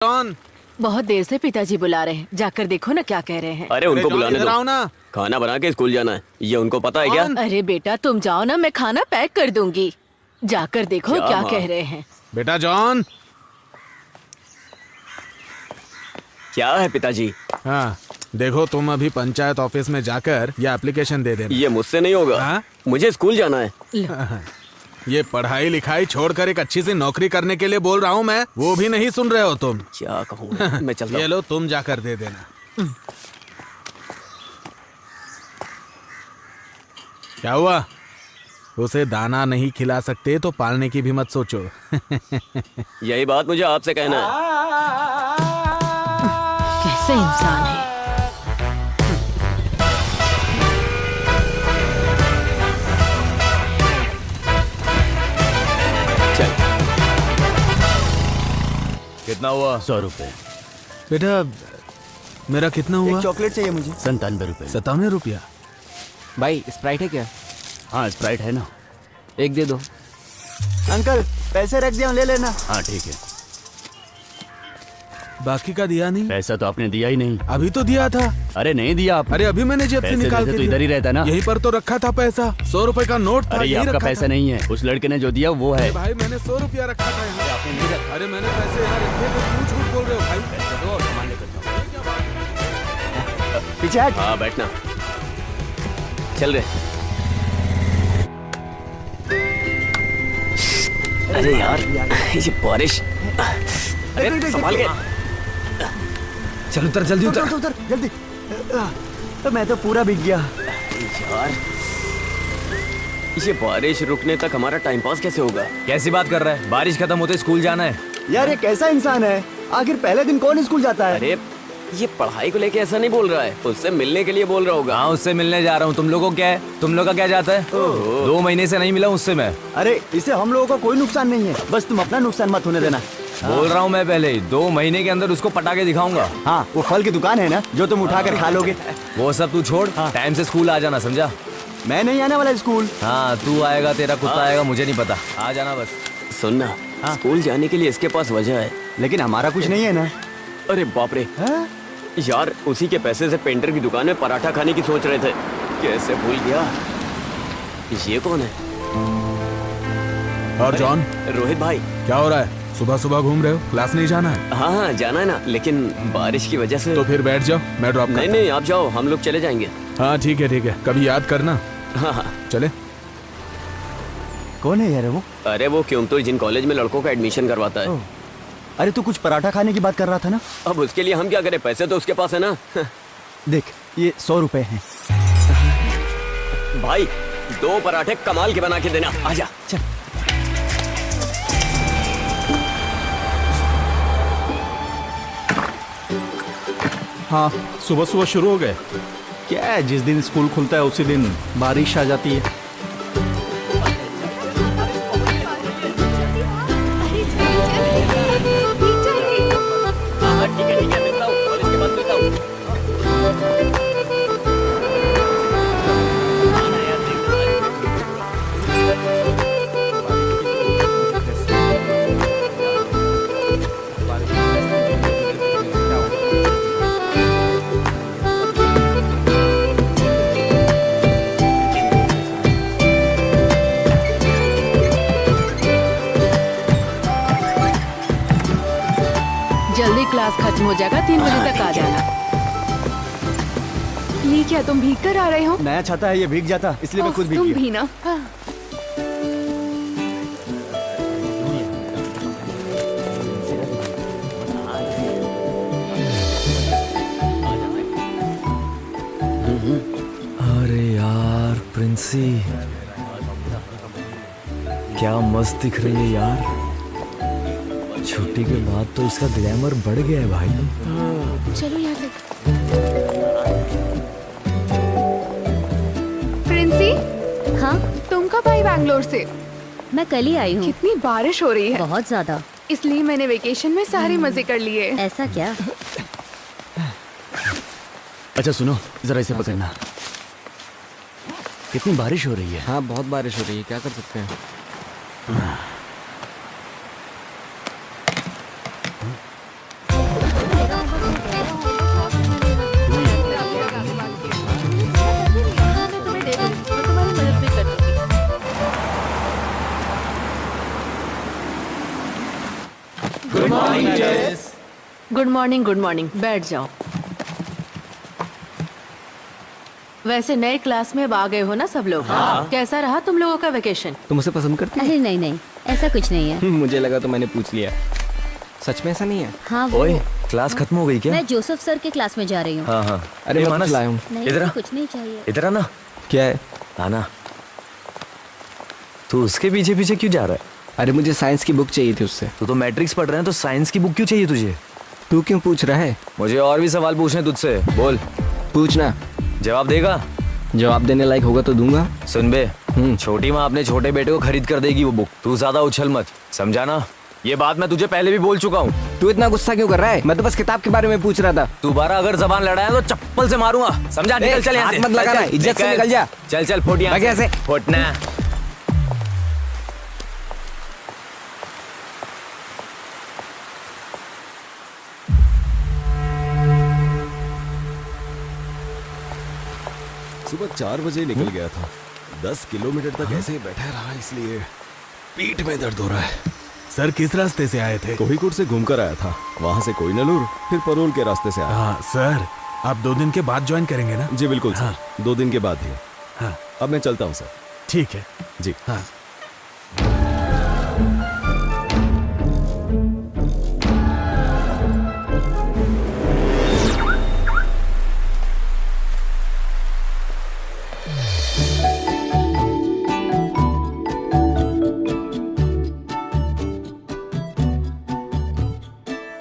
John, बहुत देर से पिताजी बुला रहे हैं, जाकर देखो ना क्या कह रहे हैं। अरे उनको बुलाने इधर आओ दो। ना। खाना बना के स्कूल जाना है, ये उनको पता है क्या? अरे बेटा तुम जाओ ना, मैं खाना पैक कर दूंगी। जाकर देखो क्या माँ? कह रहे हैं। बेटा जॉन। क्या है पिताजी? हाँ, देखो तुम अभी पंचायत ऑफिस में जाकर ये एप्लीकेशन दे देना। ये मुझसे नहीं होगा। हाँ? मुझे स्कूल जाना है। ये पढ़ाई लिखाई छोड़कर एक अच्छी सी नौकरी करने के लिए बोल रहा हूँ मैं, वो भी नहीं सुन रहे हो तुम। क्या कहूँ मैं चलता ये हूँ। लो, तुम जाकर दे देना। क्या हुआ? उसे दाना नहीं खिला सकते तो पालने की भी मत सोचो। यही बात मुझे आपसे कहना है। कैसे इंसान है। चल। कितना हुआ? 100 रुपए। बेटा मेरा कितना हुआ? चॉकलेट चाहिए मुझे। 97 रुपए। 57 रुपया। भाई स्प्राइट है क्या? हाँ स्प्राइट है ना। एक दे दो। अंकल पैसे रख दिया, ले लेना। हाँ ठीक है। बाकी का दिया नहीं? पैसा तो आपने दिया ही नहीं। अभी तो दिया था। अरे नहीं दिया आप। अरे अभी मैंने जेब से पैसे निकाल वैसे के तो दिया। इधर ही रहता ना। यहीं पर तो रखा था पैसा। 100 रुपए का नोट था। अरे ये यहीं आपका रखा पैसा था। नहीं है, उस लड़के ने जो दिया वो है। अरे भाई मैंने 100 रुपया रखा था यहाँ। आपने नहीं रखा। अरे मैंने पैसे यहाँ रखे थे, क्यों झूठ बोल रहे हो भाई? पैसे दो और सामान लेकर जाओ। पीछे हट। हाँ बैठना। चल रहे। अरे यार ये बारिश। अरे संभाल के। चल उतर, जल्दी उतर उतर जल्दी। तो मैं तो पूरा भीग गया। यार ये बारिश रुकने तक हमारा टाइम पास कैसे होगा? कैसी बात कर रहा है? बारिश खत्म होते स्कूल जाना है। यार ये कैसा इंसान है? आखिर पहले दिन कौन स्कूल जाता है? अरे ये पढ़ाई को लेके ऐसा नहीं बोल रहा है, उससे मिलने के लिए बोल रहा होगा। हाँ उससे मिलने जा रहा हूँ। तुम लोगों को क्या है? तुम लोग का क्या जाता है? 2 महीने से नहीं मिला उससे मैं। अरे इससे हम लोगों को कोई नुकसान नहीं है, बस तुम अपना नुकसान मत होने देना। बोल रहा हूँ मैं पहले ही, 2 महीने के अंदर उसको पटाके दिखाऊंगा। हाँ वो फल की दुकान है ना, जो तुम उठा कर खा लोगे। वो सब तू छोड़, टाइम से स्कूल आ जाना, समझा? मैं नहीं आने वाला स्कूल। हाँ तू आएगा, तेरा कुत्ता आएगा, मुझे नहीं पता। आ जाना बस। सुनना, स्कूल जाने के लिए इसके पास वजह है। लेकिन हमारा कुछ नहीं है ना। अरे बाप रे हाँ? यार, उसी के पैसे से पेंटर की दुकान में पराठा खाने की सोच रहे थे। कैसे भूल गया। ये कौन है? और जॉन, रोहित भाई। क्या हो रहा है? सुबह सुबह घूम रहे हो? क्लास नहीं जाना है? हाँ हाँ जाना है ना, लेकिन बारिश की वजह से। तो फिर बैठ जाओ, मैं ड्रॉप नहीं नहीं आप जाओ, हम लोग चले जाएंगे। हाँ ठीक है, कभी याद करना। हाँ हाँ। चले। कौन है यार वो? अरे वो क्यों तो जिन कॉलेज में लड़कों का एडमिशन करवाता है। अरे तू कुछ पराठा खाने की बात कर रहा था ना? अब उसके लिए हम क्या करें, पैसे तो उसके पास है ना। देख ये 100 रुपए हैं। भाई 2 पराठे कमाल के बना के देना। आजा चल। हाँ सुबह सुबह शुरू हो गए। क्या है, जिस दिन स्कूल खुलता है उसी दिन बारिश आ जाती है। ठीक है मिलता हूँ, कॉलेज के बाद मिलता हूँ। जल्दी क्लास खत्म हो जाएगा, 3 बजे तक आ जाना। ये क्या तुम भीग कर आ रहे हो? नया छाता है, ये भीग जाता, इसलिए मैं खुद भीग तुम गया। भी ना। अरे यार प्रिंसी, क्या मस्त दिख रही है यार। छुट्टी के बाद तो इसका ग्लैमर बढ़ गया है भाई। चलो यहाँ से। प्रिंसी, हाँ तुम कब आई बैंगलोर से? मैं कल ही आई हूँ। कितनी बारिश हो रही है। बहुत ज्यादा। इसलिए मैंने वेकेशन में सारे मजे कर लिए। ऐसा क्या? अच्छा सुनो, जरा इसे पकड़ना। कितनी बारिश हो रही है। हाँ बहुत बारिश हो रही है, क्या कर सकते हैं। गुड मॉर्निंग, बैठ जाओ। वैसे नए क्लास में अब आ गए हो ना सब लोग? कैसा रहा तुम लोगों का वेकेशन? तुम उसे पसंद करती अरे नहीं नहीं, ऐसा कुछ नहीं है। हो? मुझे लगा तो मैंने पूछ लिया। सच में ऐसा नहीं है? हाँ वो ओए क्लास खत्म हो गई क्या? मैं जोसेफ सर के क्लास में जा रही हूँ। हाँ हाँ। अरे मैं मानस, कुछ लाया हूँ। नहीं इधर आ। मुझे कुछ नहीं चाहिए। इधर आना। क्या है? आना। तू उसके पीछे पीछे क्यों जा रहा है? अरे मुझे साइंस की बुक चाहिए थी उससे। तू तो मैट्रिक्स पढ़ रहा है तो साइंस की बुक क्यों चाहिए तुझे? तू क्यों पूछ रहा है? मुझे और भी सवाल पूछने तुझसे, बोल। पूछना। जवाब देगा? जवाब देने लायक होगा तो दूंगा। सुन बे, छोटी माँ अपने छोटे बेटे को खरीद कर देगी वो बुक। तू ज्यादा उछल मत, समझा ना? ये बात मैं तुझे पहले भी बोल चुका हूँ। तू इतना गुस्सा क्यों कर रहा है? मैं तो बस किताब के बारे में पूछ रहा था। दोबारा अगर जबान लड़ाया तो चप्पल से मारूंगा, समझा? निकल चल यहाँ से। हाथ मत लगाना, इज्जत से निकल जा। चल चल फुट यहाँ भाग यहाँ से। फुटना। सुबह 4 बजे निकल गया था। 10 किलोमीटर तक ऐसे ही बैठा रहा, इसलिए पीठ में दर्द हो रहा है। सर किस रास्ते से आए थे? कोहिकोड से घूमकर आया था, वहां से कोइनलूर, फिर परोल के रास्ते से आया। हाँ सर, आप 2 दिन के बाद ज्वाइन करेंगे ना? जी बिल्कुल सर, 2 दिन के बाद ही। हाँ अब मैं चलता हूँ सर। ठीक है। जी हाँ।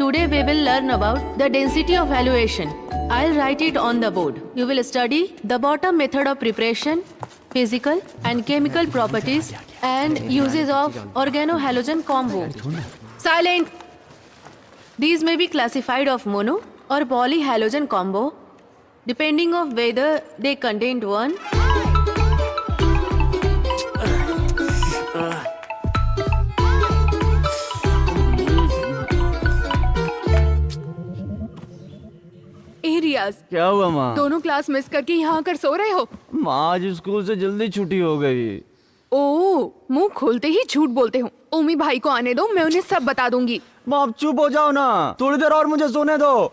Today we will learn about the density of valuation. I'll write it on the board. You will study the bottom method of preparation, physical and chemical properties, and uses of organohalogen combo. Silent! These may be classified of mono or polyhalogen combo, depending of whether they contain one रियाज, क्या हुआ माँ? दोनों class miss करके यहाँ आकर सो रहे हो? माँ आज स्कूल से जल्दी छुट्टी हो गई। ओह, मुंह खोलते ही झूठ बोलते हो। ओमी भाई को आने दो, मैं उन्हें सब बता दूंगी। माँ आप चुप हो जाओ ना, थोड़ी देर और मुझे सोने दो।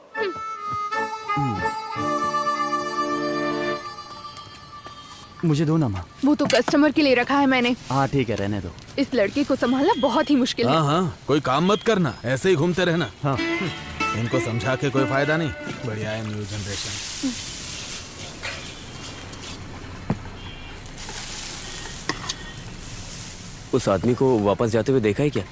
मुझे दो ना माँ। वो तो कस्टमर के लिए रखा है मैंने। हाँ ठीक है, रहने दो। इस लड़के को संभालना बहुत ही मुश्किल है। हाँ हाँ, कोई काम मत करना, ऐसे ही घूमते रहना। हाँ। इनको समझा के कोई फायदा नहीं। बढ़िया है न्यू जनरेशन। उस आदमी को वापस जाते हुए देखा है क्या?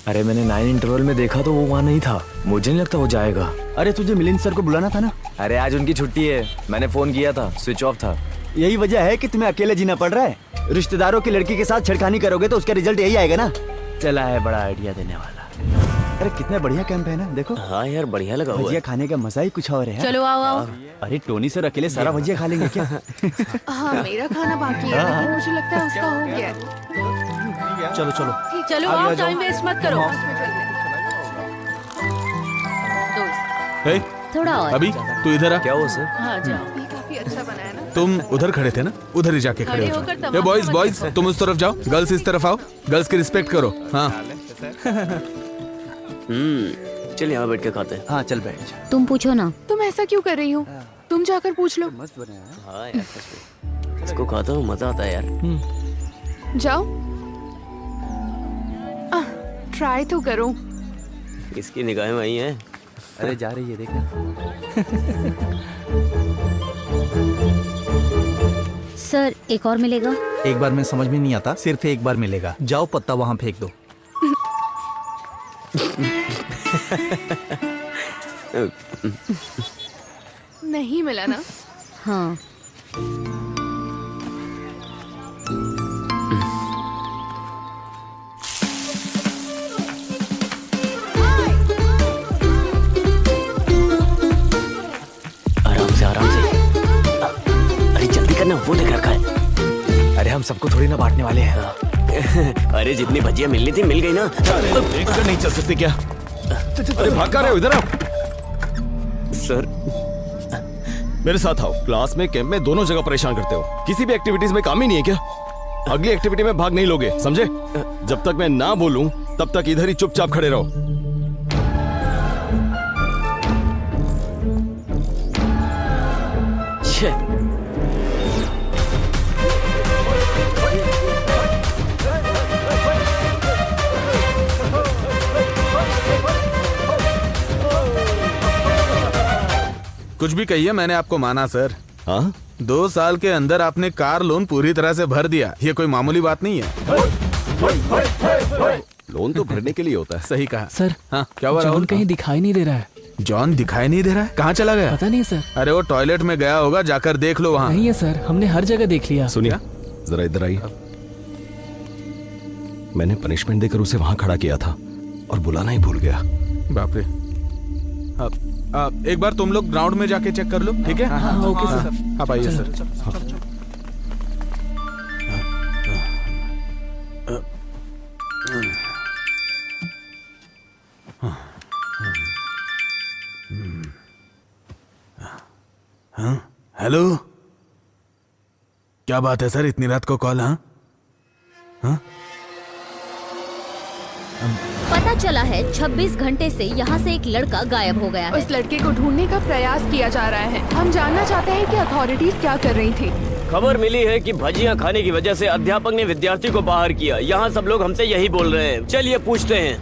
अरे मैंने 9 इंटरवल में देखा तो वो वहाँ नहीं था। मुझे नहीं लगता वो जाएगा। अरे तुझे मिलिंद सर को बुलाना था ना? अरे आज उनकी छुट्टी है, मैंने फोन किया था, स्विच ऑफ था। यही वजह है कि तुम्हें अकेले जीना पड़ रहा है। रिश्तेदारों की लड़की के साथ छेड़खानी करोगे तो उसका रिजल्ट यही आएगा ना। चला है बड़ा आइडिया देने वाला। अरे कितना बढ़िया कैंप है ना, देखो। हाँ यार बढ़िया लगा हुआ भजिया है। खाने का मजा ही कुछ और है। चलो आओ आओ। अरे टोनी सर अकेले सारा भजिया खा लेंगे क्या? हाँ, मेरा खाना बाकी है, लेकिन मुझे लगता है उसका हो गया है। चलो चलो चलो आओ, टाइम वेस्ट मत करो। हे, थोड़ा और। अभी तू इधर आ। क्या हुआ सर? हाँ जाओ। ये काफी अच्छा बना है ना? तुम उधर खड़े थे ना, उधर ही जाके खड़े खड़े हो होकर जाओ। तमाम ये बॉयज बच्चे बॉयज तुम उस तरफ जाओ, गर्ल्स इस तरफ आओ। गर्ल्स की रिस्पेक्ट करो। हाँ चल यहाँ बैठ के खाते हैं। हाँ चल बैठ जा। तुम पूछो ना। तुम ऐसा क्यों कर रही हो? तुम जाकर पूछ लो। हाँ यार सच में। इसको खाता हूँ, मजा आता है यार। जाओ, ट्राई तो करो। इसकी निगाहें वही हैं। अरे जा रही है, देखना। सर एक और मिलेगा? एक बार में समझ में नहीं आता, सिर्फ एक बार मिलेगा। जाओ पत्ता वहाँ फेंक दो। नहीं मिला ना? हाँ। आराम से आराम से। अरे जल्दी करना, वो देख रखा है। अरे हम सबको थोड़ी ना बांटने वाले हैं। अरे जितनी भजिया मिलनी थी मिल गई ना। देखकर नहीं चल सकते क्या? अरे भाग कर रहे हो, इधर आओ। सर मेरे साथ आओ। क्लास में, कैंप में, दोनों जगह परेशान करते हो। किसी भी एक्टिविटीज में काम ही नहीं है क्या? अगली एक्टिविटी में भाग नहीं लोगे, समझे? जब तक मैं ना बोलूं तब तक इधर ही चुपचाप खड़े रहो। कुछ भी कहिए, मैंने आपको माना सर। हाँ 2 साल के अंदर आपने कार लोन पूरी तरह से भर दिया, ये कोई मामूली बात नहीं है। लोन तो भरने के लिए होता है। सही कहा सर। हाँ क्या हुआ जॉन राहुल? कहीं दिखाई नहीं दे रहा है। जॉन दिखाई नहीं दे रहा है? कहाँ चला गया? पता नहीं सर। अरे वो टॉयलेट में गया होगा, जाकर देख लो वहाँ। नहीं है सर, हमने हर जगह देख लिया। सुनिए जरा इधर आइए। मैंने पनिशमेंट देकर उसे वहां खड़ा किया था और बुलाना ही भूल गया। बाप रे। एक बार तुम लोग ग्राउंड में जाके चेक कर लो, ठीक है? हाँ, ओके सर। आप आइए सर। हेलो, क्या बात है सर, इतनी रात को कॉल? हाँ पता चला है 26 घंटे से यहाँ से एक लड़का गायब हो गया है। उस लड़के को ढूंढने का प्रयास किया जा रहा है। हम जानना चाहते हैं कि अथॉरिटीज क्या कर रही थी। खबर मिली है कि भजिया खाने की वजह से अध्यापक ने विद्यार्थी को बाहर किया। यहाँ सब लोग हमसे यही बोल रहे हैं। चलिए पूछते हैं,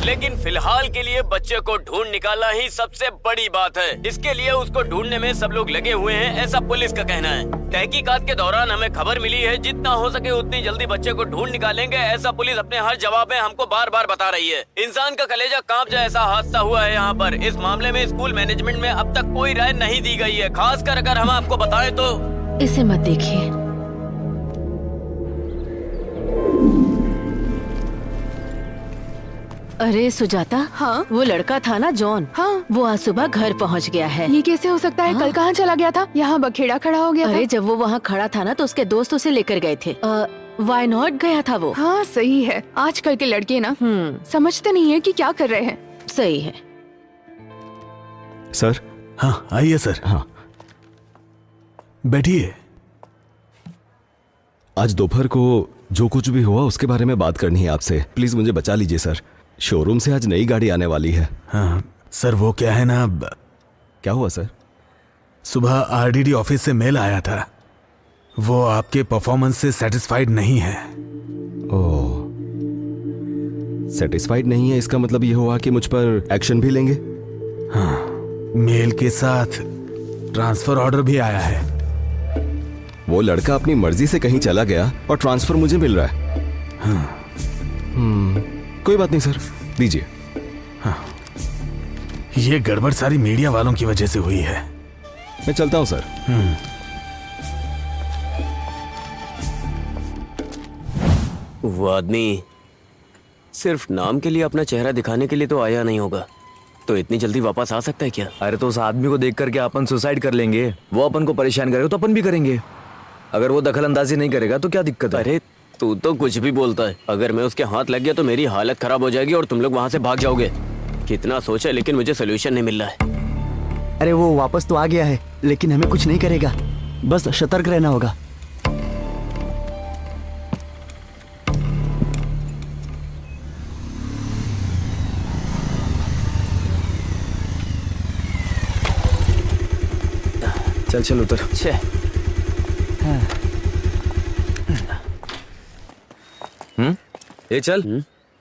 लेकिन फिलहाल के लिए बच्चे को ढूंढ निकालना ही सबसे बड़ी बात है। इसके लिए उसको ढूंढने में सब लोग लगे हुए हैं, ऐसा पुलिस का कहना है। तहकीकात के दौरान हमें खबर मिली है, जितना हो सके उतनी जल्दी बच्चे को ढूंढ निकालेंगे, ऐसा पुलिस अपने हर जवाब में हमको बार बार बता रही है। इंसान का कलेजा कांप जाए ऐसा हादसा हुआ है यहाँ पर। इस मामले में स्कूल मैनेजमेंट में अब तक कोई राय नहीं दी गई है। खासकर अगर हम आपको बताएं तो इसे मत देखिए। अरे सुजाता, हाँ? वो लड़का था ना जॉन, हाँ। वो आज सुबह घर पहुंच गया है। ये कैसे हो सकता है? कल कहाँ चला गया था? यहाँ बखेड़ा खड़ा हो गया अरे था। जब वो वहाँ खड़ा था ना तो उसके दोस्त उसे लेकर गए थे। वाई नॉट गया था वो। हाँ सही है। आजकल के लड़के ना समझते नहीं है कि क्या कर रहे हैं। सही है। सर। हाँ आइए सर। हाँ बैठिए। आज दोपहर को जो कुछ भी हुआ उसके बारे में बात करनी है आपसे। प्लीज मुझे बचा लीजिए सर। शोरूम से आज नई गाड़ी आने वाली है। हाँ सर, वो क्या है ना, क्या हुआ सर? सुबह आरडीडी ऑफिस से मेल आया था। वो आपके परफॉर्मेंस से सेटिस्फाइड नहीं है। ओह, सेटिस्फाइड नहीं है, इसका मतलब ये हुआ कि मुझ पर एक्शन भी लेंगे? हाँ, मेल के साथ ट्रांसफर ऑर्डर भी आया है। वो लड़का अपनी मर्जी से कहीं चला गया और ट्रांसफर मुझे मिल रहा है। हाँ। कोई बात नहीं सर, दीजिए। हाँ, ये गड़बड़ सारी मीडिया वालों की वजह से हुई है। मैं चलता हूं सर। वो आदमी सिर्फ नाम के लिए अपना चेहरा दिखाने के लिए तो आया नहीं होगा, तो इतनी जल्दी वापस आ सकता है क्या? अरे तो उस आदमी को देख करके अपन सुसाइड कर लेंगे। वो अपन को परेशान करेगा तो अपन भी करेंगे। अगर वो दखल अंदाजी नहीं करेगा तो क्या दिक्कत है? अरे तू तो कुछ भी बोलता है। अगर मैं उसके हाथ लग गया तो मेरी हालत खराब हो जाएगी और तुम लोग वहाँ से भाग जाओगे। कितना सोचा लेकिन मुझे सोल्यूशन नहीं मिल रहा है। अरे वो वापस तो आ गया है, लेकिन हमें कुछ नहीं करेगा। बस सतर्क रहना होगा। चल चल उतर। छे। ये चल।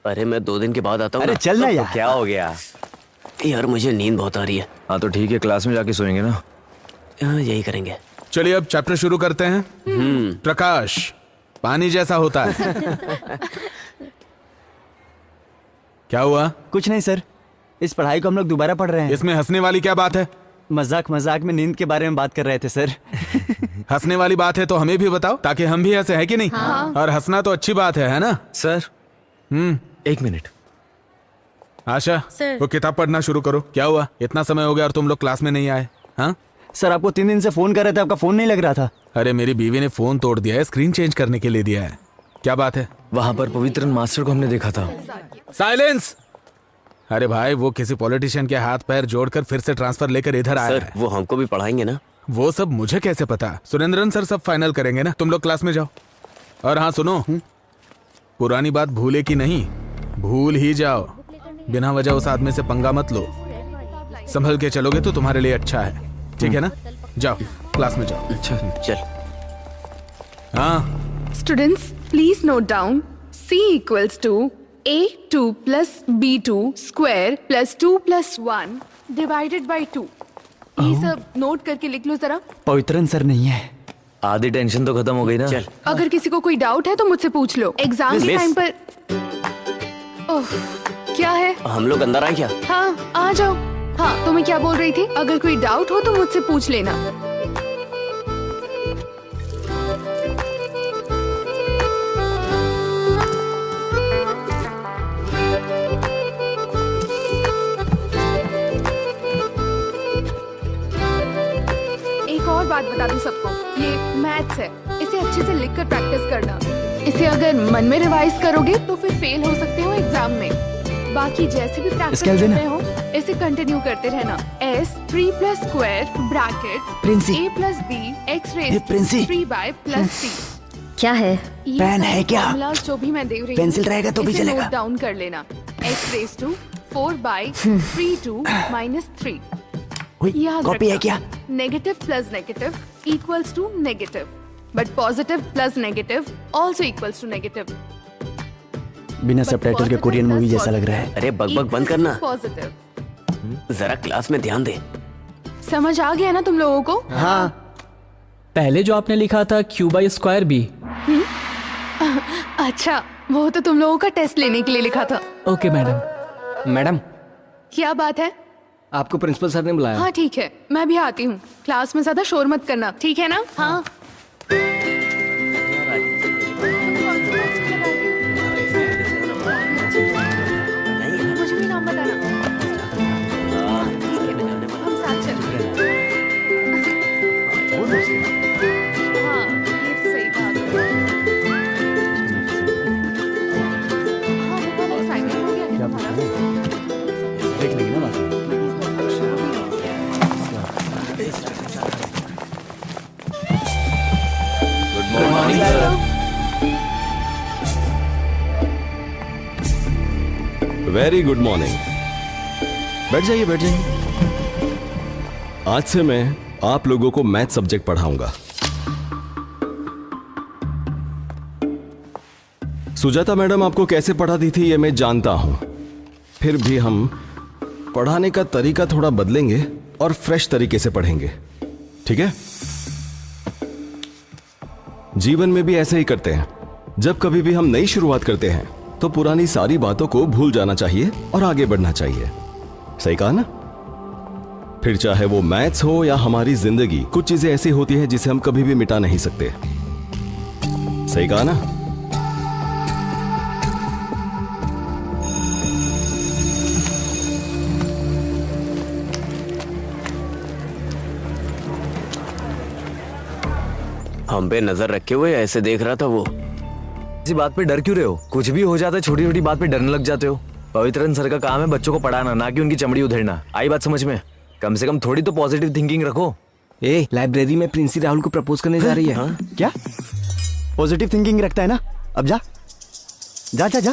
अरे मैं 2 दिन के बाद आता हूँ। अरे चल ना यार। क्या हो गया? यार मुझे नींद बहुत आ रही है। हाँ तो ठीक है, क्लास में जाके सोएंगे ना। हाँ यही करेंगे। चलिए अब चैप्टर शुरू करते हैं। प्रकाश पानी जैसा होता है। क्या हुआ? कुछ नहीं सर, इस पढ़ाई को हम लोग दोबारा पढ़ रहे हैं। इसमें हंसने वाली क्या बात है? मजाक मजाक में नींद के बारे में बात कर रहे थे सर। हंसने वाली बात है तो हमें भी बताओ, ताकि हम भी हंसे, है कि नहीं? हाँ। और हंसना तो अच्छी बात है ना? Sir 1 minute. आशा, सर। वो किताब पढ़ना शुरू करो। क्या हुआ, इतना समय हो गया और तुम लोग क्लास में नहीं आए? हाँ सर आपको 3 दिन से फोन कर रहे थे, आपका फोन नहीं लग रहा था। अरे मेरी बीवी ने फोन तोड़ दिया है, स्क्रीन चेंज करने के लिए दिया है। क्या बात है? वहां पर पवित्रन मास्टर को हमने देखा था। साइलेंस। अरे भाई, वो किसी पॉलिटिशियन के हाथ पैर जोड़कर फिर से ट्रांसफर लेकर इधर आया सर है। वो हमको भी पढ़ाएंगे ना? वो सब मुझे कैसे पता? सुरेंद्रन सर सब फाइनल करेंगे ना। तुम लोग क्लास में जाओ। और हाँ सुनो, पुरानी बात भूले की नहीं, भूल ही जाओ। बिना वजह उस आदमी से पंगा मत लो। संभल के चलोगे तो तुम्हारे लिए अच्छा है, ठीक है ना? जाओ क्लास में जाओ। अच्छा चल। हाँ students please note down, C equals to A2 plus B2 square plus 2 plus 1 divided by 2. ये सब नोट करके लिख लो जरा। पवित्रन सर नहीं है। आधी टेंशन तो खत्म हो गई ना। चल अगर किसी को कोई डाउट है तो मुझसे पूछ लो। एग्जाम के मिस। टाइम पर ओह, क्या है? हम लोग अंदर आए क्या? हाँ आ जाओ। हाँ तो मैं क्या बोल रही थी, अगर कोई डाउट हो तो मुझसे पूछ लेना। एक और बात बता दूं सबको, ये मैथ्स है, इसे अच्छे से लिखकर प्रैक्टिस करना। इसे अगर मन में रिवाइज करोगे तो फिर फेल हो सकते हो एग्जाम में। बाकी जैसे भी प्रैक्टिस स्केल कर देना। रहे हो इसे कंटिन्यू करते रहना। s 3 + square bracket Princy. a + b x ये प्रिंसी। 3y + c। क्या है? ये पेन सारे है क्या? formulas जो भी मैं दे रही हूँ, पेंसिल रहेगा तो भी इसे चलेगा। नोट डाउन कर लेना। x 4/32 - 3। याद कॉपी है रखना, क्या? Negative plus negative equals to negative, but positive plus negative also equals to negative. बिना सबटाइटल के कोरियन मूवी जैसा लग रहा है। अरे बकबक बंद करना, पॉजिटिव। जरा क्लास में ध्यान दे। समझ आ गया ना तुम लोगों को? हाँ पहले जो आपने लिखा था Q/² B। अच्छा, वो तो तुम लोगों का टेस्ट लेने के लिए लिखा था। Okay madam. मैडम, क्या बात है? आपको प्रिंसिपल सर ने बुलाया। हाँ ठीक है, मैं भी आती हूँ। क्लास में ज्यादा शोर मत करना, ठीक है ना? हाँ। मुझे भी नाम बताना। हम साथ चलेंगे। हाँ, ये तो सही बात है। हाँ, वो वाला assignment हो गया क्या तुम्हारा? देख लेंगे ना बात। Good morning sir. Very good morning. बैठ जाइए बैठ जाइए। आज से मैं आप लोगों को मैथ सब्जेक्ट पढ़ाऊंगा। सुजाता मैडम आपको कैसे पढ़ाती थी ये मैं जानता हूं, फिर भी हम पढ़ाने का तरीका थोड़ा बदलेंगे और फ्रेश तरीके से पढ़ेंगे, ठीक है? जीवन में भी ऐसे ही करते हैं। जब कभी भी हम नई शुरुआत करते हैं तो पुरानी सारी बातों को भूल जाना चाहिए और आगे बढ़ना चाहिए। सही कहा ना? फिर चाहे वो मैथ्स हो या हमारी जिंदगी, कुछ चीजें ऐसी होती हैं जिसे हम कभी भी मिटा नहीं सकते। सही कहा ना? हम पे नजर रखे हुए ऐसे देख रहा था वो। इसी बात पे डर क्यों रहे हो? कुछ भी हो जाता है, छोटी छोटी बात पे डरने लग जाते हो। पवित्रन सर का काम है बच्चों को पढ़ाना, ना कि उनकी चमड़ी उधेड़ना। आई बात समझ में? कम से कम थोड़ी तो पॉजिटिव थिंकिंग रखो। ए, लाइब्रेरी में प्रिंसी राहुल को प्रपोज करने जा रही है। हाँ? क्या पॉजिटिव थिंकिंग रखता है ना? अब जा जा जा जा।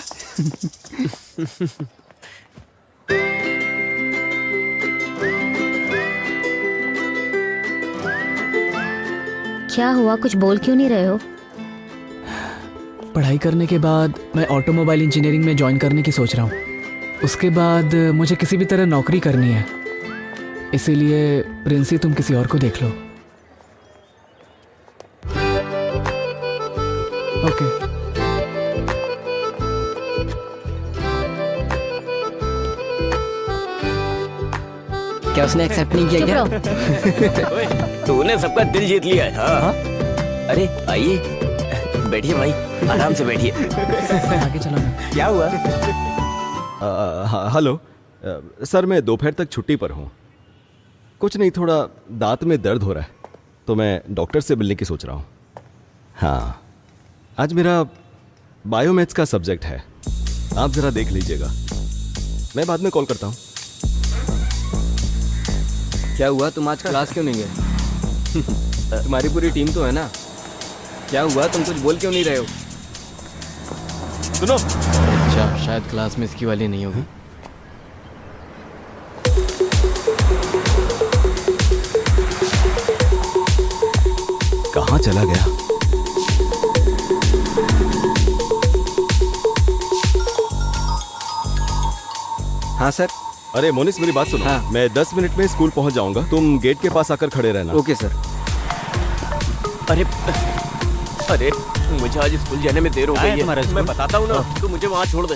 क्या हुआ, कुछ बोल क्यों नहीं रहे हो? पढ़ाई करने के बाद मैं ऑटोमोबाइल इंजीनियरिंग में ज्वाइन करने की सोच रहा हूँ। उसके बाद मुझे किसी भी तरह नौकरी करनी है, इसीलिए प्रिंसी तुम किसी और को देख लो। ओके। क्या उसने एक्सेप्ट नहीं किया चुप क्या? रहो। ओए, तूने सबका दिल जीत लिया है। हाँ? अरे आइए, बैठिए भाई, आराम से बैठिए। आगे चलो ना। क्या हुआ? हेलो सर, मैं दोपहर तक छुट्टी पर हूँ। कुछ नहीं, थोड़ा दांत में दर्द हो रहा है तो मैं डॉक्टर से मिलने की सोच रहा हूँ। हाँ, आज मेरा बायोमैथ्स का सब्जेक्ट है, आप ज़रा देख लीजिएगा। मैं बाद में कॉल करता हूँ। क्या हुआ, तुम आज क्लास क्यों नहीं गए? तुम्हारी पूरी टीम तो है ना। क्या हुआ, तुम कुछ बोल क्यों नहीं रहे हो? सुनो, अच्छा, शायद क्लास में इसकी वाली नहीं होगी। कहाँ चला गया? हाँ सर, अरे मोनिस मेरी बात सुनो। हाँ। मैं 10 मिनट में स्कूल पहुंच जाऊंगा, तुम गेट के पास आकर खड़े रहना। Okay sir. अरे अरे मुझे आज स्कूल जाने में देर हो गई है। मैं बताता हूँ ना, तू मुझे वहाँ छोड़ दे।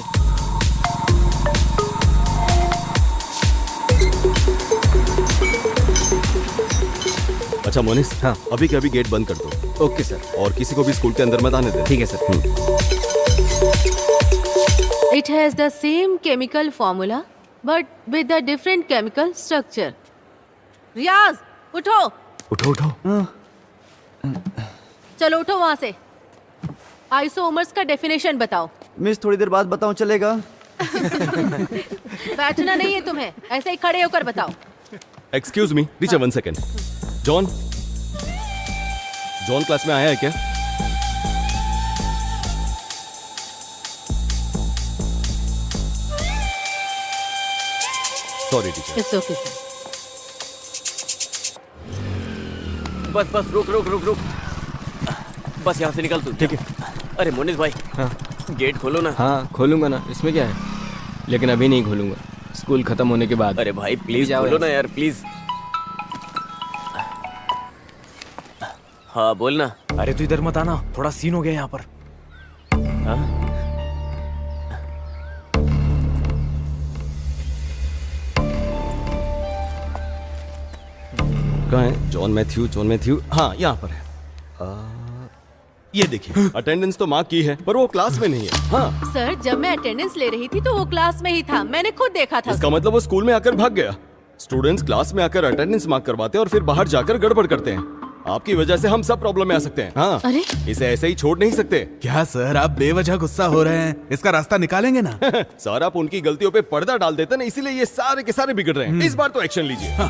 अच्छा मोनिस, हाँ। अभी के अभी गेट बंद कर दो ओके सर। और किसी को भी स्कूल के अंदर मत आने दे। ठीक है sir. It has the same chemical formula, but with a different chemical structure. रियाज, उठो। उठो उठो। चलो उठो वहां से। आइसोमर्स का डेफिनेशन बताओ। मिस थोड़ी देर बाद बताऊं चलेगा? बैठना नहीं है तुम्हें, ऐसे ही खड़े होकर बताओ। Excuse me teacher, 1 second. John, John class में आया है क्या? Sorry teacher. It's okay sir. बस बस रुक रुक रुक रुक, बस यहाँ से निकल तू। ठीक है। अरे मोनिस भाई, हाँ गेट खोलो ना। हाँ खोलूंगा ना, इसमें क्या है, लेकिन अभी नहीं खोलूंगा, स्कूल खत्म होने के बाद। अरे भाई प्लीज जाओ खोलो ना यहाँ यार, प्लीज। हाँ बोलना। अरे तू इधर मत आना, थोड़ा सीन हो गया यहाँ पर। हाँ? कहाँ है? जॉन मैथ्यू, हाँ यहाँ पर है। ये देखिए, अटेंडेंस तो मार्क की है पर वो क्लास में नहीं है। हाँ, सर जब मैं अटेंडेंस ले रही थी तो वो क्लास में ही था, मैंने खुद देखा था। इसका मतलब वो स्कूल में आकर भाग गया। स्टूडेंट्स क्लास में आकर अटेंडेंस मार्क करवाते हैं और फिर बाहर जाकर गड़बड़ करते हैं। आपकी वजह से हम सब प्रॉब्लम में आ सकते हैं। हाँ, अरे? इसे ऐसे ही छोड़ नहीं सकते। क्या सर, आप बेवजह गुस्सा हो रहे हैं? इसका रास्ता निकालेंगे ना। सर आप उनकी गलतियों पे पर्दा डाल देते ना, इसीलिए ये सारे के सारे बिगड़ रहे हैं। इस बार तो एक्शन लीजिए। हाँ,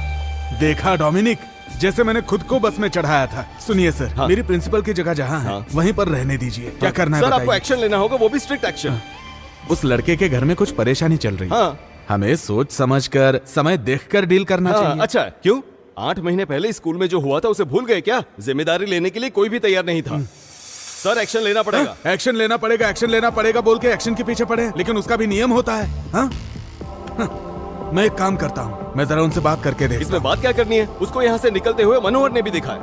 देखा डोमिनिक, जैसे मैंने खुद को बस में चढ़ाया था। सुनिए सर, हाँ। मेरी प्रिंसिपल की जगह जहाँ है हाँ। वहीं पर रहने दीजिए। क्या करना है सर आपको बताइए। एक्शन लेना होगा, वो भी स्ट्रिक्ट एक्शन। उस लड़के के घर में कुछ परेशानी चल रही है। हाँ। हमें सोच समझकर, समय देखकर डील करना हाँ, चाहिए। अच्छा क्यों? 8 महीने पहले स्कूल में जो हुआ था उसे भूल गए क्या? जिम्मेदारी लेने के लिए कोई भी तैयार नहीं था। सर एक्शन लेना पड़ेगा। एक्शन लेना पड़ेगा, एक्शन लेना पड़ेगा बोल के एक्शन के पीछे पड़े, लेकिन उसका भी नियम होता है। हाँ? हाँ, मैं एक काम करता हूँ, मैं जरा उनसे बात करके देखता इसमें बात क्या करनी है? उसको यहाँ से निकलते हुए मनोहर ने भी देखा है।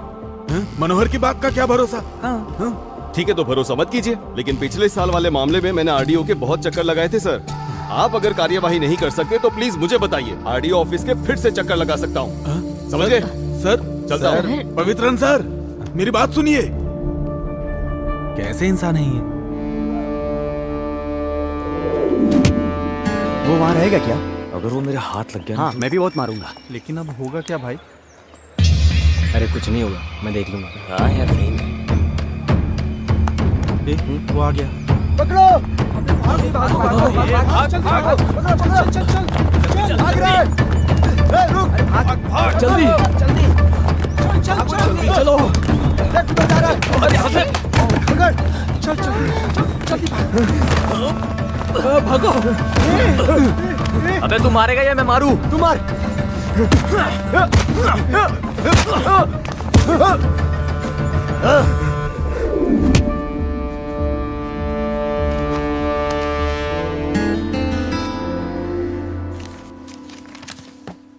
हूँ। मनोहर की बात का क्या भरोसा? हाँ। ठीक है तो भरोसा मत कीजिए, लेकिन पिछले साल वाले मामले में मैंने आरडीओ के बहुत चक्कर लगाए थे सर। आप अगर कार्यवाही नहीं कर सकते तो प्लीज मुझे बताइए, आरडीओ ऑफिस के फिर से चक्कर लगा सकता हूँ। समझ गए? सर, चलता हूँ। सर। पवित्रन सर, मेरी बात सुनिए। कैसे इंसान है ये? वो वहाँ रहेगा क्या? अगर वो मेरे हाथ लग गया ना, हाँ मैं भी बहुत मारूंगा। लेकिन अब होगा क्या भाई? अरे कुछ नहीं होगा, मैं देख लूंगा। हाँ यार सही में। वो आ गया। अबे तू मारेगा या मैं मारू? तू मार।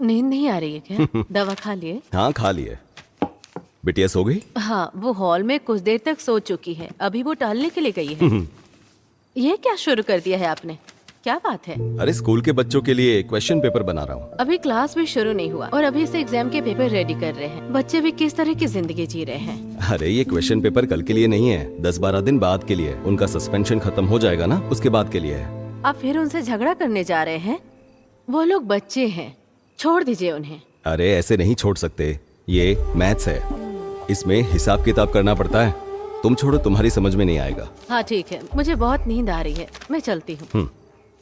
नींद नहीं आ रही है क्या? दवा खा लिए? हाँ खा लिए। बिटिया सो गई? हाँ, वो हॉल में कुछ देर तक सो चुकी है, अभी वो टहलने के लिए गई है। ये क्या शुरू कर दिया है आपने? क्या बात है? अरे स्कूल के बच्चों के लिए क्वेश्चन पेपर बना रहा हूँ। अभी क्लास भी शुरू नहीं हुआ और अभी से एग्जाम के पेपर रेडी कर रहे हैं। बच्चे भी किस तरह की जिंदगी जी रहे हैं। अरे ये क्वेश्चन पेपर कल के लिए नहीं है, 10-12 दिन बाद के लिए। उनका सस्पेंशन खत्म हो जाएगा ना, उसके बाद के लिए है। आप फिर उनसे झगड़ा करने जा रहे हैं? वो लोग बच्चे हैं, छोड़ दीजिए उन्हें। अरे ऐसे नहीं छोड़ सकते, ये मैथ्स है, इसमें हिसाब किताब करना पड़ता है। तुम छोड़ो, तुम्हारी समझ में नहीं आएगा। हाँ ठीक है, मुझे बहुत नींद आ रही है, मैं चलती हूँ।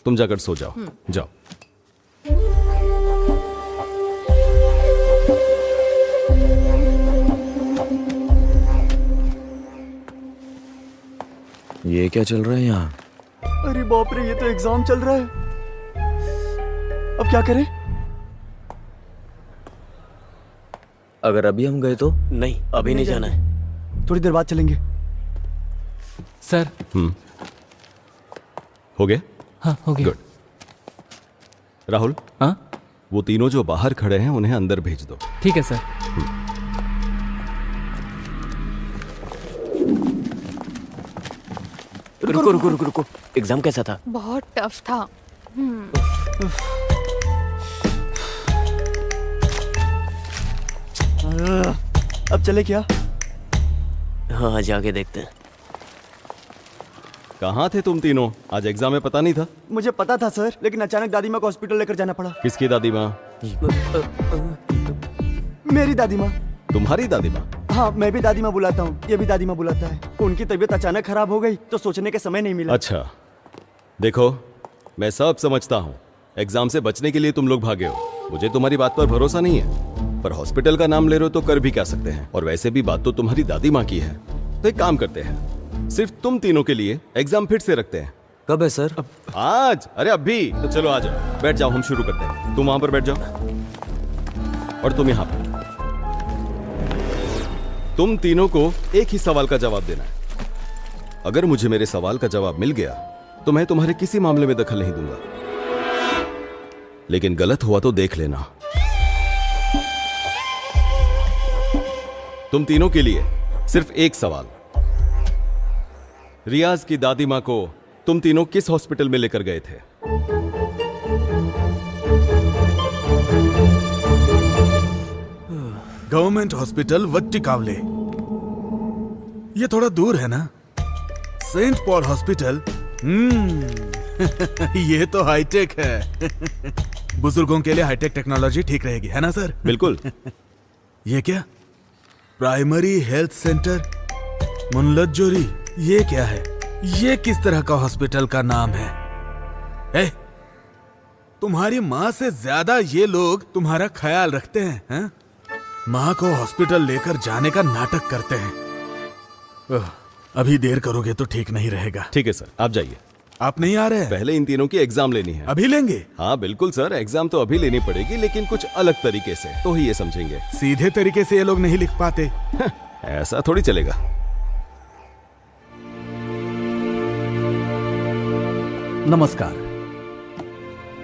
तुम जाकर सो जाओ। जाओ। ये क्या चल रहा है यहाँ? अरे बाप रे, ये तो एग्जाम चल रहा है। अब क्या करें? अगर अभी हम गए तो? नहीं अभी नहीं जाना है। थोड़ी देर बाद चलेंगे। सर। हो गया? हाँ हो गया। गुड। राहुल, हाँ वो तीनों जो बाहर खड़े हैं उन्हें अंदर भेज दो। ठीक है सर। रुको रुको रुको रुको, एग्जाम कैसा था? बहुत टफ था। अब चले क्या? हाँ जाके देखते हैं। कहाँ थे तुम तीनों? आज एग्जाम में पता नहीं था? मुझे पता था सर, लेकिन अचानक दादी माँ को हॉस्पिटल लेकर जाना पड़ा। किसकी दादी माँ? मेरी दादी माँ। तुम्हारी दादी माँ? हाँ, मैं भी दादी माँ बुलाता हूँ, ये भी दादी माँ बुलाता है। उनकी तबीयत अचानक खराब हो गई तो सोचने के समय नहीं मिला। अच्छा, देखो मैं सब समझता हूँ। एग्जाम से बचने के लिए तुम लोग भागे हो, मुझे तुम्हारी बात पर भरोसा नहीं है, पर हॉस्पिटल का नाम ले रहे हो तो कर भी क्या सकते हैं। और वैसे भी बात तो तुम्हारी दादी माँ की है, तो एक काम करते हैं, सिर्फ तुम तीनों के लिए एग्जाम फिर से रखते हैं। कब है सर? आज? अरे अभी तो चलो आ जाओ, बैठ जाओ, हम शुरू करते हैं। तुम वहां पर बैठ जाओ और तुम यहाँ पर। तुम तीनों को एक ही सवाल का जवाब देना है। अगर मुझे मेरे सवाल का जवाब मिल गया तो मैं तुम्हारे किसी मामले में दखल नहीं दूंगा, लेकिन गलत हुआ तो देख लेना। तुम तीनों के लिए सिर्फ एक सवाल। रियाज की दादी मां को तुम तीनों किस हॉस्पिटल में लेकर गए थे? Government hospital Vattikavale. ये थोड़ा दूर है ना? Saint Paul hospital. ये तो हाईटेक है। बुजुर्गों के लिए हाईटेक टेक्नोलॉजी ठीक रहेगी, है ना सर? बिल्कुल। ये क्या? प्राइमरी हेल्थ सेंटर मुनलज्जोरी, ये क्या है? ये किस तरह का हॉस्पिटल का नाम है? तुम्हारी माँ से ज्यादा ये लोग तुम्हारा ख्याल रखते हैं? माँ को हॉस्पिटल लेकर जाने का नाटक करते हैं। अभी देर करोगे तो ठीक नहीं रहेगा। ठीक है सर, आप जाइए। आप नहीं आ रहे हैं? पहले इन तीनों की एग्जाम लेनी है। अभी लेंगे? हाँ बिल्कुल सर, एग्जाम तो अभी लेनी पड़ेगी, लेकिन कुछ अलग तरीके से, तो ही ये समझेंगे। सीधे तरीके से ये लोग नहीं लिख पाते। ऐसा थोड़ी चलेगा। नमस्कार।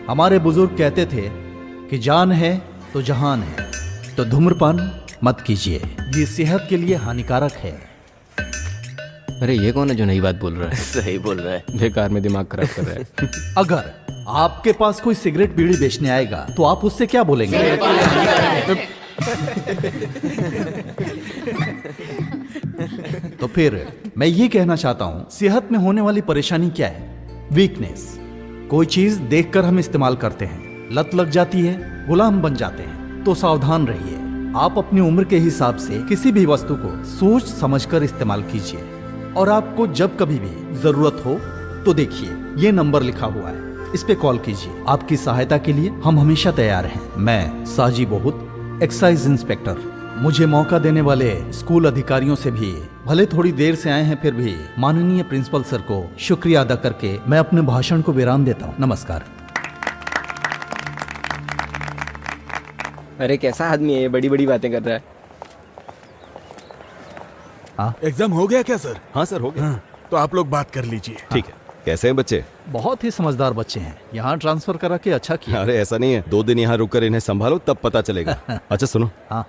हमारे बुजुर्ग कहते थे कि जान है तो जहान है, तो धूम्रपान मत कीजिए, ये सेहत के लिए हानिकारक है। अरे ये कौन है जो नई बात बोल रहा है? सही बोल रहा है। बेकार में दिमाग खराब कर रहा है। अगर आपके पास कोई सिगरेट बीड़ी बेचने आएगा तो आप उससे क्या बोलेंगे? तो फिर मैं ये कहना चाहता हूं, सेहत में होने वाली परेशानी क्या है? वीकनेस। कोई चीज देखकर हम इस्तेमाल करते हैं, लत लग जाती है, गुलाम बन जाते हैं। तो सावधान रहिए। आप अपनी उम्र के हिसाब से किसी भी वस्तु को सोच समझकर इस्तेमाल कीजिए, और आपको जब कभी भी जरूरत हो तो देखिए, ये नंबर लिखा हुआ है, इस पे कॉल कीजिए। आपकी सहायता के लिए हम हमेशा तैयार हैं। मैं साजी बहुत, एक्साइज इंस्पेक्टर। मुझे मौका देने वाले स्कूल अधिकारियों से भी, भले थोड़ी देर से आए हैं फिर भी, माननीय प्रिंसिपल सर को शुक्रिया अदा करके मैं अपने भाषण को विराम देता हूँ। नमस्कार। अरे कैसा आदमी है ये, बड़ी बड़ी बातें कर रहा है। एग्जाम हो गया क्या सर? हाँ सर, हो गया। तो आप लोग बात कर लीजिए। ठीक है। कैसे हैं बच्चे? बहुत ही समझदार बच्चे हैं, यहाँ ट्रांसफर करा के अच्छा किया। अरे ऐसा नहीं है, 2 दिन यहाँ रुककर इन्हें संभालो तब पता चलेगा। अच्छा सुनो, हाँ।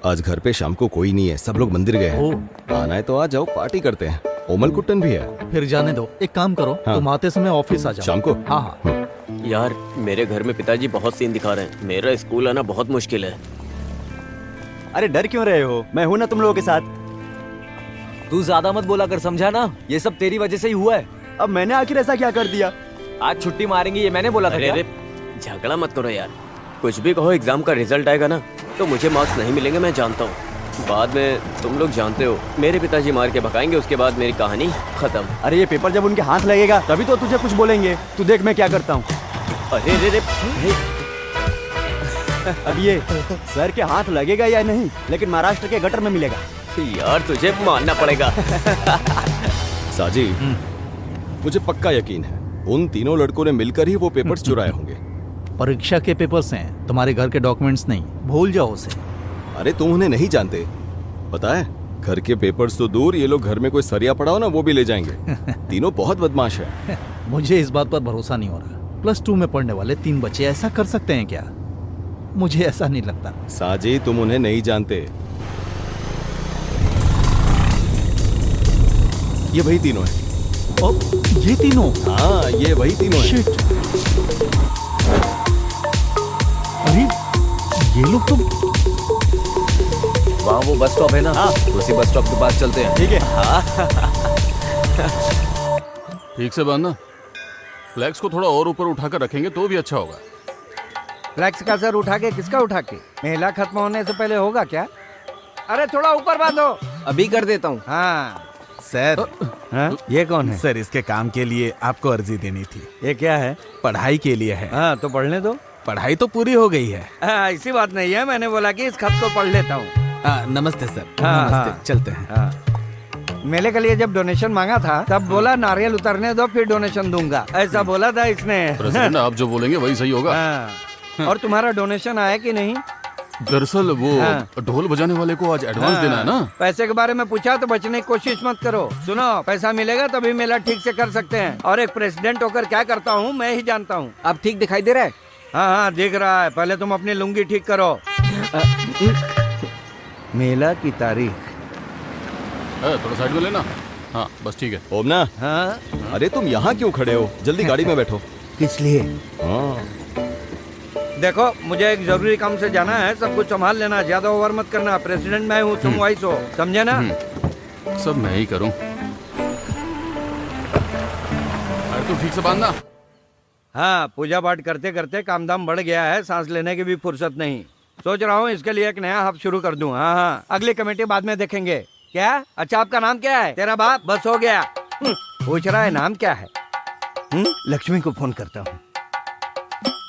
आज घर पे शाम को कोई नहीं है, सब लोग मंदिर गए हैं। आना है तो आ जाओ, पार्टी करते हैं। ओमल कुट्टन भी है। फिर जाने दो, एक काम करो, हाँ। तुम आते समय ऑफिस आ जाओ। शाम को? हाँ हाँ। यार मेरे घर में पिताजी बहुत सीन दिखा रहे हैं, मेरा स्कूल आना बहुत मुश्किल है। अरे डर क्यों रहे हो? मैं हूं ना तुम लोगों के साथ। तू ज्यादा मत बोला कर, समझा ना? ये सब तेरी वजह से ही हुआ है। अब मैंने आखिर ऐसा क्या कर दिया? आज छुट्टी मारेंगे ये मैंने बोला था अरे क्या? अरे झगड़ा मत करो यार, कुछ भी कहो, एग्जाम का रिजल्ट आएगा ना तो मुझे मार्क्स नहीं मिलेंगे, मैं जानता हूँ। बाद में तुम लोग जानते हो, मेरे पिताजी मार के भगाएंगे, उसके बाद मेरी कहानी खत्म। अरे ये पेपर जब उनके हाथ लगेगा तभी तो तुझे कुछ बोलेंगे। तू देख मैं क्या करता हूँ। अरे रे रे अब ये सर के हाथ लगेगा या नहीं, लेकिन महाराष्ट्र के गटर में मिलेगा। यार तुझे मानना पड़ेगा। साजी, मुझे पक्का यकीन है उन तीनों लड़कों ने मिलकर ही वो पेपर्स चुराए होंगे। परीक्षा के पेपर्स हैं, तुम्हारे घर के डॉक्यूमेंट्स नहीं, भूल जाओ उसे। अरे तुम उन्हें नहीं जानते, पता है घर के पेपर्स तो दूर, ये लोग घर में कोई सरिया पड़ा हो ना वो भी ले जाएंगे। तीनों बहुत बदमाश है। मुझे इस बात पर भरोसा नहीं हो रहा। +2 में पढ़ने वाले 3 बच्चे ऐसा कर सकते हैं क्या? मुझे ऐसा नहीं लगता। साजी, तुम उन्हें नहीं जानते। ये वही तीनों हैं। ओ, ये तीनों? हाँ, ये वही तीनों हैं। शिट। अरे ये लोग तो वहाँ वो बस स्टॉप है ना, उसी बस स्टॉप के पास चलते हैं। ठीक है। ठीक से बांधना। फ्लैक्स को थोड़ा और ऊपर उठाकर रखेंगे तो भी अच्छा होगा। फ्लैक्स का सर उठा के किसका उठा के? मेला खत्म होने से पहले होगा क्या? अरे थोड़ा ऊपर बांधो। अभी कर देता हूँ। हाँ सर, हाँ, ये कौन है? सर इसके काम के लिए आपको अर्जी देनी थी। ये क्या है? पढ़ाई के लिए है। हाँ तो पढ़ने दो। पढ़ाई तो पूरी हो गई है। ऐसी बात नहीं है, मैंने बोला कि इस खत को पढ़ लेता हूँ। नमस्ते सर। हाँ, नमस्ते। हाँ। चलते हैं। हाँ। मेले के लिए जब डोनेशन मांगा था तब बोला नारियल उतरने दो फिर डोनेशन दूंगा, ऐसा बोला था इसने। प्रेसिडेंट, आप जो बोलेंगे वही सही होगा। हाँ। और तुम्हारा डोनेशन आया कि नहीं? दरअसल वो हाँ। ढोल बजाने वाले को आज एडवांस देना है ना। पैसे के बारे में पूछा तो बचने की कोशिश मत करो। सुनो, पैसा मिलेगा तभी मेला ठीक से कर सकते हैं, और एक प्रेसिडेंट होकर क्या करता हूँ मैं ही जानता हूँ। अब ठीक दिखाई दे रहा है? हाँ हाँ दिख रहा है, पहले तुम अपनी लुंगी ठीक करो। मेला की तारीख। थोड़ा साइड में लेना। हाँ बस ठीक है। ओमना, हाँ अरे तुम यहाँ क्यों खड़े हो? जल्दी गाड़ी में बैठो। किस लिए? हाँ, देखो, मुझे एक जरूरी काम से जाना है, सब कुछ संभाल लेना, ज्यादा ओवर मत करना। प्रेसिडेंट मैं हूँ, तुम वाइस हो, समझे ना? सब मैं ही करूँ। अरे तू ठीक से बांधना। हाँ, पूजा पाठ करते करते काम धाम बढ़ गया है, सांस लेने की भी फुर्सत नहीं। सोच रहा हूँ इसके लिए एक नया हब शुरू कर दूं। हाँ हाँ, अगली कमेटी बाद में देखेंगे। क्या? अच्छा, आपका नाम क्या है? तेरा बाप? बस हो गया। पूछ रहा है नाम क्या है? लक्ष्मी को फोन करता हूँ।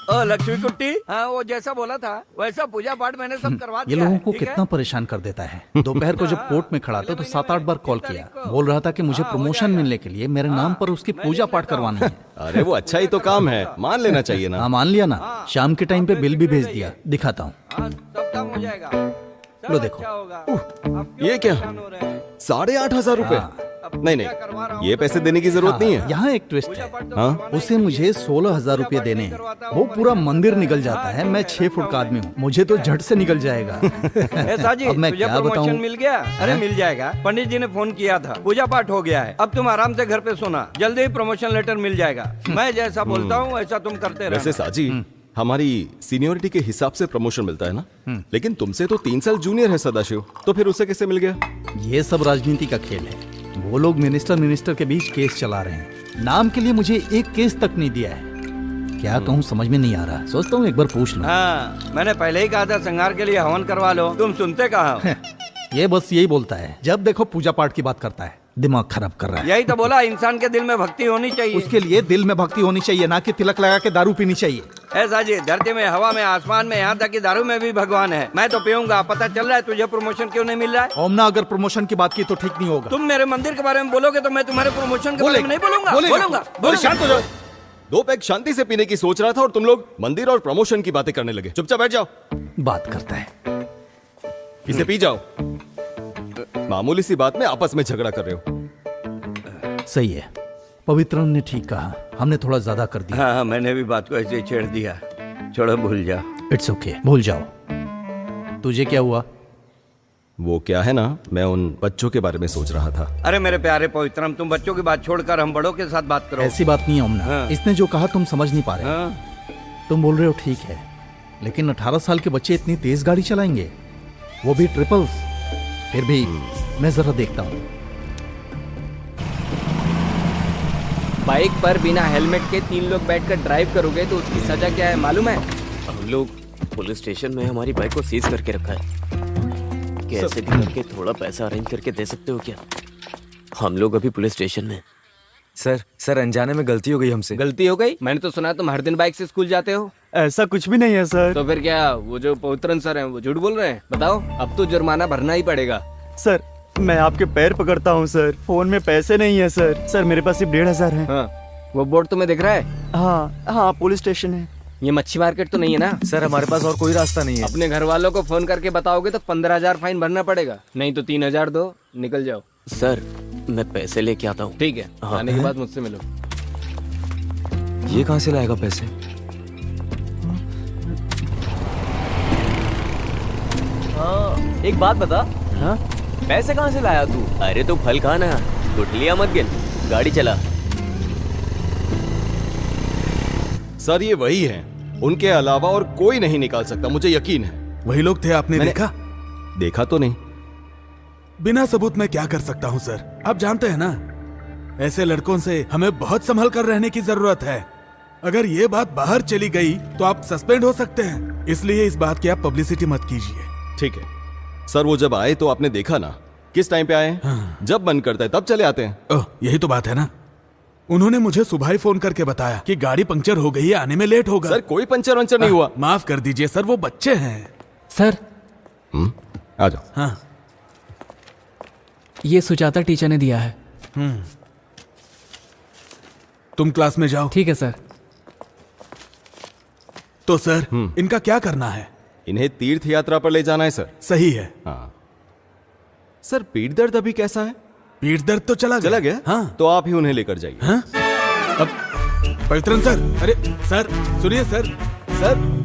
ओ लक्ष्मी कुट्टी, हाँ वो जैसा बोला था वैसा पूजा पाठ मैंने सब करवा ये दिया लोगों है, को ठीक है? कितना परेशान कर देता है। दोपहर को जब कोर्ट में खड़ा था तो 7-8 बार कॉल किया, बोल रहा था कि मुझे प्रमोशन मिलने के लिए मेरे नाम पर उसकी पूजा पाठ करवाना है। अरे वो अच्छा ही तो काम है, मान लेना चाहिए ना। हाँ मान लिया ना, शाम के टाइम पे बिल भी भेज दिया, दिखाता हूँ। हाँ, सब काम हो जाएगा। लो सब देखो। अच्छा होगा। अब क्यों ये क्या? परेशान हो रहे हैं? 8,500 रुपए? नहीं नहीं, ये पैसे देने की जरूरत नहीं है। यहाँ एक ट्विस्ट है, हाँ? उसे मुझे 16,000 रुपए देने हैं। वो पूरा मंदिर निकल जाता है, मैं 6 फुट का आदमी हूँ, मुझे तो झट से निकल जाएगा। ऐसा जी, अब मैं तुझे क्या प्रमोशन बताऊं? मिल गया? अरे मिल जाएगा, पंडित जी ने फोन किया था, पूजा पाठ हो गया है, अब तुम आराम से घर पे सोना, जल्दी ही प्रमोशन लेटर मिल जाएगा। मैं जैसा बोलता हूँ वैसा तुम करते वैसे रहना। साजी, हमारी सीनियोरिटी के हिसाब से प्रमोशन मिलता है ना, लेकिन तुमसे तो 3 साल जूनियर है सदाशिव, तो फिर उसे कैसे मिल गया? ये सब राजनीति का खेल है। वो लोग मिनिस्टर के बीच केस चला रहे हैं, नाम के लिए मुझे एक केस तक नहीं दिया है। क्या कहूँ समझ में नहीं आ रहा, सोचता हूँ एक बार पूछ लूं। हाँ, मैंने पहले ही कहा था संगार के लिए हवन करवा लो, तुम सुनते कहाँ हो? ये बस यही बोलता है, जब देखो पूजा पाठ की बात करता है, दिमाग खराब कर रहा है। यही तो बोला, इंसान के दिल में भक्ति होनी चाहिए। उसके लिए दिल में भक्ति होनी चाहिए, ना कि तिलक लगा के दारू पीनी चाहिए। ऐसा जी, धरती में, हवा में, आसमान में, यहाँ तक कि दारू में भी भगवान है। मैं तो पीऊंगा। पता चल रहा है तुझे प्रमोशन क्यों नहीं मिल रहा है? ओमना, अगर प्रमोशन की बात की तो ठीक नहीं होगा। तुम मेरे मंदिर के बारे में बोलोगे तो मैं तुम्हारे प्रमोशन के बारे में नहीं बोलूंगा। बोलूंगा। शांत हो जाओ। 2 पैक शांति से पीने की सोच रहा था और तुम लोग मंदिर और प्रमोशन की बातें करने लगे। चुपचाप बैठ जाओ। बात करता है, इसे पी जाओ। मामूली सी बात में आपस में झगड़ा कर रहे हो। सही है, पवित्रन ने ठीक कहा, हमने थोड़ा ज्यादा कर दिया। हाँ, मैंने भी बात को ऐसे ही छेड़ दिया। छोड़ो, भूल जा। इट्स ओके, भूल जाओ। तुझे क्या हुआ? वो क्या है ना, मैं उन बच्चों के बारे में सोच रहा था। अरे मेरे प्यारे पवित्रम, तुम बच्चों की बात छोड़कर हम बड़ों के साथ बात करो। ऐसी बात नहीं है ओमना, हाँ। इसने जो कहा तुम समझ नहीं पा रहे। हाँ? तुम बोल रहे हो ठीक है, लेकिन 18 साल के बच्चे इतनी तेज गाड़ी चलाएंगे, वो भी ट्रिपल्स। फिर भी मैं जरा देखता हूँ। बाइक पर बिना हेलमेट के 3 लोग बैठकर ड्राइव करोगे तो उसकी सजा क्या है मालूम है? हम लोग पुलिस स्टेशन में हमारी बाइक को सीज करके रखा है। कैसे भी करके थोड़ा पैसा अरेंज करके दे सकते हो क्या? हम लोग अभी पुलिस स्टेशन में। सर अनजाने में गलती हो गई हमसे। गलती हो गई? मैंने तो सुना तुम हर दिन बाइक से स्कूल जाते हो। ऐसा कुछ भी नहीं है सर। तो फिर क्या वो जो पवित्रन सर हैं वो झूठ बोल रहे हैं? बताओ, अब तो जुर्माना भरना ही पड़ेगा। सर मैं आपके पैर पकड़ता हूँ सर, फोन में पैसे नहीं है सर। सर मेरे पास सिर्फ 1,500 है। हाँ, वो बोर्ड तुम्हें दिख रहा है? हाँ हाँ, पुलिस स्टेशन है। ये मच्छी मार्केट तो नहीं है ना? सर हमारे पास और कोई रास्ता नहीं है। अपने घर वालों को फोन करके बताओगे तो 15,000 फाइन भरना पड़ेगा, नहीं तो 3,000 दो, निकल जाओ। सर मैं पैसे लेके आता हूँ। ठीक है, आने के बाद मुझसे मिलो। ये कहाँ से लाएगा पैसे? एक बात बता, हाँ पैसे कहाँ से लाया तू? अरे तो फल खाना, गुठलियां मत गिन, गाड़ी चला। सर ये वही है, उनके अलावा और कोई नहीं निकाल सकता, मुझे यकीन है। वही लोग थे, आपने देखा? देखा तो नहीं। बिना सबूत मैं क्या कर सकता हूँ सर? आप जानते हैं ना, ऐसे लड़कों से हमें बहुत संभल कर रहने की जरूरत है। अगर ये बात बाहर चली गई तो आप सस्पेंड हो सकते हैं, इसलिए इस बात की आप पब्लिसिटी मत कीजिए। ठीक है सर, वो जब आए तो आपने देखा ना किस टाइम पे आए हैं? हाँ। जब मन करता है तब चले आते हैं। ओह, यही तो बात है ना। उन्होंने मुझे सुबह ही फोन करके बताया कि गाड़ी पंक्चर हो गई है, आने में लेट होगा। सर कोई पंचर वंचर नहीं हुआ। माफ कर दीजिए सर, वो बच्चे हैं। सर आ जाओ। हाँ ये सुजाता टीचर ने दिया है। तुम क्लास में जाओ। ठीक है सर। तो सर इनका क्या करना है? इन्हें तीर्थ यात्रा पर ले जाना है सर। सही है। हाँ सर, पीठ दर्द अभी कैसा है? पीठ दर्द तो चला गया। हाँ तो आप ही उन्हें लेकर जाइए। हाँ? अब पवित्रन सर, अरे सर सुनिए सर, सर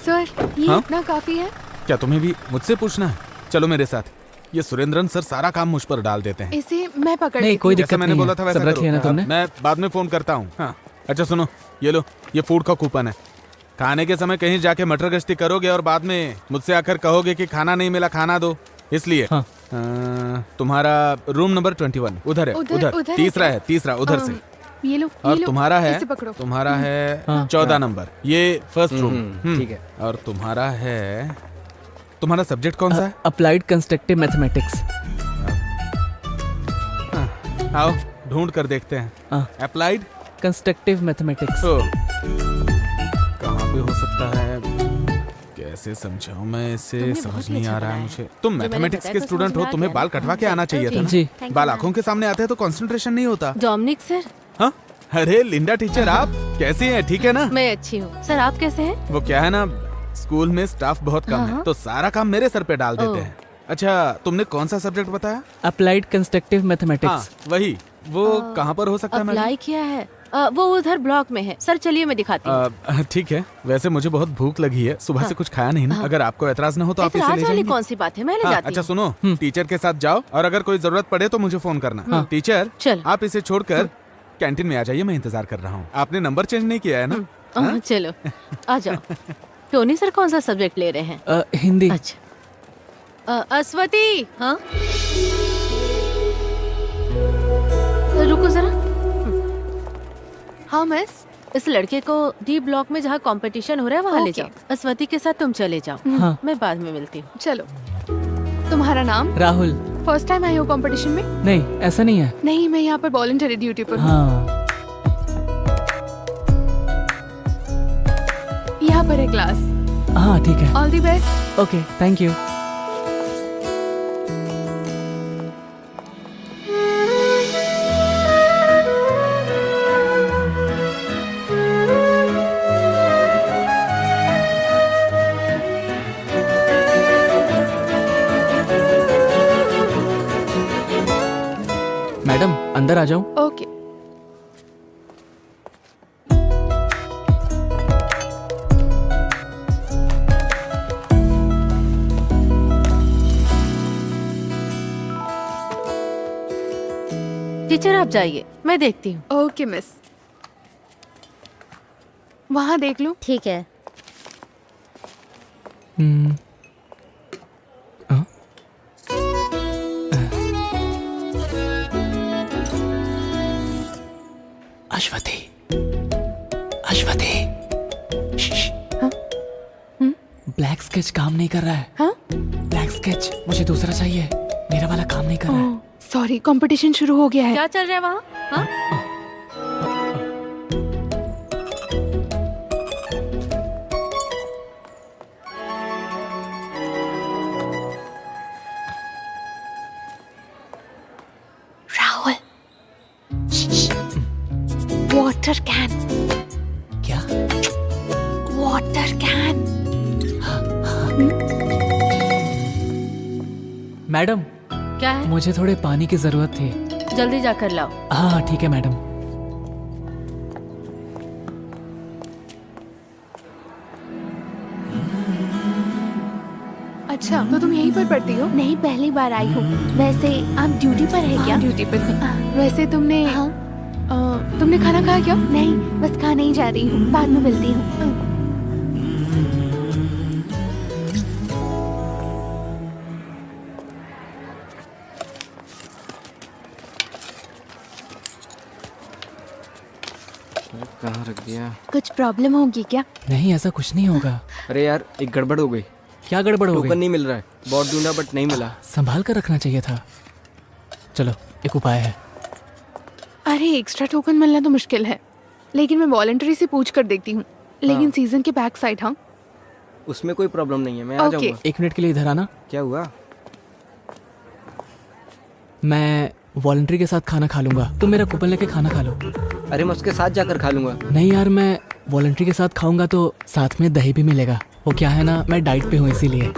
सर ये हाँ? इतना काफी है? क्या तुम्हें भी मुझसे पूछना है? चलो मेरे साथ। ये सुरेंद्रन सर सारा काम मुझ पर डाल देते हैं। इसे मैं पकड़ नहीं, लेती कोई हूँ। दिक्कत जैसा मैंने नहीं बोला है। था वैसा सब रखी है ना करो। तुमने? मैं बाद में फोन करता हूँ। हाँ अच्छा सुनो, ये लो, ये फूड का कूपन है। खाने के समय कहीं जाके मटर गश्ती करोगे और बाद में मुझसे आकर कहोगे कि खाना नहीं मिला, खाना दो, इसलिए। हाँ। तुम्हारा रूम नंबर 21 उधर है। उधर है तीसरा क्या? है, तीसरा उधर से। ये लो, और ये लो, तुम्हारा है, इसे पकड़ो। तुम्हारा है हाँ। 14 नंबर, ये फर्स्ट रूम। ठीक है। और तुम्हारा है, तुम्हारा सब्जेक्ट कौन सा है? Applied constructive mathematics. आओ ढूंढ कर देखते हैं। Applied constructive mathematics. कहाँ पे हो सकता है? कैसे समझाऊं मैं इसे, समझ नहीं आ रहा है मुझे। तुम मैथमेटिक्स के स्टूडेंट हो, तुम्हें बाल कटवा के आना चाहिए था ना? जी। बाल आंखों के सामने आते हैं तो कंसंट्रेशन नहीं होता। डोमिनिक सर, हाँ? अरे लिंडा टीचर, आप कैसी हैं? ठीक है ना? मैं अच्छी हूँ। सर आप कैसे हैं? वो क्या है ना, स्कूल में स्टाफ बहुत कम है, तो सारा काम मेरे सर पे डाल देते हैं। अच्छा, तुमने कौन सा सब्जेक्ट बताया? Applied constructive mathematics. वही। वो कहाँ पर हो सकता है? अप्लाई किया है, वो उधर ब्लॉक में है। सर चलिए मैं दिखाती हूँ। ठीक है, वैसे मुझे बहुत भूख लगी है, सुबह से कुछ खाया नहीं ना। अगर आपको एतराज ना हो तो आप इसे ले एतराज वाली जाएंगे। कौन सी बात है, मैं ले जाती अच्छा हूँ। सुनो, टीचर के साथ जाओ और अगर कोई जरूरत पड़े तो मुझे फोन करना। टीचर चल। आप इसे छोड़कर कैंटीन में आ जाइए, मैं इंतजार कर रहा हूँ। आपने नंबर चेंज नहीं किया है ना? चलो आ जाओ। टोनी सर कौन सा सब्जेक्ट ले रहे हैं? हिंदी। अच्छा। अस्वती, हाँ रुको जरा। हाँ मिस। इस लड़के को डी ब्लॉक में जहाँ कंपटीशन हो रहा है वहाँ ले ओके। जाओ। अस्वती के साथ तुम चले जाओ। हाँ। मैं बाद में मिलती हूँ। चलो। तुम्हारा नाम? राहुल। फर्स्ट टाइम आई हो कंपटीशन में? नहीं ऐसा नहीं है। नहीं, मैं यहाँ पर वॉलंटरी ड्यूटी पर हूँ। हाँ। यहाँ पर है क्लास। हाँ ठीक है। All the best. Okay thank you. Madam अंदर आ जाऊं? ओके। टीचर आप जाइए, मैं देखती हूँ। Okay miss. वहाँ देख लो। ठीक है। अश्वती, अश्वती। ब्लैक स्केच काम नहीं कर रहा है। हाँ? ब्लैक स्केच मुझे दूसरा चाहिए, मेरा वाला काम नहीं कर रहा है। सॉरी, कंपटीशन शुरू हो गया है। क्या चल रहा है वहाँ? हाँ? Rahul, water can. क्या? Water can. मैडम क्या है? मुझे थोड़े पानी की जरूरत थी। जल्दी जाकर लाओ। हाँ ठीक है मैडम। अच्छा, तो तुम यहीं पर पढ़ती हो? नहीं, पहली बार आई हूँ। वैसे आप ड्यूटी पर है क्या? ड्यूटी पर हूँ। वैसे तुमने तुमने खाना खाया क्या? नहीं, बस खाने ही जा रही हूँ, बाद में मिलती हूँ। कहाँ रख दिया? कुछ प्रॉब्लम होगी क्या? नहीं, ऐसा कुछ नहीं होगा। अरे यार, एक गड़बड़ हो गई। क्या गड़बड़ हो टोकन गई? नहीं मिल रहा है। बहुत ढूंढा बट नहीं मिला। संभाल कर रखना चाहिए था। चलो, एक उपाय है। अरे एक्स्ट्रा टोकन मिलना तो मुश्किल है, लेकिन मैं वॉलंटरी से पूछ कर देखती हूँ। लेकिन सीजन के बैक साइड। हाँ, उसमें कोई प्रॉब्लम नहीं है, मैं आ ओके। जाऊंगा। 1 मिनट के लिए इधर आना। क्या हुआ? मैं वॉलंटरी के साथ खाना खा लूंगा, तुम मेरा कूपन लेके खाना खा लो। अरे मैं उसके साथ जाकर खा लूंगा। नहीं यार, मैं वॉलंटरी के साथ खाऊंगा तो साथ में दही भी मिलेगा। वो क्या है ना, मैं डाइट पे हूँ इसीलिए।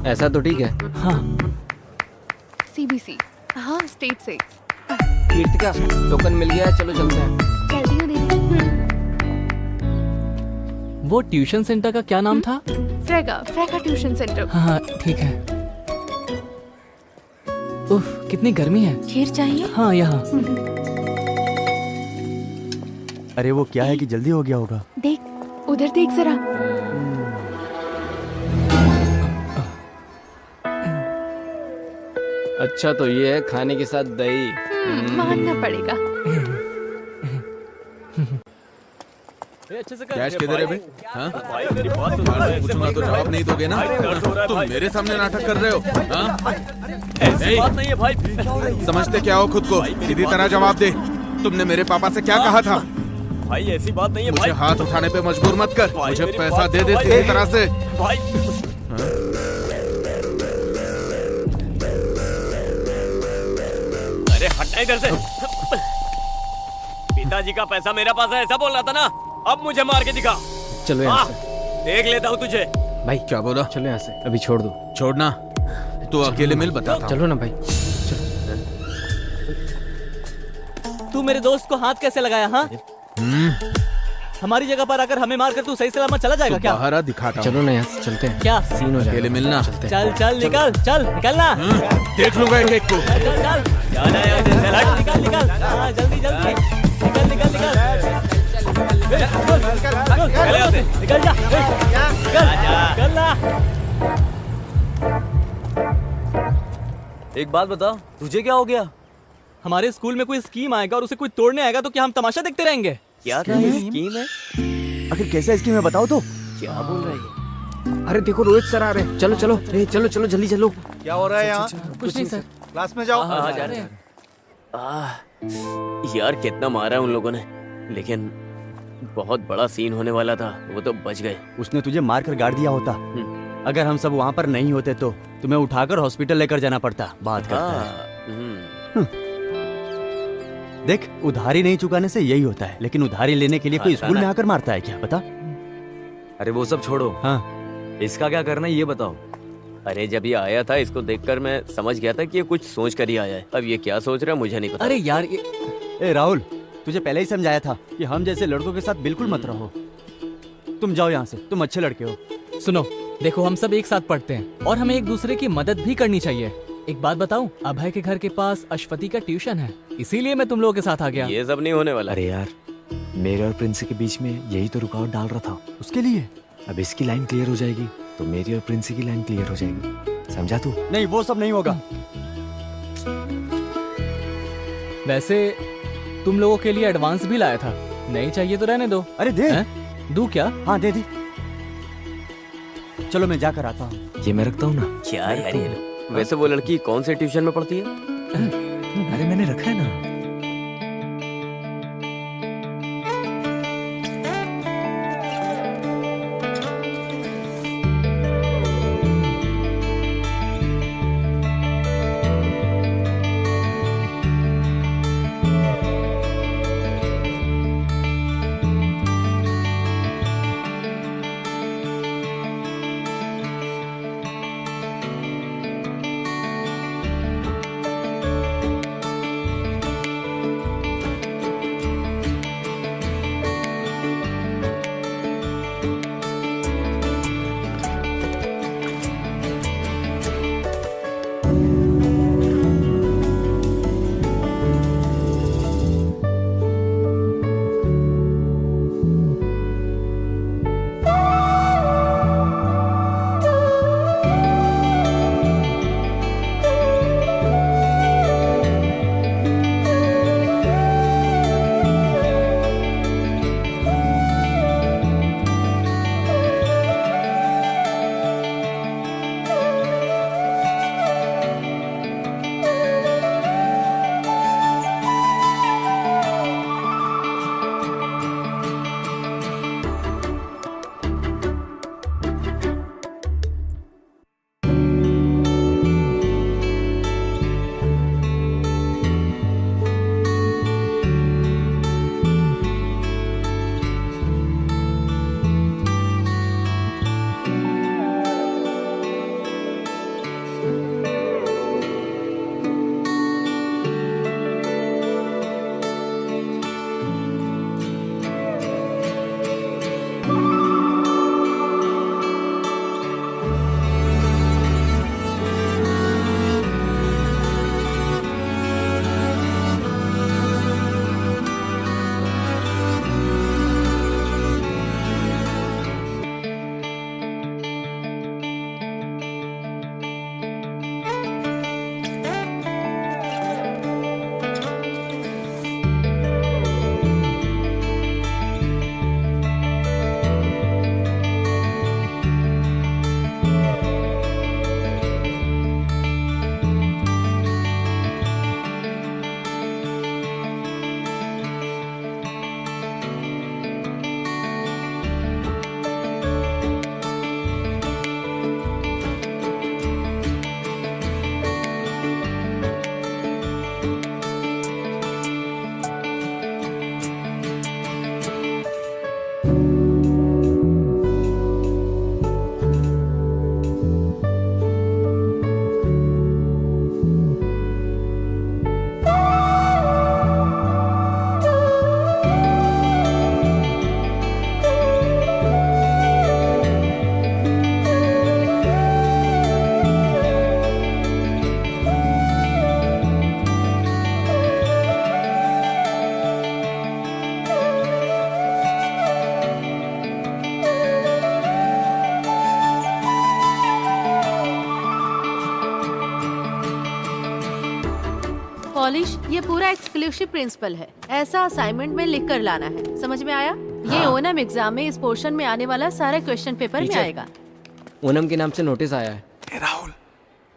ऐसा तो ठीक है। हाँ। CBC। हाँ, स्टेट से। कीर्तिका, टोकन मिल गया है, चलो चलते हैं। चलती हूँ दीदी। वो ट्यूशन सेंटर का क्या नाम था? फ्रेका ट्यूशन सेंटर। हाँ ठीक है। उफ, कितनी गर्मी है। खीर चाहिए? हाँ, यहाँ। अरे वो क्या है कि जल्दी हो गया होगा। देख, उधर देख जरा। अच्छा, तो ये है खाने के साथ दही। मानना पड़ेगा। कैश किधर है बे? हाँ? पूछूंगा तो जवाब नहीं दोगे ना? तुम मेरे सामने नाटक कर रहे हो? हाँ? ऐसी बात नहीं है भाई। समझते क्या हो खुद को? सीधी तरह जवाब दे। तुमने मेरे पापा से क्या कहा था? भाई ऐसी बात नहीं है मुझे भाई। हाथ उठाने पे मजबूर मत कर। भाई, मुझे मेरी पैसा बात दे सुनो दे भाई। सीधी तरह से। भाई अरे हटना इधर से। पिताजी का पैसा मेरा पास है, ऐसा बोल रहा था ना? अब मुझे मार के दिखा। चलो यहाँ हाँ, से। देख लेता हूँ तुझे। भाई क्या बोला? चलो यहाँ से, अभी छोड़ दो। छोड़ना? तू अकेले मिल, बताता हूँ। चलो ना भाई। तू मेरे दोस्त को हाथ कैसे लगाया? हाँ, हमारी जगह पर आकर हमें मारकर तू सही सलामत चला जाएगा क्या? बाहर आ, दिखाता हूँ। चलो ना यहाँ से, चलते हैं। क्या सीन हो जाएगा। अकेले मिलना। चल चल निकल, चल निकलना। देख लूंगा एक एक को। चल चल चल, जाना यार, चल हट। निकल निकल। हाँ, जल्दी जल्दी निकल निकल निकल। चल यहाँ से। निकल जा, निकल ना। एक बात बता, तुझे क्या हो गया? हमारे स्कूल में कोई स्कीम आएगा और उसे कोई तोड़ने आएगा तो क्या हम तमाशा देखते रहेंगे? क्या स्कीम है? आखिर कैसा स्कीम है बताओ तो। क्या बोल रही है? अरे देखो, रोहित सर आ रहे हैं। चलो चलो, चलो चलो जल्दी चलो। क्या हो रहा है यहाँ? कुछ नहीं सर। क्लास में जाओ। हाँ, जा रहे हैं। यार कितना मारा है उन लोगों ने, लेकिन बहुत बड़ा सीन होने वाला था, वो तो बच गए। उसने तुझे मार कर गाड़ दिया होता। अगर हम सब वहाँ पर नहीं होते तो तुम्हें उठाकर हॉस्पिटल लेकर जाना पड़ता। बात करता है। देख, उधारी नहीं चुकाने से यही होता है, लेकिन उधारी लेने के लिए कोई स्कूल में आकर मारता है क्या? बता। अरे वो सब छोड़ो। हाँ, इसका क्या करना है ये बताओ। अरे जब ये आया था, इसको देखकर मैं समझ गया था कि ये कुछ सोच कर ही आया है। अब ये क्या सोच रहा है मुझे नहीं पता। अरे यार ये ए राहुल, तुझे पहले ही समझाया था कि हम जैसे लड़कों के साथ बिल्कुल मत रहो। तुम जाओ यहाँ से, तुम अच्छे लड़के हो। सुनो, देखो हम सब एक साथ पढ़ते हैं और हमें एक दूसरे की मदद भी करनी चाहिए। एक बात बताऊं, अभय के घर के पास अश्वती का ट्यूशन है, इसीलिए मैं तुम लोगों के साथ आ गया। ये सब नहीं होने वाला। अरे यार, मेरे और प्रिंस के बीच में यही तो रुकावट डाल रहा था। उसके लिए अब इसकी लाइन क्लियर हो जाएगी तो मेरी और प्रिंस की लाइन क्लियर हो जाएगी। समझा तू? नहीं, वो सब नहीं होगा। वैसे तुम लोगों के लिए एडवांस भी लाया था, नहीं चाहिए तो रहने दो। अरे दे। दू क्या? हाँ दे दी। चलो मैं जाकर आता हूँ। ये मैं रखता हूँ ना। क्या यार ये लोग। वैसे वो लड़की कौन से ट्यूशन में पढ़ती है? अरे मैंने रखा है ना। पॉलिश, ये पूरा एक्सक्लूसिव प्रिंसिपल है। ऐसा असाइनमेंट में लिख कर लाना है, समझ में आया? ये ओनम एग्जाम में इस पोर्शन में आने वाला सारा क्वेश्चन पेपर में आएगा। ओनम के नाम से नोटिस आया है।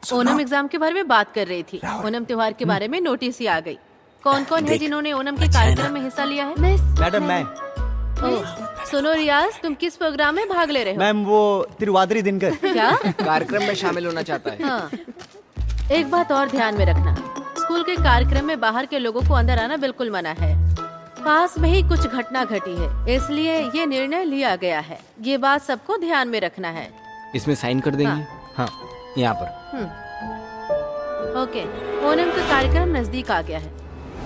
ओनम एग्जाम के बारे में बात कर रही थी। ओनम त्योहार के बारे में नोटिस ही आ गई। कौन कौन है जिन्होंने ओनम के कार्यक्रम में हिस्सा लिया है? मैडम मैं सुनो रियाज, तुम किस प्रोग्राम में भाग ले रहे हो? मैम वो तिरुवादिरी दिनकर। क्या? कार्यक्रम में शामिल होना चाहता है। हाँ। एक बात और ध्यान में रखना, स्कूल के कार्यक्रम में बाहर के लोगों को अंदर आना बिल्कुल मना है। पास में ही कुछ घटना घटी है, इसलिए ये निर्णय लिया गया है। ये बात सबको ध्यान में रखना है। इसमें साइन कर देंगे? हाँ, यहाँ पर। ओके, ओनम का कार्यक्रम नजदीक आ गया है,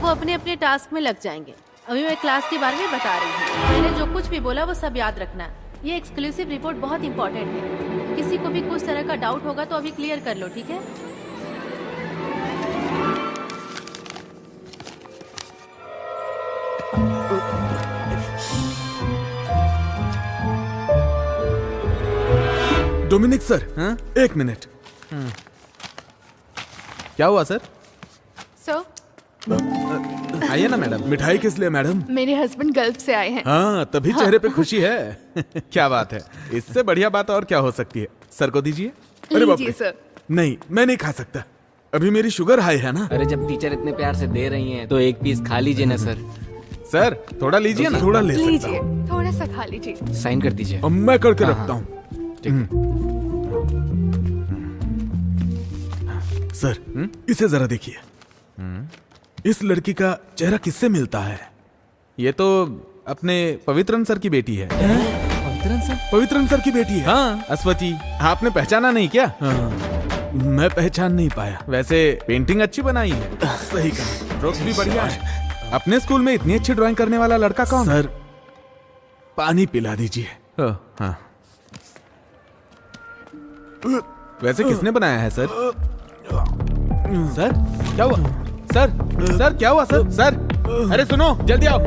वो अपने अपने टास्क में लग जाएंगे। अभी मैं क्लास के बारे में बता रही हूँ। मैंने जो कुछ भी बोला वो सब याद रखना। ये एक्सक्लूसिव रिपोर्ट बहुत इंपॉर्टेंट है। किसी को भी कुछ तरह का डाउट होगा तो अभी क्लियर कर लो, ठीक है? डोमिनिक सर, हाँ? एक मिनट। क्या हुआ सर? सो आइए ना मैडम। मिठाई किस लिए मैडम? मेरे हस्बैंड गल्फ से आए हैं। हाँ, तभी चेहरे पे खुशी है। क्या बात है, इससे बढ़िया बात और क्या हो सकती है? सर को दीजिए। अरे बाप लीजिए रे। सर। नहीं, मैं नहीं खा सकता, अभी मेरी शुगर हाई है ना। अरे जब टीचर इतने प्यार से दे रही हैं तो एक पीस खा लीजिए ना सर। सर थोड़ा लीजिए ना। थोड़ा ले सकता लीजिए, हूँ। थोड़ा सा खा लीजिए। साइन कर दीजिए। अब मैं करके हाँ, रखता हाँ। हूँ। सर, इसे जरा देखिए। इस लड़की का चेहरा किससे मिलता है? ये तो अपने पवित्रन सर की बेटी है। पवित्रन सर? पवित्रन सर की बेटी है। हाँ, अश्वती। आपने पहचाना नहीं क्या? हाँ, मैं पहचान नहीं पाया। वैसे पेंटिंग अच्छी बनाई है। सही कहा, स्ट्रोक्स भी बढ़िया है। अपने स्कूल में इतनी अच्छी ड्राइंग करने वाला लड़का कौन? सर, पानी पिला दीजिए। हाँ। वैसे किसने बनाया है सर? सर क्या हुआ? सर क्या हुआ सर? सर अरे सुनो, जल्दी आओ,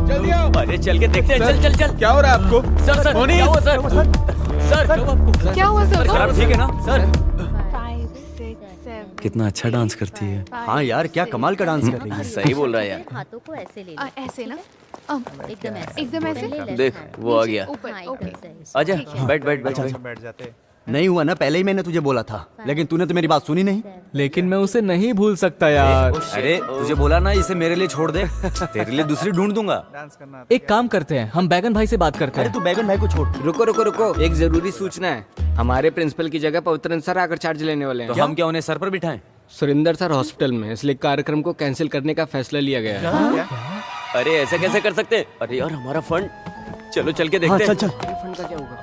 जल्दी आओ। अरे चल के देखते हैं। चल चल चल। क्या हो रहा है आपको? सर मोनी, क्या हुआ सर? सर क्या हुआ सर? खराब ठीक है ना सर? 5, 6, 7। कितना अच्छा डांस करती है। हाँ यार, क्या कमाल का डांस कर रही है। सही बोल रहा है यार। हाथों को ऐसे ले ऐसे ना? एकदम ऐसे। एकदम ऐसे? देख वो आ गया। ऊपर, ओके। आजा, बैठ बैठ बैठ। बैठ जाते। नहीं हुआ ना, पहले ही मैंने तुझे बोला था, लेकिन तूने तो मेरी बात सुनी नहीं। लेकिन मैं उसे नहीं भूल सकता यार। अरे तुझे बोला ना इसे मेरे लिए छोड़ दे, तेरे लिए दूसरी ढूंढ दूंगा। एक काम करते हैं, हम बैगन भाई से बात करते अरे हैं। तू बैगन भाई को छोड़। रुको रुको रुको, एक जरूरी सूचना है। हमारे प्रिंसिपल की जगह पवित्रन सर आकर चार्ज लेने वाले हैं। तो हम क्या उन्हें सर पर बिठाएं? सुरेंद्र सर हॉस्पिटल में, इसलिए कार्यक्रम को कैंसिल करने का फैसला लिया गया है। अरे ऐसे कैसे कर सकते हैं? अरे यार हमारा फंड। चलो चल के देखते हैं। चल चल। फंड का क्या होगा?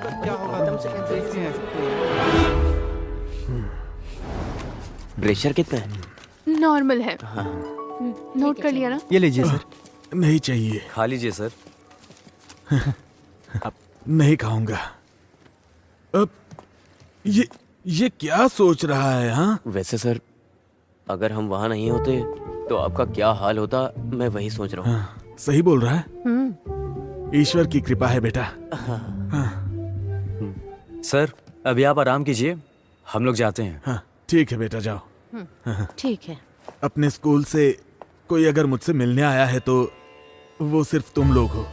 प्रेशर कितना है? नॉर्मल है। नोट कर लिया ना? ये लीजिए सर। नहीं चाहिए। खा लीजिए सर। नहीं खाऊंगा। अब ये क्या सोच रहा है? हाँ, वैसे सर, अगर हम वहाँ नहीं होते तो आपका क्या हाल होता, मैं वही सोच रहा हूँ। हाँ, सही बोल रहा है। ईश्वर की कृपा है बेटा। सर अभी आप आराम कीजिए, हम लोग जाते हैं। हाँ, ठीक है बेटा, जाओ। ठीक है। अपने स्कूल से कोई अगर मुझसे मिलने आया है तो वो सिर्फ तुम लोग हो।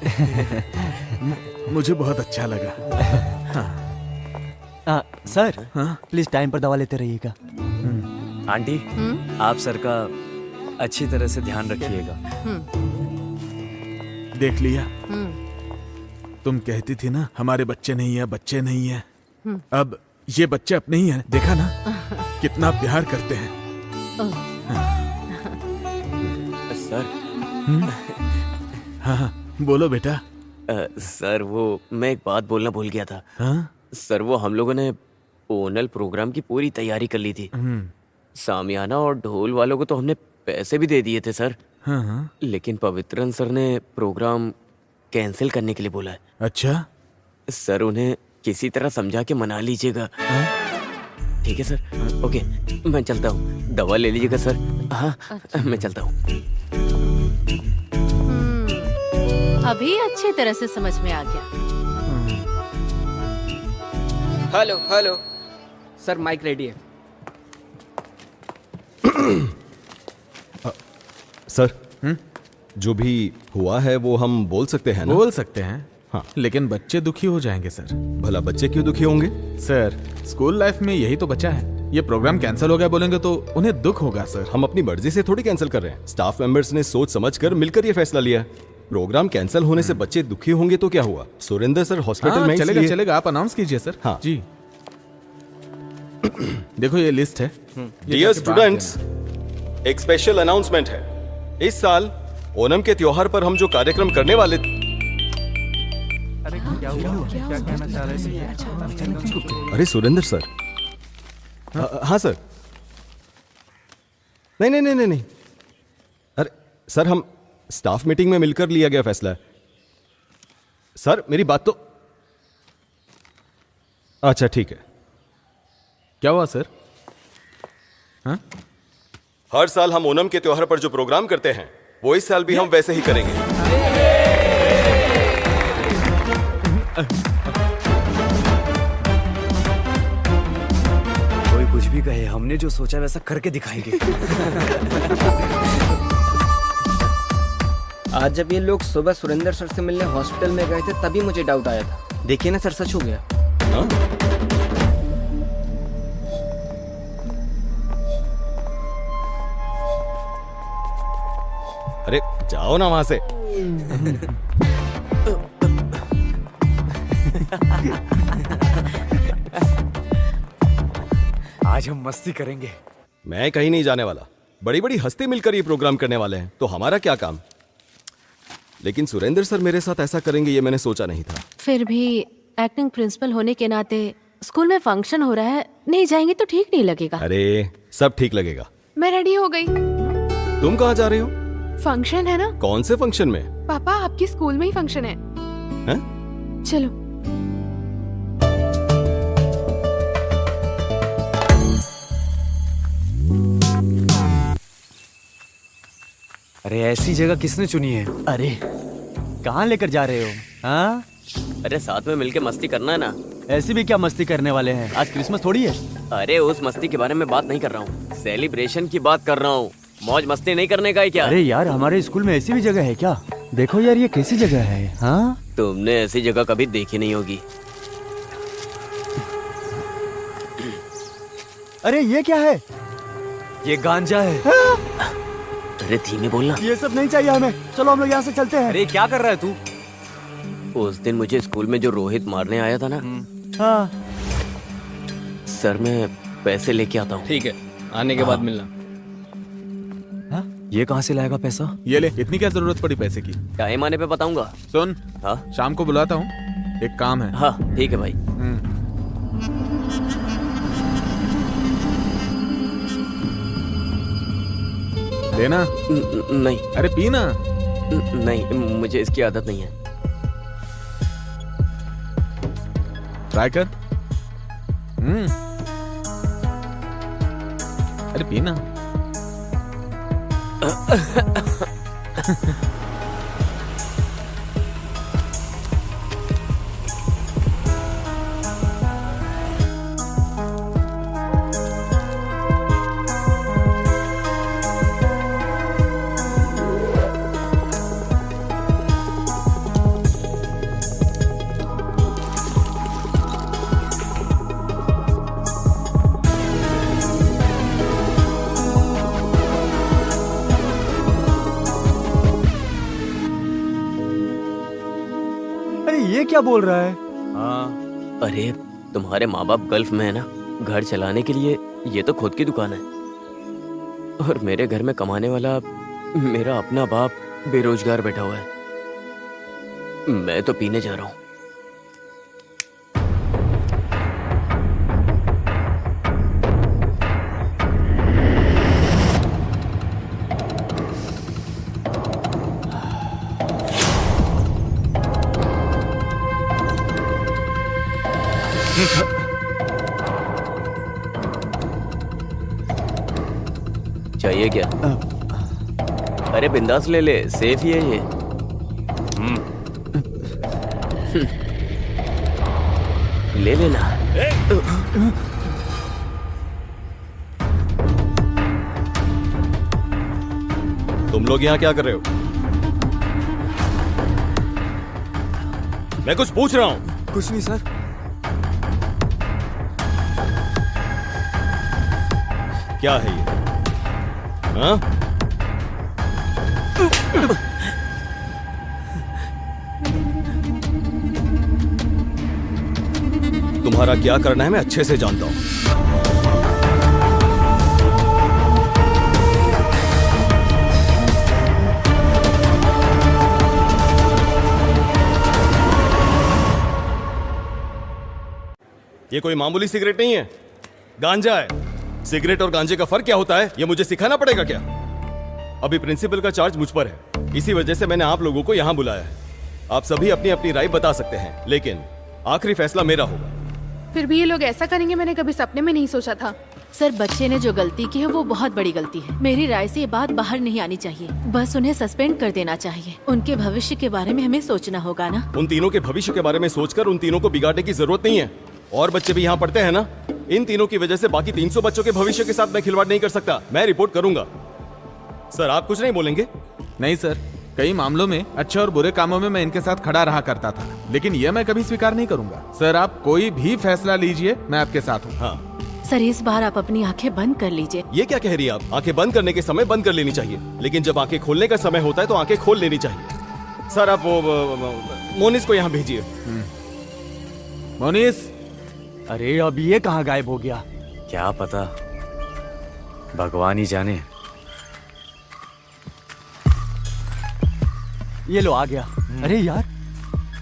मुझे बहुत अच्छा लगा। सर, हाँ? प्लीज टाइम पर दवा लेते रहिएगा। आंटी, आप सर का अच्छी तरह से ध्यान रखिएगा। देख लिया, तुम कहती थी ना हमारे बच्चे नहीं है, बच्चे नहीं है। अब ये बच्चे अपने ही हैं, देखा ना कितना प्यार करते हैं। सर। हाँ, बोलो बेटा। सर वो मैं एक बात बोलना भूल गया था। हाँ? सर वो हम लोगों ने ओनल प्रोग्राम की पूरी तैयारी कर ली थी। सामियाना और ढोल वालों को तो हमने पैसे भी दे दिए थे सर। हाँ। लेकिन पवित्रन सर ने प्रोग्राम कैंसिल करने के लिए बोला है। अच्छा सर, उन्हें किसी तरह समझा के मना लीजिएगा। ठीक है सर? ओके, मैं चलता हूँ। दवा ले लीजिएगा सर। हाँ, मैं चलता हूँ। अभी अच्छी तरह से समझ में आ गया। Hello hello sir, mike ready है। सर जो भी हुआ है वो हम बोल सकते हैं ना? बोल सकते हैं हाँ। लेकिन बच्चे दुखी हो जाएंगे सर। भला बच्चे क्यों दुखी होंगे? सर स्कूल लाइफ में यही तो बचा है। ये प्रोग्राम कैंसिल हो गया बोलेंगे तो उन्हें दुख होगा सर। हम अपनी मर्जी से थोड़ी कैंसिल कर रहे हैं। स्टाफ मेंबर्स ने सोच समझकर मिलकर ये फैसला लिया। प्रोग्राम कैंसिल होने से बच्चे दुखी होंगे तो क्या हुआ? सुरेंद्र सर हॉस्पिटल हाँ, में चलेगा इसलिए- चलेगा, आप अनाउंस कीजिए सर। हाँ। जी देखो ये लिस्ट है। ये डियर जाके बांट स्टूडेंट्स, एक स्पेशल अनाउंसमेंट है। इस साल ओणम के त्योहार पर हम जो कार्यक्रम करने वाले अरे सुरेंद्र सर। हाँ सर। नहीं। अरे सर हम स्टाफ मीटिंग में मिलकर लिया गया फैसला है। सर मेरी बात तो अच्छा ठीक है। क्या हुआ सर? हाँ? हर साल हम ओणम के त्योहार पर जो प्रोग्राम करते हैं वो इस साल भी हम वैसे ही करेंगे। कोई कुछ भी कहे, हमने जो सोचा वैसा करके दिखाएंगे। आज जब ये लोग सुबह सुरेंद्र सर से मिलने हॉस्पिटल में गए थे तभी मुझे डाउट आया था। देखिए ना सर, सच हो गया। हाँ? अरे जाओ ना वहां से। आज हम मस्ती करेंगे। मैं कहीं नहीं जाने वाला। बड़ी बड़ी हस्ती मिलकर ये प्रोग्राम करने वाले हैं तो हमारा क्या काम? लेकिन सुरेंद्र सर मेरे साथ ऐसा करेंगे ये मैंने सोचा नहीं था। फिर भी एक्टिंग प्रिंसिपल होने के नाते स्कूल में फंक्शन हो रहा है, नहीं जाएंगे तो ठीक नहीं लगेगा। अरे सब ठीक लगेगा। मैं रेडी हो गई। तुम कहाँ जा रही हो? फंक्शन है ना? कौन से फंक्शन में? पापा आपकी स्कूल में ही फंक्शन है। चलो। अरे ऐसी जगह किसने चुनी है? अरे कहाँ लेकर जा रहे हो? हाँ अरे साथ में मिलके मस्ती करना है ना। ऐसी भी क्या मस्ती करने वाले हैं? आज क्रिसमस थोड़ी है। अरे उस मस्ती के बारे में बात नहीं कर रहा हूँ, सेलिब्रेशन की बात कर रहा हूँ। मौज मस्ती नहीं करने का है क्या? अरे यार हमारे स्कूल में ऐसी भी जगह है क्या? देखो यार ये कैसी जगह है। हाँ तुमने ऐसी जगह कभी देखी नहीं होगी। अरे ये क्या है? ये गांजा है। अरे धीमे बोलना। ये सब नहीं चाहिए हमें, चलो हम लोग यहाँ से चलते हैं। अरे क्या कर रहा है तू? उस दिन मुझे स्कूल में जो रोहित मारने आया था ना, हाँ सर मैं पैसे लेके आता हूँ। ठीक है, आने के बाद मिलना। ये कहाँ से लाएगा पैसा? ये ले, इतनी क्या जरूरत पड़ी पैसे की? टाइम आने पे बताऊंगा। सुन, हाँ शाम को बुलाता हूँ, एक काम है। हाँ ठीक है भाई। लेना? नहीं। अरे पीना। नहीं, मुझे इसकी आदत नहीं है। ट्राई कर। अरे पीना। अरे ये क्या बोल रहा है? हाँ अरे तुम्हारे माँ बाप गल्फ में है ना, घर चलाने के लिए ये तो खुद की दुकान है। और मेरे घर में कमाने वाला मेरा अपना बाप बेरोजगार बैठा हुआ है। मैं तो पीने जा रहा हूँ। चाहिए क्या? अरे बिंदास ले ले, सेफ ही है ये। ले लेना। तुम लोग यहाँ क्या कर रहे हो? मैं कुछ पूछ रहा हूँ। कुछ नहीं सर। क्या है ये? हाँ? तुम्हारा क्या करना है मैं अच्छे से जानता हूं। ये कोई मामूली सिगरेट नहीं है, गांजा है। सिगरेट और गांजे का फर्क क्या होता है ये मुझे सिखाना पड़ेगा क्या? अभी प्रिंसिपल का चार्ज मुझ पर है, इसी वजह से मैंने आप लोगों को यहां बुलाया है। आप सभी अपनी अपनी राय बता सकते हैं, लेकिन आखिरी फैसला मेरा होगा। फिर भी ये लोग ऐसा करेंगे मैंने कभी सपने में नहीं सोचा था। सर, बच्चे ने जो गलती की है वो बहुत बड़ी गलती है। मेरी राय से ये बात बाहर नहीं आनी चाहिए, बस उन्हें सस्पेंड कर देना चाहिए। उनके भविष्य के बारे में हमें सोचना होगा ना। उन तीनों के भविष्य के बारे में सोचकर उन तीनों को बिगाड़ने की जरूरत नहीं है। और बच्चे भी यहाँ पढ़ते हैं ना। इन तीनों की वजह से बाकी 300 बच्चों के भविष्य के साथ मैं खिलवाड़ नहीं कर सकता। मैं रिपोर्ट करूंगा। सर, आप कुछ नहीं बोलेंगे? नहीं सर, कई मामलों में अच्छे और बुरे कामों में मैं इनके साथ खड़ा रहा करता था, लेकिन यह मैं कभी स्वीकार नहीं करूंगा। सर, आप कोई भी फैसला लीजिए, मैं आपके साथ हूँ। हाँ सर, इस बार आप अपनी आंखें बंद कर लीजिए। ये क्या कह रही है आप? आंखें बंद करने के समय बंद कर लेनी चाहिए, लेकिन जब आंखें खोलने का समय होता है तो आंखें खोल लेनी चाहिए। सर, आप वो मोनिस को यहाँ भेजिए। मोनिस। अरे अब ये कहाँ गायब हो गया? क्या पता, भगवान ही जाने। ये लो आ गया। अरे यार,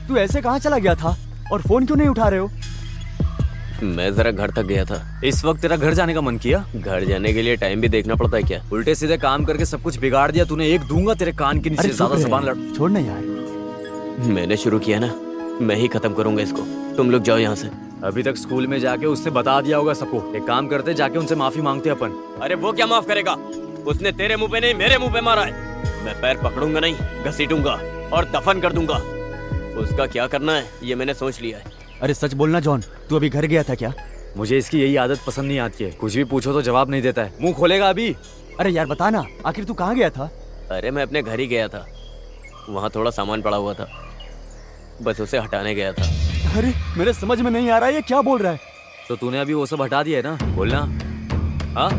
तू ऐसे कहाँ चला गया था और फोन क्यों नहीं उठा रहे हो? मैं जरा घर तक गया था। इस वक्त तेरा घर जाने का मन किया? घर जाने के लिए टाइम भी देखना पड़ता है क्या? उल्टे सीधे काम करके सब कुछ बिगाड़ दिया तूने। एक दूंगा तेरे कान के नीचे। ज्यादा जबान लड़। छोड़ ना यार। मैंने शुरू किया ना, मैं ही खत्म करूंगा इसको। तुम लोग जाओ यहाँ से। अभी तक स्कूल में जाके उससे बता दिया होगा सबको। एक काम करते, जाके उनसे माफी मांगते अपन। अरे वो क्या माफ करेगा? उसने तेरे मुंह पे नहीं मेरे मुंह पे मारा है। मैं पैर पकड़ूंगा नहीं, घसीटूंगा और दफन कर दूंगा। उसका क्या करना है ये मैंने सोच लिया है। अरे सच बोलना जॉन, तू अभी घर गया था क्या? मुझे इसकी यही आदत पसंद नहीं आती है। कुछ भी पूछो तो जवाब नहीं देता है। मुंह खोलेगा अभी। अरे यार बता ना, आखिर तू कहाँ गया था? अरे मैं अपने घर ही गया था, वहाँ थोड़ा सामान पड़ा हुआ था, बस उसे हटाने गया था। अरे मेरे समझ में नहीं आ रहा है ये क्या बोल रहा है। तो तूने अभी वो सब हटा दिया है ना? बोलना। हाँ,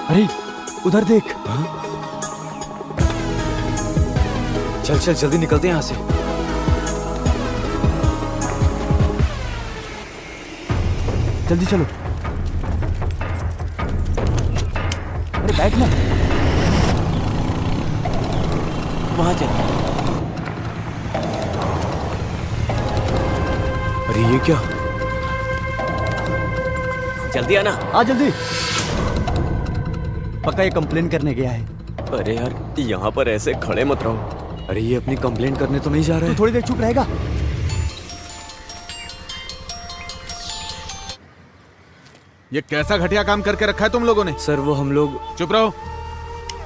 अरे उधर देख। चल चल जल्दी निकलते हैं यहाँ से। जल्दी चलो। अरे बैठ ना। वहां चल। अरे ये क्या? जल्दी आना। आ जल्दी। पक्का ये कंप्लेन करने गया है। अरे यार, यहाँ पर ऐसे खड़े मत रहो। अरे ये अपनी कंप्लेंट करने तो नहीं जा रहा है। तू थोड़ी देर चुप रहेगा? ये कैसा घटिया काम करके रखा है तुम लोगों ने? सर वो हम लोग। चुप रहो।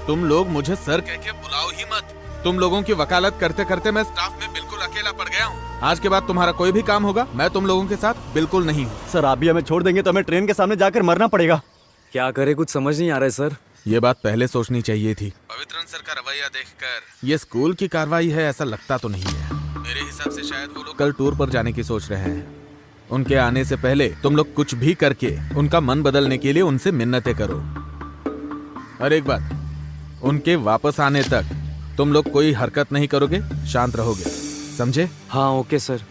तुम लोग मुझे सर कह के बुलाओ ही मत। तुम लोगों की वकालत करते करते मैं स्टाफ में बिल्कुल अकेला पड़ गया हूँ। आज के बाद तुम्हारा कोई भी काम होगा मैं तुम लोगों के साथ बिल्कुल नहीं हूँ। सर आप भी हमें छोड़ देंगे तो हमें ट्रेन के सामने जाकर मरना पड़ेगा। क्या करे, कुछ समझ नहीं आ रहा है सर। ये बात पहले सोचनी चाहिए थी। पवित्रन सर का रवैया देखकर ये स्कूल की कार्रवाई है ऐसा लगता तो नहीं है। मेरे हिसाब से शायद वो लोग कल टूर पर जाने की सोच रहे हैं। उनके आने से पहले तुम लोग कुछ भी करके उनका मन बदलने के लिए उनसे मिन्नतें करो। और एक बात, उनके वापस आने तक तुम लोग कोई हरकत नहीं करोगे, शांत रहोगे, समझे? हाँ ओके सर।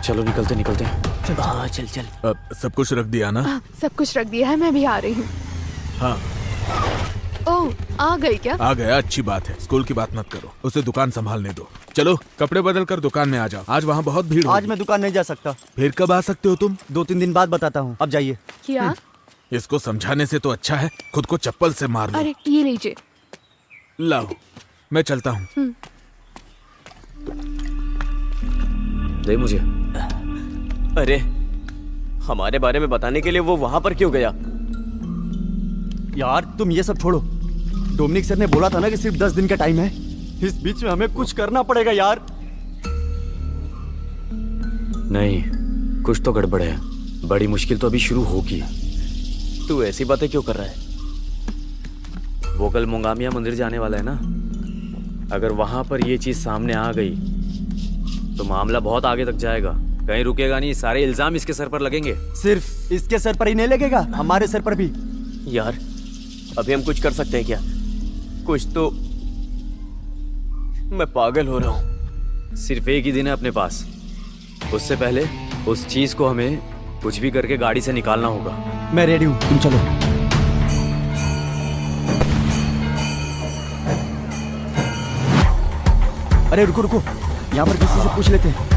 चलो निकलते निकलते हाँ चल चल। अब सब कुछ रख दिया ना? सब कुछ रख दिया है, मैं भी आ रही हूँ। हाँ ओह, आ गई क्या? आ गया, अच्छी बात है। स्कूल की बात मत करो, उसे दुकान संभालने दो। चलो कपड़े बदल कर दुकान में आ जाओ, आज वहाँ बहुत भीड़ आज होगी। मैं दुकान नहीं जा सकता। फिर कब आ सकते हो तुम? 2-3 दिन बाद बताता हूँ, अब जाइए। क्या? इसको समझाने से तो अच्छा है खुद को चप्पल से मार लो। अरे ये लीजिए। लाओ, मैं चलता हूँ। दे मुझे। अरे हमारे बारे में बताने के लिए वो वहां पर क्यों गया? यार तुम ये सब छोड़ो। डोमिनिक सर ने बोला था ना कि सिर्फ 10 दिन का टाइम है। इस बीच में हमें कुछ करना पड़ेगा यार। नहीं, कुछ तो गड़बड़ है। बड़ी मुश्किल तो अभी शुरू होगी। तू ऐसी बातें क्यों कर रहा है? वो कल मोंगामिया मंदिर जाने वाला है ना। अगर वहां पर ये चीज सामने आ गई तो मामला बहुत आगे तक जाएगा। कहीं रुकेगा नहीं, सारे इल्जाम इसके सर पर लगेंगे। सिर्फ इसके सर पर ही नहीं लगेगा, हमारे सर पर भी। यार अभी हम कुछ कर सकते हैं क्या? कुछ तो। मैं पागल हो रहा हूँ। सिर्फ एक ही दिन है अपने पास, उससे पहले उस चीज को हमें कुछ भी करके गाड़ी से निकालना होगा। मैं रेडी हूँ, तुम चलो। अरे रुको रुको, यहाँ पर किसी से पूछ लेते हैं।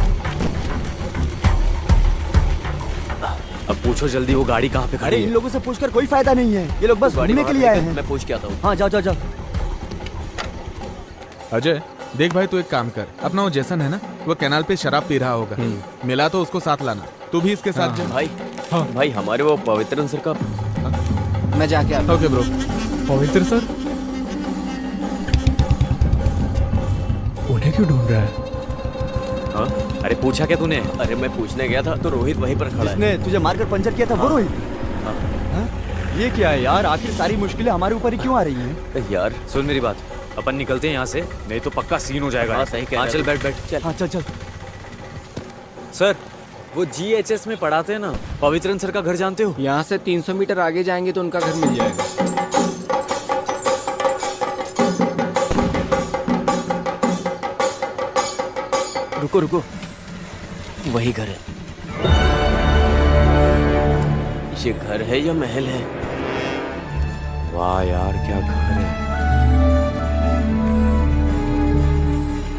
अब पूछो जल्दी, वो गाड़ी कहाँ पे अरे खड़ी इन है? लोगों से पूछकर कोई फायदा नहीं है, ये लोग बस घूमने के लिए आए हैं। मैं पूछ के आता हूँ। हाँ जाओ जाओ जाओ। अजय देख भाई, तू एक काम कर, अपना वो जैसन है ना, वो कैनाल पे शराब पी रहा होगा, मिला तो उसको साथ लाना। तू भी इसके साथ जा। भाई भाई हमारे वो पवित्रन सर का। मैं जाके आता ओके ब्रो। पवित्र सर उन्हें क्यों ढूंढ रहा है? हाँ? अरे पूछा क्या तूने? अरे मैं पूछने गया था तो रोहित वहीं पर खड़ा है। जिसने तुझे मारकर पंचर किया था वो रोहित? हाँ? ये क्या है यार, आखिर सारी मुश्किलें हमारे ऊपर ही क्यों आ रही हैं? यार सुन मेरी बात, अपन निकलते हैं यहाँ से, नहीं तो पक्का सीन हो जाएगा। हाँ, सही कह रहा है। चल बैठ बैठ। चल। हाँ चल चल। सर वो GHS में पढ़ाते हैं ना, पवित्रन सर का घर जानते हो? यहाँ से 300 मीटर आगे जाएंगे तो उनका घर मिल जाएगा। रुको रुको, वही घर है। ये घर है या महल है? वाह यार क्या घर है।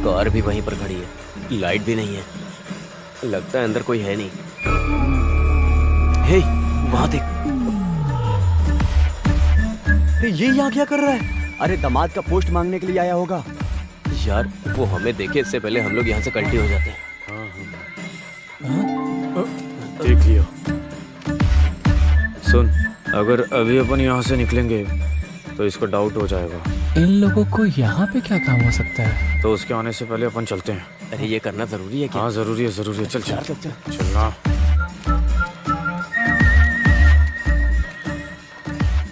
कार भी वहीं पर खड़ी है, लाइट भी नहीं है, लगता है अंदर कोई है नहीं। हे वहां देख। अरे ये यहाँ क्या कर रहा है? अरे दामाद का पोस्ट मांगने के लिए आया होगा। यार वो हमें देखे इससे पहले हम लोग यहाँ से कल्टी हो जाते हैं। देख लियो। सुन, अगर अभी अपन यहाँ से निकलेंगे तो इसको डाउट हो जाएगा। इन लोगों को यहाँ पे क्या काम हो सकता है? तो उसके आने से पहले अपन चलते हैं। अरे ये करना जरूरी है क्या? हाँ जरूरी है जरूरी है। चल चल चल चल। चलना।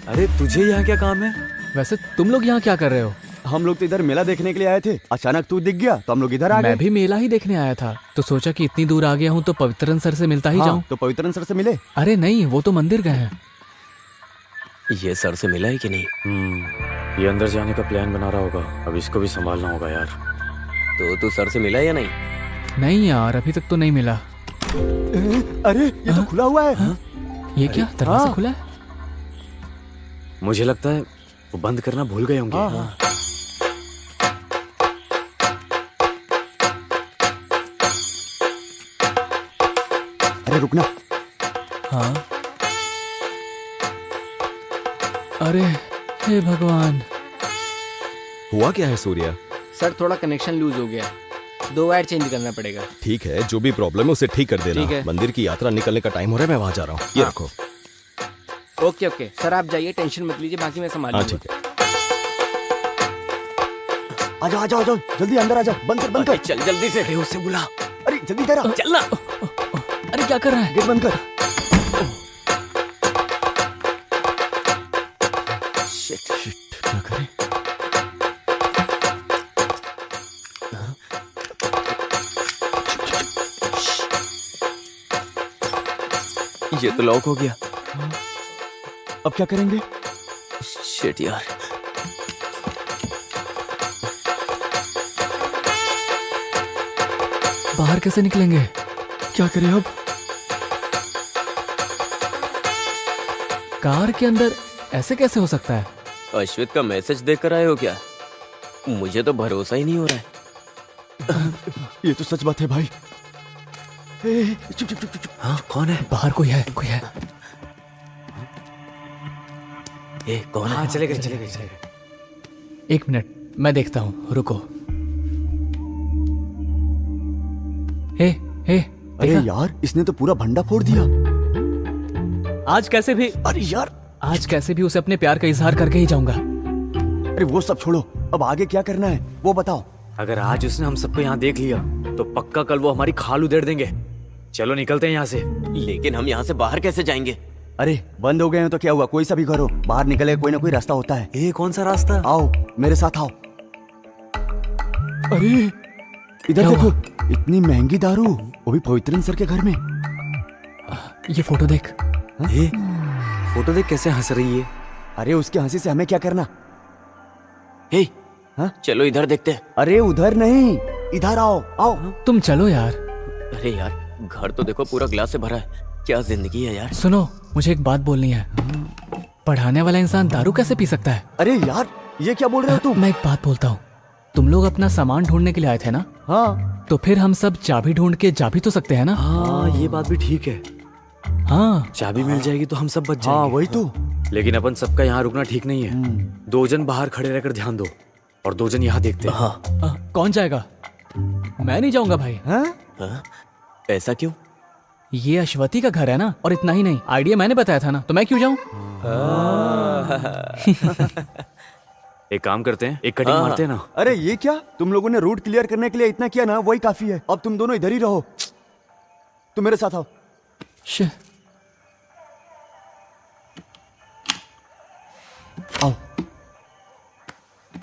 अरे तुझे यहाँ क्या काम है? वैसे तुम लोग यहाँ क्या कर रहे हो? हम लोग तो इधर मेला देखने के लिए आए थे, अचानक तू दिख गया तो हम लोग इधर आ गए। मैं भी मेला ही देखने आया था, तो सोचा कि इतनी दूर आ गया हूँ तो पवित्रन सर से मिलता ही जाऊँ। तो पवित्रन सर से मिले? अरे नहीं, वो तो मंदिर गए हैं। ये सर से मिला है कि नहीं? ये अंदर जाने का प्लान बना रहा होगा, अब इसको भी संभालना होगा यार। तो तू सर से मिला या नहीं? नहीं यार, अभी तक तो नहीं मिला। अरे ये तो खुला हुआ है। ये क्या दरवाजा खुला है? मुझे लगता है वो बंद करना भूल गए होंगे। अरे रुकना। हाँ। अरे हे भगवान। हुआ क्या है सूर्या? सर थोड़ा कनेक्शन लूज हो गया, 2 वायर चेंज करना पड़ेगा। ठीक है, जो भी प्रॉब्लम है उसे ठीक कर देना। ठीक है। मंदिर की यात्रा निकलने का टाइम हो रहा है, मैं वहां जा रहा हूँ। ये रखो। ओके ओके सर, आप जाइए, टेंशन मत लीजिए, बाकी मैं संभाल हाँ लूंगा। ठीक है। आ जाओ आ जाओ आ जाओ, जल्दी अंदर आ जाओ, बंद कर बंद कर। चल जल्दी से। अरे उससे बुला। अरे जल्दी इधर आ। चल ना। अरे क्या कर रहा है? गेट बंद कर। शिट क्या करें? ये तो लॉक हो गया। अब क्या करेंगे? शिट यार। बाहर कैसे निकलेंगे? क्या करें अब? कार के अंदर ऐसे कैसे हो सकता है? अश्वित का मैसेज देखकर आए हो क्या? मुझे तो भरोसा ही नहीं हो रहा है। ये तो सच बात है भाई। चुप चुप चुप चुप। हाँ कौन है? बाहर कोई है, कोई है। कौन है? हाँ चले गए। एक मिनट, मैं देखता हूँ, रुको। हे अरे यार, इसने तो पूरा भंडा फोड़ दिया। आज कैसे भी, अरे यार, आज कैसे भी उसे अपने प्यार का इजहार करके ही जाऊंगा। अरे वो सब छोड़ो, अब आगे क्या करना है वो बताओ। अगर आज उसने हम सबको यहाँ देख लिया तो पक्का कल वो हमारी खाल उधेड़ देंगे। चलो निकलते हैं यहाँ से। लेकिन हम यहाँ से बाहर कैसे जाएंगे? अरे बंद हो गए हैं तो क्या हुआ, कोई सा भी घर हो, बाहर निकले कोई ना कोई रास्ता होता है। ये कौन सा रास्ता? आओ मेरे साथ आओ। अरे इधर देखो, इतनी महंगी दारू, वो भी पवित्रन सर के घर में। ये फोटो देख। फोटो देख कैसे हंस रही है। अरे उसके हंसी से हमें क्या करना? हाँ? चलो इधर देखते हैं। अरे उधर नहीं, इधर आओ आओ। तुम चलो यार। अरे यार, घर तो देखो पूरा ग्लास से भरा है। क्या जिंदगी है यार। सुनो, मुझे एक बात बोलनी है। पढ़ाने वाला इंसान दारू कैसे पी सकता है? अरे यार, ये क्या बोल रहे हो तुम? मैं एक बात बोलता हूँ, तुम लोग अपना सामान ढूंढने के लिए आए थे ना? हाँ। तो फिर हम सब चाबी ढूंढ के जा भी तो सकते हैं ना? हाँ ये बात भी ठीक है। हाँ, चाबी मिल जाएगी तो हम सब बच जाएंगे। हाँ वही तो। लेकिन अपन सबका यहाँ रुकना ठीक नहीं है। 2 जन बाहर खड़े रहकर ध्यान दो और 2 जन यहाँ देखते हैं। हाँ। कौन जाएगा? मैं नहीं जाऊंगा भाई। हाँ? ऐसा क्यों? ये अश्वती का घर है ना, और इतना ही नहीं, आइडिया मैंने बताया था ना, तो मैं क्यों जाऊं? एक काम करते हैं, एक कटिंग मारते हैं ना। अरे ये क्या, तुम लोगों ने रूट क्लियर करने के लिए इतना किया ना, वही काफी है। अब तुम दोनों इधर ही रहो। तुम मेरे साथ आओ। आओ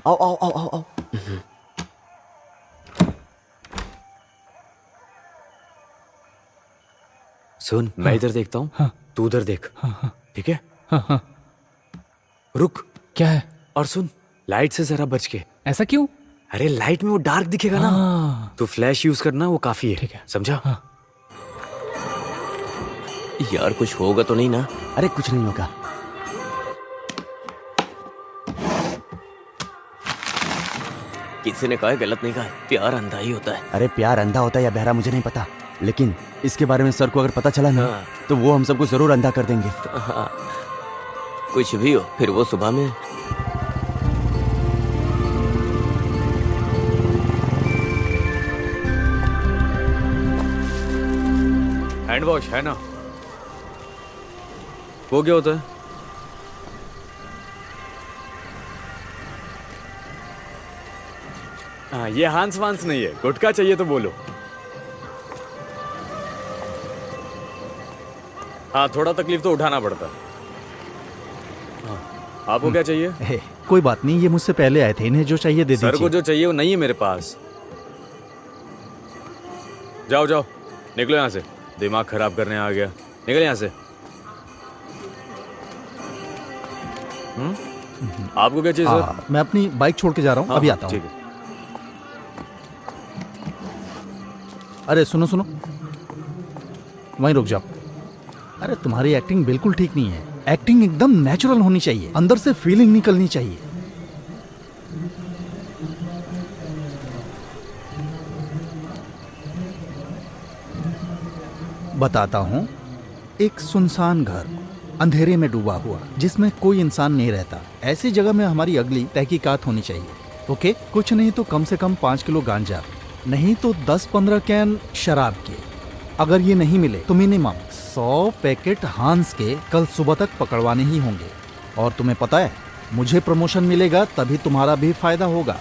आओ आओ आओ आओ आओ। सुन, मैं इधर देखता हूँ। हाँ। तू उधर देख। ठीक है? हाँ। रुक। क्या है? और सुन, लाइट से जरा बच के। ऐसा क्यों? अरे लाइट में वो डार्क दिखेगा ना, तो फ्लैश यूज करना, वो काफी है। ठीक है। समझा? हाँ। यार कुछ होगा तो नहीं ना? अरे कुछ नहीं होगा। किसी ने कहा है, गलत नहीं कहा है, प्यार अंधा ही होता है। अरे प्यार अंधा होता है या बहरा मुझे नहीं पता, लेकिन इसके बारे में सर को अगर पता चला ना, तो वो हम सबको जरूर अंधा कर देंगे। हाँ। कुछ भी हो, फिर वो सुबह में। हैंड वॉश है ना? वो क्या होता है? हाँ, ये हांस वांस नहीं है। गुटखा चाहिए तो बोलो। हाँ, थोड़ा तकलीफ तो उठाना पड़ता। हाँ, आपको क्या चाहिए? कोई बात नहीं, ये मुझसे पहले आए थे, इन्हें जो चाहिए दे दीजिए। सर को जो चाहिए वो नहीं है मेरे पास। जाओ जाओ, निकलो यहाँ से। दिमाग खराब करने आ गया। निकल यहाँ से। आपको क्या चाहिए सर? मैं अपनी बाइक छोड़ के जा रहा हूँ, अभी आता हूँ। ठीक है। अरे सुनो सुनो, वहीं रुक जाओ। अरे तुम्हारी एक्टिंग बिल्कुल ठीक नहीं है। एक्टिंग एकदम नेचुरल होनी चाहिए, अंदर से फीलिंग निकलनी चाहिए। बताता हूँ, एक सुनसान घर अंधेरे में डूबा हुआ, जिसमें कोई इंसान नहीं रहता। ऐसी जगह में हमारी अगली तहकीकात होनी चाहिए। ओके, कुछ नहीं तो कम से कम 5 किलो गांजा, नहीं तो 10-15 कैन शराब के। अगर ये नहीं मिले तो मिनिमम 100 पैकेट हांस के कल सुबह तक पकड़वाने ही होंगे। और तुम्हें पता है, मुझे प्रमोशन मिलेगा तभी तुम्हारा भी फायदा होगा।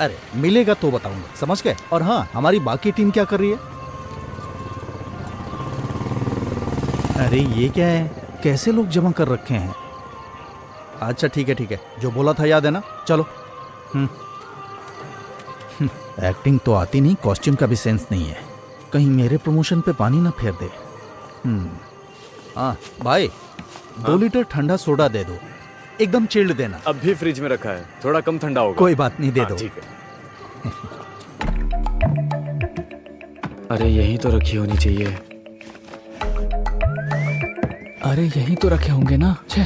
अरे मिलेगा तो बताऊंगा, समझ गए। और हाँ, हमारी बाकी टीम क्या कर रही है? अरे ये क्या है, कैसे लोग जमा कर रखे हैं? अच्छा ठीक है, जो बोला था याद है ना, चलो। एक्टिंग तो आती नहीं, कॉस्ट्यूम का भी सेंस नहीं है, कहीं मेरे प्रमोशन पे पानी ना फेर दे। हाँ भाई, 2 लीटर ठंडा सोडा दे दो, एकदम चिल्ड देना। अब भी फ्रिज में रखा है, थोड़ा कम ठंडा होगा। कोई बात नहीं, दे दो। ठीक है। अरे यही तो रखी होनी चाहिए। अरे यहीं तो रखे होंगे ना। छे,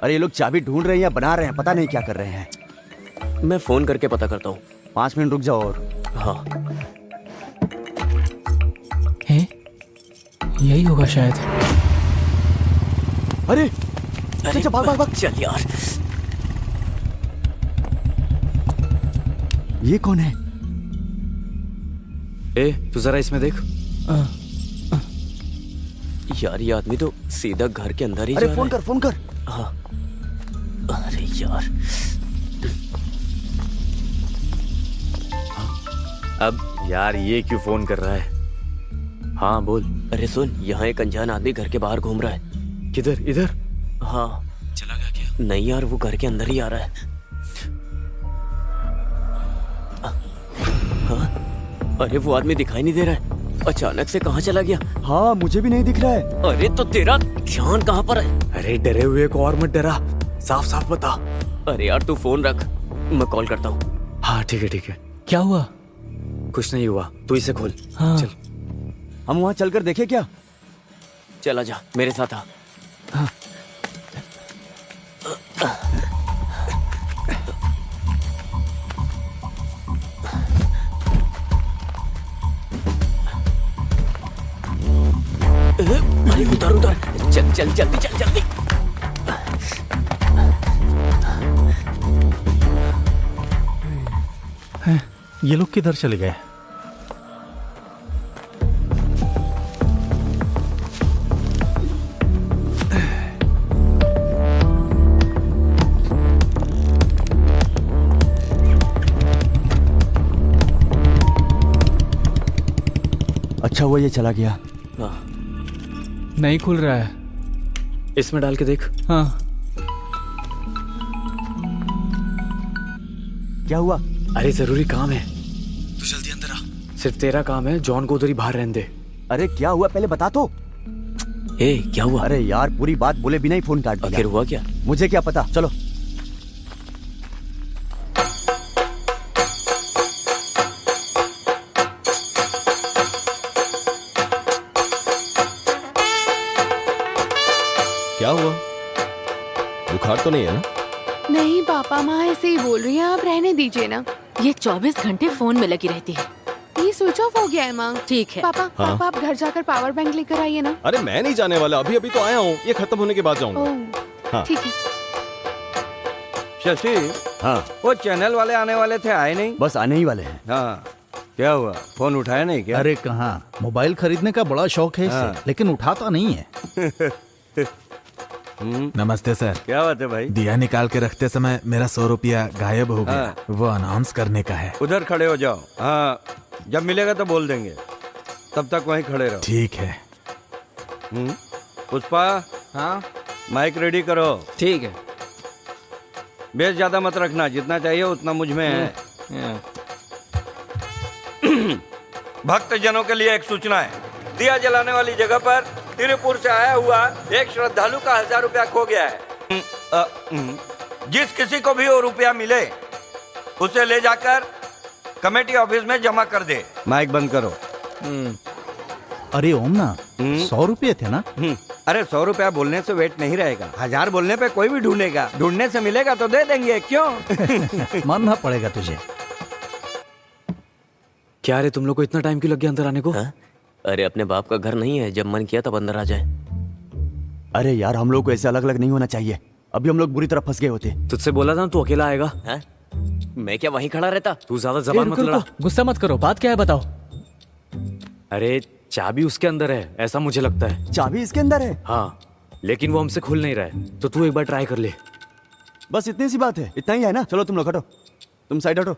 अरे ये लोग चाबी ढूंढ रहे हैं या बना रहे हैं, पता नहीं क्या कर रहे हैं। मैं फोन करके पता करता हूँ। 5 मिनट रुक जाओ और। हाँ है यही होगा शायद। अरे चल भाग। चल यार। ये कौन है? ए तू जरा इसमें देख। यार ये आदमी तो सीधा घर के अंदर ही अरे जा रहा है। फोन कर। हाँ अरे यार, अब यार ये क्यों फोन कर रहा है? हाँ बोल। अरे सुन, यहाँ एक अनजान आदमी घर के बाहर घूम रहा है। किधर? इधर? हाँ। चला गया क्या? नहीं यार, वो घर के अंदर ही आ रहा है। हाँ? अरे वो आदमी दिखाई नहीं दे रहा है, अचानक से कहाँ चला गया? हाँ मुझे भी नहीं दिख रहा है। अरे तो तेरा ध्यान कहाँ पर है? अरे डरे हुए को और मत डरा, साफ बता। अरे यार तू फोन रख, मैं कॉल करता हूँ। हाँ ठीक है। क्या हुआ? कुछ नहीं हुआ, तू इसे खोल। हाँ। चल हम वहाँ चलकर देखें क्या? चला जा, मेरे साथ आ। हाँ। अरे उधर चल जल्दी। ये लोग किधर चले गए? अच्छा हुआ ये चला गया। नहीं खुल रहा है। इसमें डाल के देख। हाँ। क्या हुआ? अरे जरूरी काम है, तू जल्दी अंदर आ। सिर्फ तेरा काम है, जॉन को उधर ही बाहर रहने दे। अरे क्या हुआ पहले बता तो। क्या हुआ? अरे यार पूरी बात बोले बिना ही फोन काट दिया। आखिर हुआ क्या? मुझे क्या पता, चलो। क्या हुआ? बुखार तो नहीं है ना? नहीं पापा, माँ ऐसे ही बोल रही है, आप रहने दीजिए ना। ये 24 घंटे फोन में लगी रहती है। ये स्विच ऑफ हो गया है माँ। ठीक है। पापा पापा आप घर जाकर पावर बैंक लेकर आइए ना। अरे मैं नहीं जाने वाला, अभी तो आया हूँ, ये खत्म होने के बाद जाऊंगा। ओह हाँ। ठीक है। शशि, हाँ वो चैनल वाले आने वाले थे, आए नहीं? बस आने ही वाले हैं। हाँ क्या हुआ, फोन उठाया नहीं क्या? अरे कहाँ, मोबाइल खरीदने का बड़ा शौक है इसे, लेकिन उठाता नहीं है। नमस्ते सर। क्या बात है भाई? दिया निकाल के रखते समय मेरा 100 रुपया गायब हो गया, वो अनाउंस करने का है। उधर खड़े हो जाओ। हाँ जब मिलेगा तो बोल देंगे, तब तक वहीं खड़े रहो। ठीक है। पुष्पा, हाँ माइक रेडी करो। ठीक है। बेस ज्यादा मत रखना, जितना चाहिए उतना मुझ में है। भक्त जनों के लिए एक सूचना है, दिया जलाने वाली जगह पर तिरुपुर से आया हुआ एक श्रद्धालु का 1000 रुपया खो गया है। जिस किसी को भी वो रुपया मिले उसे ले जाकर कमेटी ऑफिस में जमा कर दे। माइक बंद करो। अरे ओम ना, 100 रुपये थे ना? अरे 100 रुपया बोलने से वेट नहीं रहेगा, 1000 बोलने पे कोई भी ढूंढेगा, ढूंढने से मिलेगा तो दे देंगे, क्यों? मानना पड़ेगा तुझे। क्या रे, तुम लोग को इतना टाइम क्यों लग गया अंदर आने को? हाँ? अरे अपने बाप का घर नहीं है, जब मन किया तब अंदर आ जाए। अरे यार हम लोग को ऐसे अलग अलग नहीं होना चाहिए, अभी हम लोग बुरी तरह फंस गए होते। तुझसे बोला था तू अकेला आएगा। हाँ? मैं क्या वहीं खड़ा रहता? तू ज्यादा जबान मत लड़ा। गुस्सा मत करो, बात क्या है बताओ। अरे चाबी उसके अंदर है, ऐसा मुझे लगता है। चाबी इसके अंदर है? हाँ लेकिन वो हमसे खुल नहीं रहा है, तो तू एक बार ट्राई कर ले। बस इतनी सी बात है, इतना ही है ना? चलो तुम लोग हटो, तुम साइड हटो।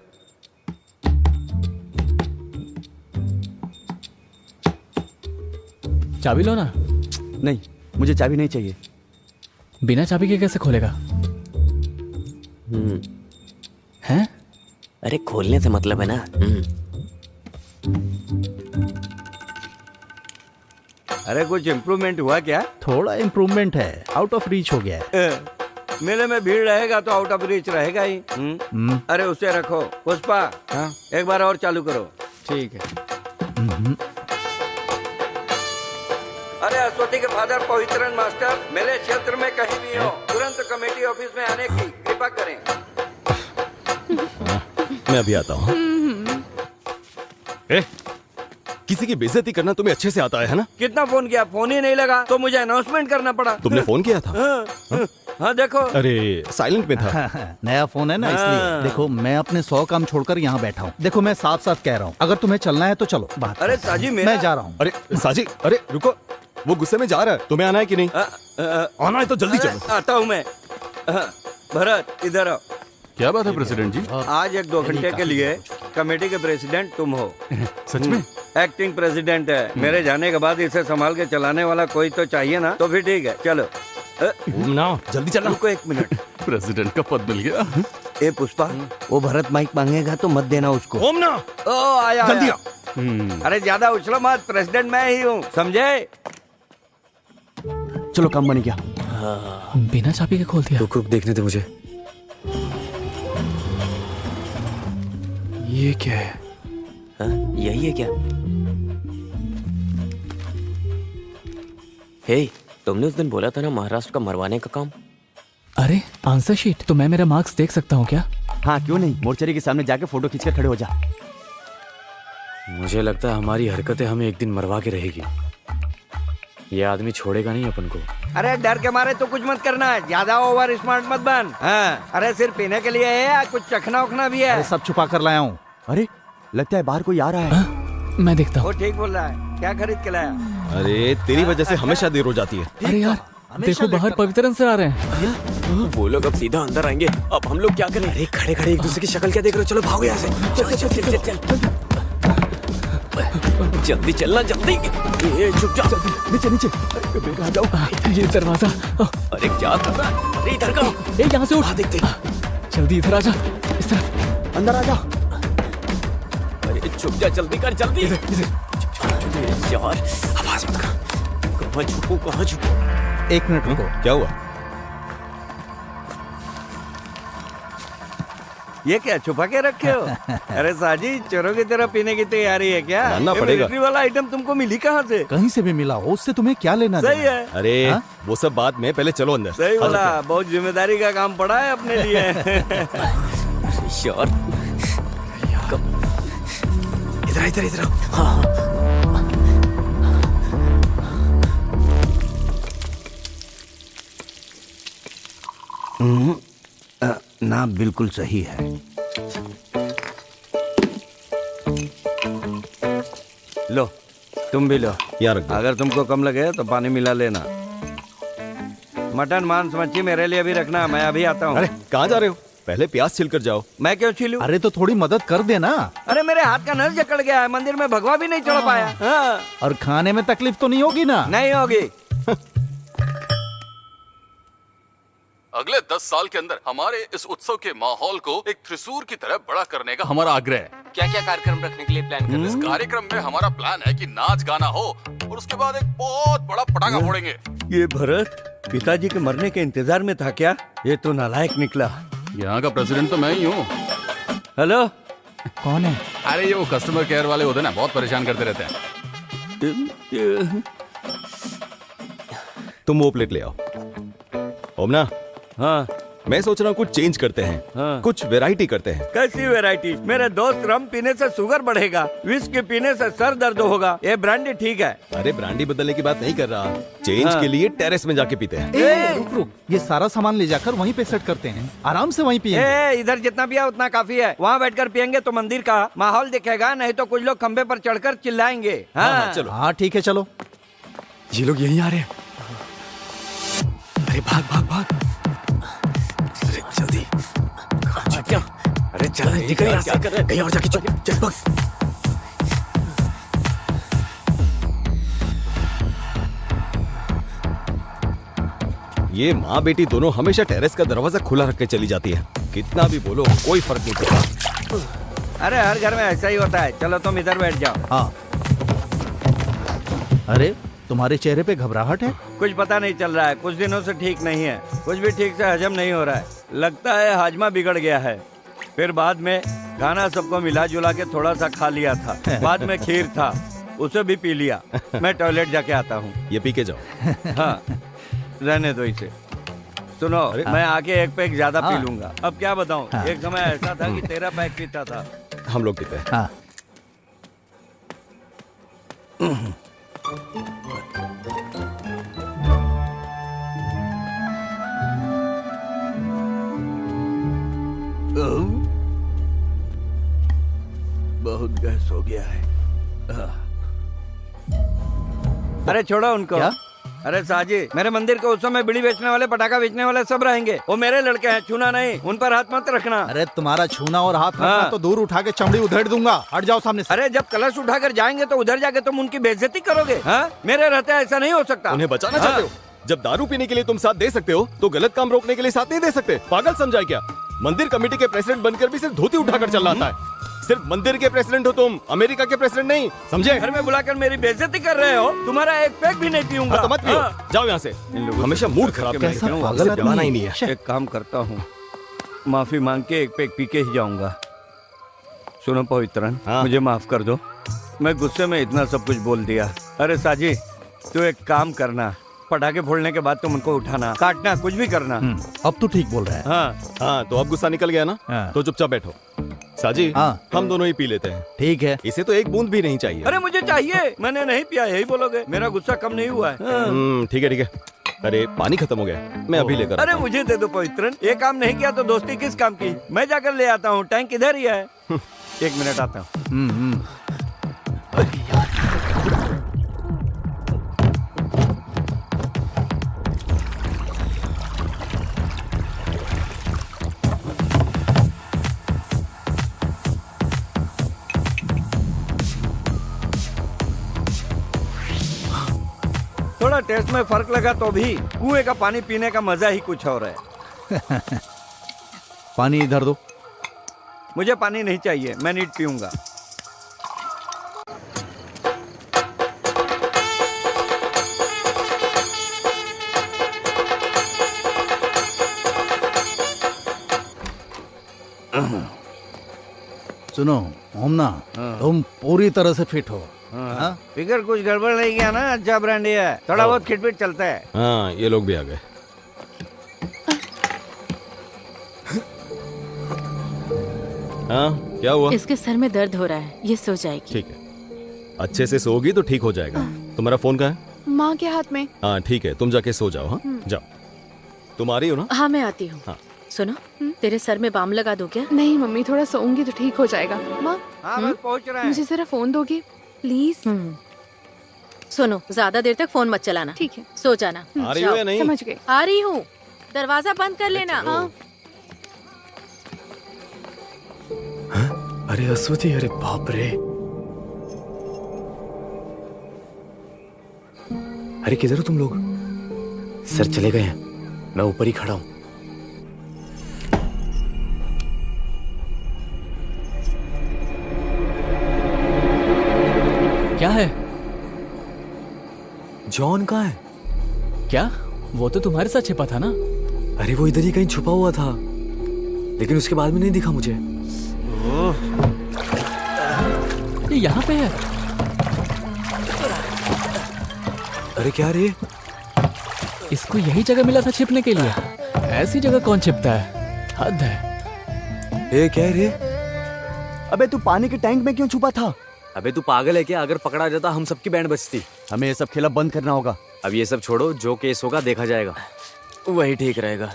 चाबी लो ना। नहीं, मुझे चाबी नहीं चाहिए। बिना चाबी के कैसे खोलेगा? हैं? अरे खोलने से मतलब है ना। अरे कुछ इम्प्रूवमेंट हुआ क्या? थोड़ा इम्प्रूवमेंट है, आउट ऑफ रीच हो गया है। मेले में भीड़ रहेगा तो आउट ऑफ रीच रहेगा ही। अरे उसे रखो। पुष्पा, हाँ? एक बार और चालू करो। ठीक है। अरे अश्वती के फादर पवित्रन मास्टर मेरे क्षेत्र में कहीं भी हो, तुरंत कमेटी ऑफिस में आने की कृपा करें। मैं अभी आता हूँ। किसी की बेइज्जती करना तुम्हें अच्छे से आता है ना? कितना फोन किया, फोन ही नहीं लगा तो मुझे अनाउंसमेंट करना पड़ा। तुमने फोन किया था? हाँ देखो। अरे साइलेंट में था। नया फोन है ना, इसलिए। देखो मैं अपने 100 काम छोड़कर यहाँ बैठा हूँ। देखो मैं साफ साफ कह रहा हूँ, अगर तुम्हें चलना है तो चलो। बात अरे साजी मेरा... मैं जा रहा हूँ। अरे साजी, अरे रुको, वो गुस्से में जा रहा है। तुम्हें आना है कि नहीं? आना है तो जल्दी चलो। आता हूँ मैं। भरत इधर आओ। क्या बात है प्रेसिडेंट जी? आज 1-2 घंटे के लिए कमेटी के प्रेसिडेंट तुम हो। सच में? एक्टिंग प्रेसिडेंट है। मेरे जाने के बाद इसे संभाल के चलाने वाला कोई तो चाहिए ना, तो फिर ठीक है चलो। ना जल्दी चलना। रुको 1 मिनट। प्रेसिडेंट का पद मिल गया। ए पुष्पा, वो भरत माइक मांगेगा तो मत देना उसको। ओम ना, ओ आया जल्दी आया। अरे ज्यादा उछलो मत, प्रेसिडेंट मैं ही हूँ, समझे? चलो काम बन गया। बिना चाबी के खोल दिया। रुक रुक, देखने दे मुझे। ये क्या है? यही है क्या? हे, तुमने उस दिन बोला था ना महाराष्ट्र का मरवाने का काम। अरे आंसर शीट, तो मैं मेरा मार्क्स देख सकता हूँ क्या? हाँ क्यों नहीं, मोर्चरी के सामने जाके फोटो खींच कर खड़े हो जा। मुझे लगता है हमारी हरकतें हमें एक दिन मरवा के रहेगी। ये आदमी छोड़ेगा नहीं अपन को। अरे डर के मारे तो कुछ मत करना, ज्यादा ओवर स्मार्ट मत बन। हाँ, अरे सिर्फ पीने के लिए है या कुछ चखना उखना भी है? अरे सब छुपा कर लाया हूँ। अरे लगता है बाहर कोई आ रहा है। मैं देखता हूँ। वो ठीक बोल रहा है। क्या खरीद के लाया? अरे तेरी वजह से हमेशा देर हो जाती है। अरे यार देखो, बाहर पवित्रन से आ रहे हैं। वो लोग अब सीधा अंदर आएंगे, अब हम लोग क्या करें? अरे खड़े खड़े एक दूसरे की शक्ल क्या देख रहे हो? चलो भागो यहाँ से। चल चल चल चल चल। जल्दी चलना, जल्दी। ये चुप जा। नीचे नीचे। आ जाओ। ये दरवाजा। अरे क्या कर रहा है? अरे इधर का। ए यहाँ से उठ। देखते। जल्दी इधर आ जा। इस तरफ। अंदर आ जा। अरे छुप जा, जल्दी कर, जल्दी। यार आवाज मत कर। कहाँ छुपू, कहाँ छुपू? 1 मिनट रुको। क्या हुआ? ये क्या छुपा के रखे हो? अरे साजी, चोरों की तरह पीने की तैयारी है क्या? मानना ये पड़ेगा। मिलिट्री वाला आइटम तुमको मिली कहाँ से? कहीं से भी मिला हो, उससे तुम्हें क्या लेना सही देना? है। अरे हाँ? वो सब बात में, पहले चलो अंदर। सही बोला, बहुत जिम्मेदारी का काम पड़ा है अपने लिए। यार इधर इधर इधर। हाँ ना बिल्कुल सही है। लो तुम भी लो यार। अगर तुमको कम लगे तो पानी मिला लेना। मटन मांस मच्छी मेरे लिए भी रखना, मैं अभी आता हूँ। अरे कहाँ जा रहे हो? पहले प्याज छिल कर जाओ। मैं क्यों छीलूं? अरे तो थोड़ी मदद कर देना। अरे मेरे हाथ का नस जकड़ गया है, मंदिर में भगवा भी नहीं चढ़ पाया। हाँ। और खाने में तकलीफ तो नहीं होगी ना? नहीं होगी। अगले 10 साल के अंदर हमारे इस उत्सव के माहौल को एक त्रिशूर की तरह बड़ा करने का हमारा आग्रह है। क्या क्या कार्यक्रम रखने के लिए प्लान कर रहे इस कार्यक्रम में हमारा प्लान है कि नाच गाना हो और उसके बाद एक बहुत बड़ा पटाखा फोड़ेंगे। ये भरत पिताजी के मरने के इंतजार में था क्या? ये तो नालायक निकला। यहाँ का प्रेसिडेंट तो मैं ही हूँ। हेलो, कौन है? अरे ये वो कस्टमर केयर वाले होते हैं ना, बहुत परेशान करते रहते हैं। तुम वो प्लेट ले आओ। ओम ना। हाँ मैं सोच रहा हूँ कुछ चेंज करते हैं। हाँ। कुछ वैरायटी करते हैं। कैसी वैरायटी? मेरे दोस्त, रम पीने से शुगर बढ़ेगा, विस्की पीने से सर दर्द होगा, ये ब्रांडी ठीक है। अरे ब्रांडी बदलने की बात नहीं कर रहा, चेंज हाँ। के लिए टेरेस में जाके पीते हैं। रुक रुक, ये सारा सामान ले जाकर वहीं पे सेट करते हैं, आराम से वहीं पिएंगे। इधर जितना पिया उतना काफी है। वहाँ बैठकर पियेंगे तो मंदिर का माहौल दिखेगा, नहीं तो कुछ लोग खंबे पर चढ़कर चिल्लाएंगे। हाँ चलो। हाँ ठीक है चलो। ये लोग यहीं आ रहे हैं। अरे भाग भाग भाग। अरे जल्दी। क्या? अरे चल निकल यहाँ से, कहीं और जाके चुप चल भाग। ये माँ बेटी दोनों हमेशा टेरेस का दरवाजा खुला रख के चली जाती है। कितना भी बोलो कोई फर्क नहीं पड़ता। अरे हर घर में ऐसा ही होता है। चलो तुम इधर बैठ जाओ। हाँ। अरे तुम्हारे चेहरे पे घबराहट है? कुछ पता नहीं चल रहा है, कुछ दिनों से ठीक नहीं है, कुछ भी ठीक से हजम नहीं हो रहा है। लगता है हाजमा बिगड़ गया है। फिर बाद में खाना सबको मिला जुला के थोड़ा सा खा लिया था। बाद में खीर था, उसे भी पी लिया। मैं टॉयलेट जाके आता हूँ। ये पी के जाओ। हाँ, रहने दो इसे। सुनो, मैं आके एक पैक ज्यादा पी लूंगा। अब क्या बताऊँ, एक समय ऐसा था कि 13 पैक पीता था। हम लोग पीते हैं। हाँ। बहुत गैस हो गया है। अरे छोड़ो उनको। क्या? अरे साजी, मेरे मंदिर के उत्सव में बीड़ी बेचने वाले, पटाखा बेचने वाले सब रहेंगे। वो मेरे लड़के हैं, छूना नहीं, उन पर हाथ मत रखना। अरे तुम्हारा छूना और हाथ रखना हाँ। तो दूर उठा के चमड़ी उधेड़ दूंगा। हट जाओ सामने से। अरे जब कलश उठाकर जाएंगे तो उधर जाके तुम उनकी बेइज्जती करोगे। हाँ? मेरे रहते ऐसा नहीं हो सकता। उन्हें बचाना चाहते हो? जब दारू पीने के लिए तुम साथ दे सकते हो तो गलत काम रोकने के लिए साथ नहीं दे सकते? पागल समझा है क्या? मंदिर कमेटी के प्रेसिडेंट बनकर भी सिर्फ धोती उठाकर चल रहा है। सिर्फ मंदिर के प्रेसिडेंट हो तुम, अमेरिका के प्रेसिडेंट नहीं, समझे? घर में बुलाकर मेरी बेइज्जती कर रहे हो। तुम्हारा एक पैक भी नहीं पीऊंगा। हाँ, तो मत पियो। हाँ। जाओ यहाँ से। हमेशा मूड खराब कैसा करके पागल जमाना आदमी ही नहीं है। एक काम करता हूँ, माफी मांग के एक पैक पी के ही जाऊंगा। सुनो पवित्रन, हाँ। मुझे माफ कर दो, मैं गुस्से में इतना सब कुछ बोल दिया। अरे साजी, तू एक काम करना, पटाखे फोड़ने के बाद तुम उनको उठाना, काटना, कुछ भी करना। अब तो ठीक बोल रहा है। हाँ हाँ, तो अब गुस्सा निकल गया ना? हाँ। तो चुपचाप बैठो। साजी, हाँ। हम दोनों ही पी लेते हैं। ठीक है। इसे तो एक बूंद भी नहीं चाहिए। अरे मुझे चाहिए, मैंने नहीं पिया, यही बोलोगे? मेरा गुस्सा कम नहीं हुआ है। हाँ। ठीक है ठीक है। अरे पानी खत्म हो गया, मैं अभी लेकर अरे आता हूँ। मुझे दे दो पवित्रन, ये काम नहीं किया तो दोस्ती किस काम की? मैं जाकर ले आता हूँ, टैंक इधर ही है। 1 मिनट आता हूँ। थोड़ा टेस्ट में फर्क लगा तो भी कुएं का पानी पीने का मजा ही कुछ और है। पानी इधर दो। मुझे पानी नहीं चाहिए, मैं नीट पीऊंगा। सुनो ओमना, तुम पूरी तरह से फिट हो। हाँ? फिगर कुछ गड़बड़ नहीं किया ना? अच्छा ब्रांडी है, थोड़ा बहुत खिटपिट चलता है। हाँ, ये लोग भी आ गए। हाँ, क्या हुआ? इसके सर में दर्द हो रहा है, ये सो जाएगी। ठीक है, अच्छे से सोओगी तो ठीक हो जाएगा। तुम्हारा फोन कहाँ है? माँ के हाथ में। हाँ ठीक है, तुम जाके सो जाओ। हाँ जाओ। तुम आ रही हो ना? हाँ मैं आती हूँ। हाँ। सुनो, तेरे सर में बाम लगा दूं क्या? नहीं मम्मी, थोड़ा सोऊंगी तो ठीक हो जाएगा। माँ, हाँ बस पहुंच रहा है। मुझे जरा फोन दोगे प्लीज? सुनो, ज्यादा देर तक फोन मत चलाना। ठीक है। सो जाना। आ रही हो या नहीं? समझ गए। आ रही हूँ, दरवाजा बंद कर लेना। हाँ। अरे अश्वती, अरे बाप रे। अरे किधर हो तुम लोग? सर चले गए हैं, मैं ऊपर ही खड़ा हूं। क्या है? जॉन कहाँ है? क्या? वो तो तुम्हारे साथ छिपा था ना? अरे वो इधर ही कहीं छुपा हुआ था, लेकिन उसके बाद में नहीं दिखा मुझे। ये यहाँ पे है। अरे क्या रे? इसको यही जगह मिला था छिपने के लिए। ऐसी जगह कौन छिपता है? हद है। ए क्या रे? अबे तू पानी के टैंक में क्यों छुपा था? अबे तू पागल है क्या? अगर पकड़ा जाता हम सबकी बैंड बजती। हमें ये सब खेला बंद करना होगा। अब ये सब छोड़ो, जो केस होगा देखा जाएगा, वही ठीक रहेगा।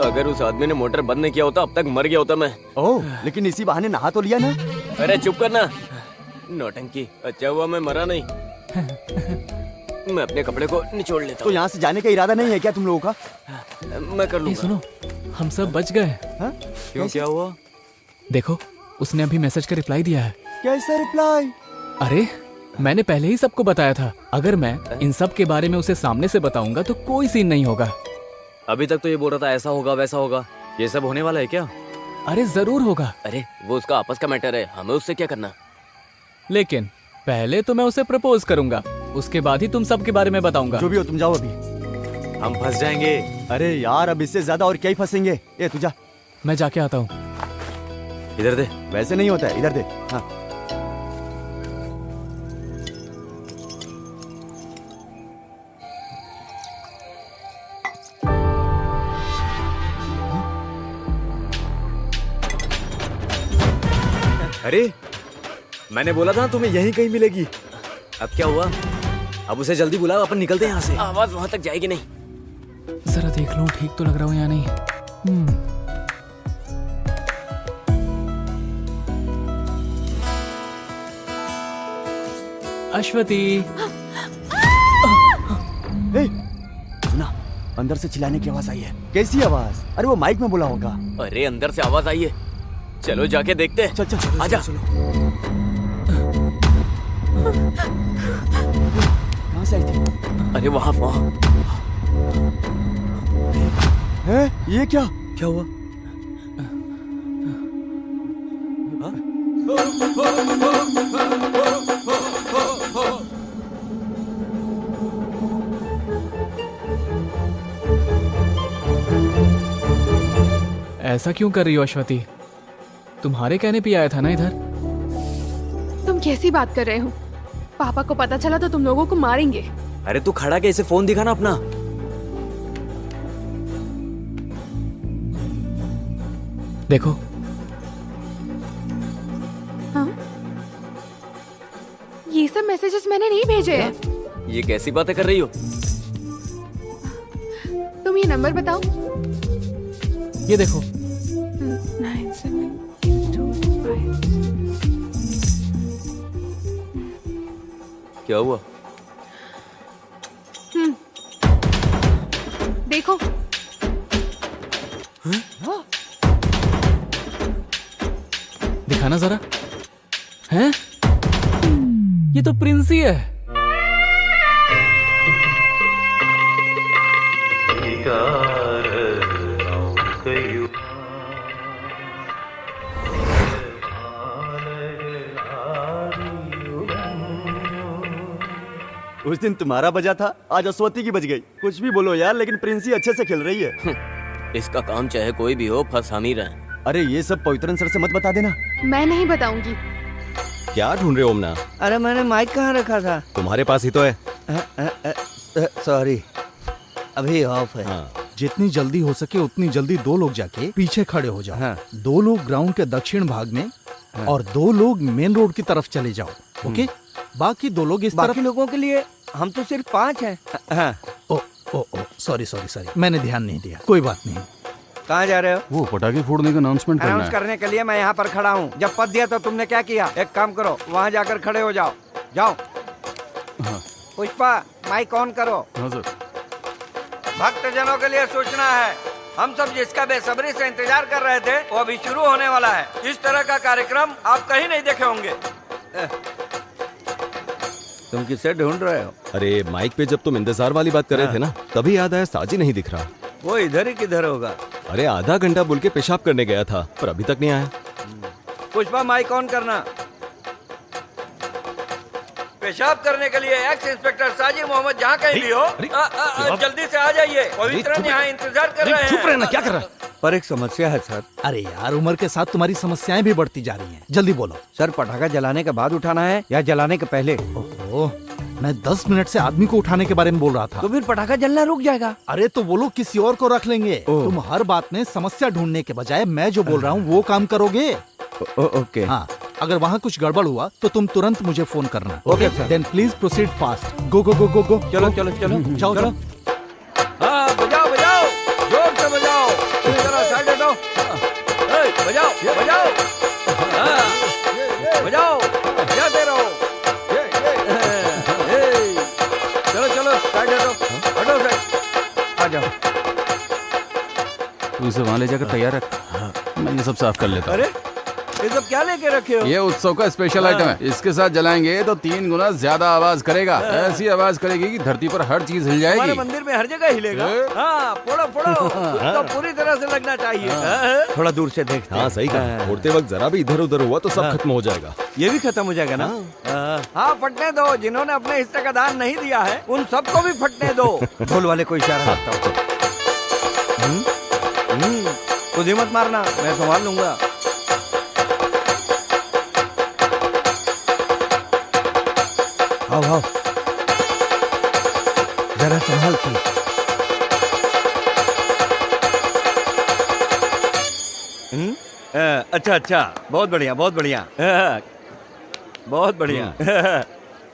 अगर उस आदमी ने मोटर बंद नहीं किया होता अब तक मर गया होता मैं। ओह, लेकिन इसी बहाने नहा तो लिया ना। अरे चुप करना, नौटंकी। अच्छा हुआ मैं मरा नहीं। मैं अपने कपड़े को निचोड़ लेता तो हूँ। यहाँ से जाने का इरादा नहीं है क्या तुम लोगों का? मैं कर ये लूंगा। सुनो, हम सब बच गए। क्यों, क्या हुआ? देखो, उसने अभी मैसेज का रिप्लाई दिया है। कैसा रिप्लाई? अरे मैंने पहले ही सबको बताया था, अगर मैं इन सब के बारे में उसे सामने से बताऊंगा तो कोई सीन नहीं होगा। अभी तक तो ये बोल रहा था ऐसा होगा वैसा होगा, ये सब होने वाला है क्या? अरे जरूर होगा। अरे वो उसका आपस का मैटर है, हमें उससे क्या करना? लेकिन पहले तो मैं उसे प्रपोज करूंगा, उसके बाद ही तुम सब के बारे में बताऊंगा। जो भी हो तुम जाओ अभी। हम फंस जाएंगे। अरे यार अब इससे ज्यादा और क्या ही फंसेंगे। ए तू जा। मैं जाके आता हूँ। इधर दे। वैसे नहीं होता है, इधर दे। हाँ। अरे मैंने बोला था तुम्हें यहीं कहीं मिलेगी। अब क्या हुआ? अब उसे जल्दी बुलाओ, अपन निकलते हैं यहाँ से। आवाज वहां तक जाएगी नहीं। जरा देख लूं ठीक तो लग रहा हूँ या नहीं। अश्वती। ए, सुना, अंदर से चिल्लाने की आवाज आई है। कैसी आवाज? अरे वो माइक में बोला होगा। अरे अंदर से आवाज आई है, चलो जाके देखते हैं। चल चल चल आजा। कहाँ से आई थी? अरे वहाँ वहाँ। है? ये क्या? क्या हुआ? ऐसा क्यों कर रही हो अश्वती? तुम्हारे कहने पे आया था ना इधर। तुम कैसी बात कर रहे हो? पापा को पता चला तो तुम लोगों को मारेंगे। अरे तू खड़ा कैसे? फोन दिखा ना अपना। देखो। हाँ? ये सब मैसेजेस मैंने नहीं भेजे हैं। ये कैसी बातें कर रही हो? तुम ये नंबर बताओ। ये देखो। 9725। क्या हुआ? देखो। दिखाना जरा। हैं? ये तो प्रिंसी है। उस दिन तुम्हारा बजा था, आज अश्वती की बज गई। कुछ भी बोलो यार, लेकिन प्रिंसी अच्छे से खेल रही है। इसका काम चाहे कोई भी हो, फंस हम ही रहे। अरे ये सब पवित्रन सर से मत बता देना। मैं नहीं बताऊंगी। क्या ढूंढ रहे हो ओमना? अरे मैंने माइक कहाँ रखा था? तुम्हारे पास ही तो है। सॉरी, अभी ऑफ है। हाँ। जितनी जल्दी हो सके उतनी जल्दी 2 लोग जाके पीछे खड़े हो जाओ। हाँ। 2 लोग ग्राउंड के दक्षिण भाग में और 2 लोग मेन रोड की तरफ चले जाओ। ओके? बाकी 2 लोग इस तरफ। बाकी लोगों के लिए हम तो सिर्फ 5 हैं। हाँ। ओ सॉरी मैंने ध्यान नहीं दिया। कोई बात नहीं। कहाँ जा रहे हो? वो पटाखे फोड़ने का अनाउंसमेंट करना अनाउंस है। करने के लिए मैं यहाँ पर खड़ा हूँ। जब पद दिया तो तुमने क्या किया? एक काम करो, वहाँ जाकर खड़े हो जाओ। जाओ। हाँ। पुष्पा, माइक ऑन करो। हाँ सर। भक्तजनों के लिए सूचना है, हम सब जिसका बेसब्री से इंतजार कर रहे थे वो अभी शुरू होने वाला है। इस तरह का कार्यक्रम आप कहीं नहीं देखे होंगे। तुम किससे ढूंढ रहे हो? अरे माइक पे जब तुम इंतजार वाली बात कर रहे थे ना, तभी याद आया साजी नहीं दिख रहा। वो इधर ही किधर होगा? अरे आधा घंटा बोल के पेशाब करने गया था, पर अभी तक नहीं आया। पुष्पा, माइक ऑन करना। पेशाब करने के लिए एक्स इंस्पेक्टर साजिद मोहम्मद जहाँ कहीं भी हो, जल्दी से आ जाइए। पवित्रन यहाँ इंतजार कर रहे हैं। चुप रहना, क्या कर रहा है? पर एक समस्या है सर। अरे यार, उम्र के साथ तुम्हारी समस्याएं भी बढ़ती जा रही हैं। जल्दी बोलो। सर, पटाखा जलाने के बाद उठाना है या जलाने के पहले? ओहो, मैं 10 मिनट से आदमी को उठाने के बारे में बोल रहा था। तो फिर पटाखा जलना रुक जाएगा। अरे तो वो लोग किसी और को रख लेंगे। तुम हर बात में समस्या ढूंढने के बजाय मैं जो बोल रहा हूँ वो काम करोगे। ओके। हाँ, अगर वहाँ कुछ गड़बड़ हुआ तो तुम तुरंत मुझे फोन करना। Okay sir. Then please proceed fast. Go go go go go. चलो चलो चलो जाओ चलो। जाओ। हाँ, बजाओ बजाओ, जोर से बजाओ। जरा साइड हटो। बजाओ बजाओ। हाँ, बजाओ, बजाते रहो। चलो चलो, साइड हटो, हटो साइड। आ जाओ। तू इसे वहाँ ले जाकर तैयार रख, मैं ये सब साफ कर लेता हूँ। अरे ये सब क्या लेके रखे हो? ये उत्सव का स्पेशल आइटम है। इसके साथ जलाएंगे तो 3 गुना ज्यादा आवाज करेगा। ऐसी आवाज करेगी कि धरती पर हर चीज हिल हमारे जाएगी। मंदिर में हर जगह हिलेगा। हाँ, फोड़ो फोड़ो, तो पूरी तरह से लगना चाहिए। थोड़ा दूर से देखते हैं। हाँ सही कहा, फोड़ते वक्त जरा भी इधर उधर हुआ तो सब खत्म हो जाएगा। ये भी खत्म हो जाएगा ना? हाँ, फटने दो। जिन्होंने अपने हिस्से का दान नहीं दिया है उन सबको भी फटने दो। ढोल वाले को इशारा करता हूँ। खुद ही मत मारना, मैं संभाल लूंगा। आओ आओ, जरा संभाल के। अच्छा अच्छा, बहुत बढ़िया बहुत बढ़िया, बहुत बढ़िया।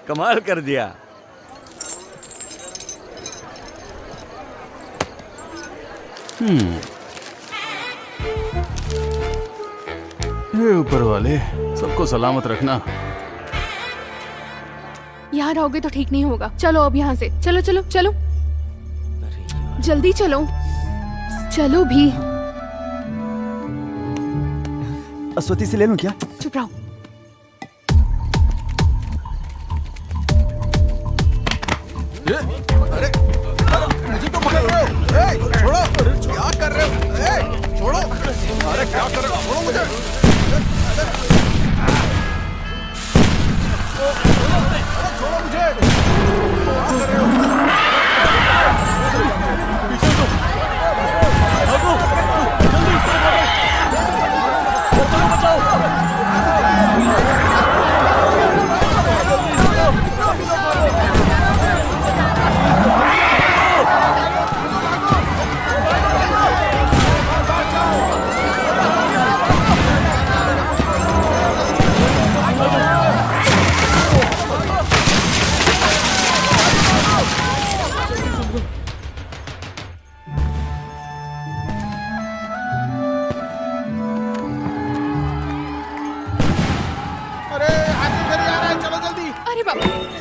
कमाल कर दिया। हे ऊपर वाले, सबको सलामत रखना। यहाँ रहोगे तो ठीक नहीं होगा। चलो अब यहाँ से, चलो चलो चलो, जल्दी चलो, चलो भी। अश्वती से ले लूं क्या? चुप रहो। अरे मुझे तो पकड़ रहे हो। छोड़ो, क्या कर रहे हो? छोड़ो, अरे क्या कर रहे हो? छोड़ो मुझे। छोड़ो मुझे। क्या कर रहे हो? पीछे तो भागो, जल्दी बचाओ।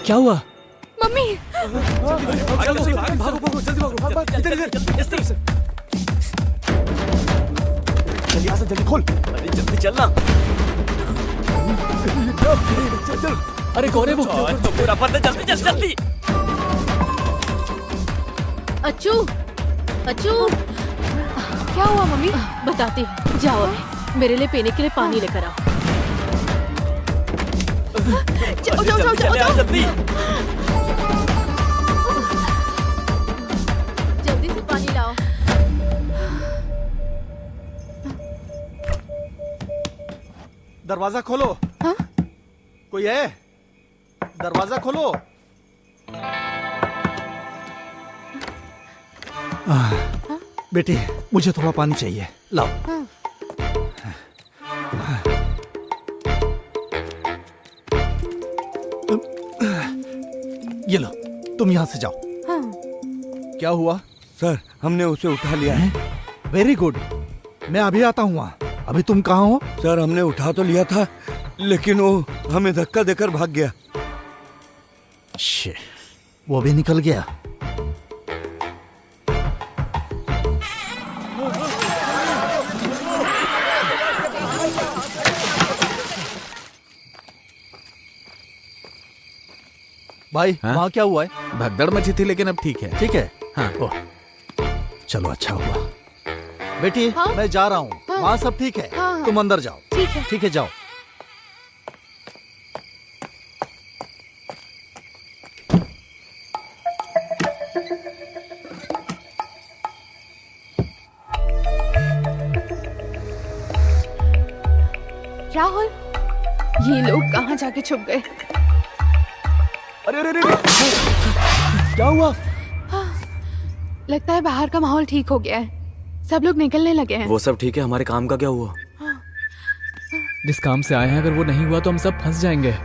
क्या हुआ? मम्मी, भागो जल्दी भागो, इधर इधर इस तरफ से। जल्दी आ, जल्दी खोल। अरे जल्दी चलना। अरे कौन है वो? तो पूरा पता, जल्दी जल्दी जल्दी। अच्छू, अच्छू, क्या हुआ मम्मी? बताती हूँ। जाओ अभी, मेरे लिए पीने के लिए पानी लेकर आओ। जाओ जाओ जाओ जाओ जाओ। जल्दी जल्दी से पानी लाओ। दरवाजा खोलो। हाँ? कोई है? दरवाजा खोलो। बेटी, मुझे थोड़ा पानी चाहिए, लाओ। हाँ। ये लो, तुम यहाँ से जाओ। हाँ। क्या हुआ? सर, हमने उसे उठा लिया है। वेरी गुड, मैं अभी आता हूँ वहाँ। अभी तुम कहाँ हो? सर, हमने उठा तो लिया था, लेकिन वो हमें धक्का देकर भाग गया। शिट, वो भी निकल गया। भाई, हाँ? वहाँ क्या हुआ है? भगदड़ मची थी लेकिन अब ठीक है। ठीक है। हाँ। ओह, चलो अच्छा हुआ। बेटी, हाँ? मैं जा रहा हूँ। हाँ? वहाँ सब ठीक है। हाँ, हाँ। तुम अंदर जाओ। ठीक है। ठीक है, जाओ। राहुल, ये लोग कहाँ जाके छुप गए? अरे अरे अरे, क्या हुआ? लगता है बाहर का माहौल ठीक हो गया है। सब लोग निकलने लगे हैं। वो सब ठीक है, हमारे काम का क्या हुआ? जिस काम से आए हैं अगर वो नहीं हुआ तो हम सब फंस जाएंगे।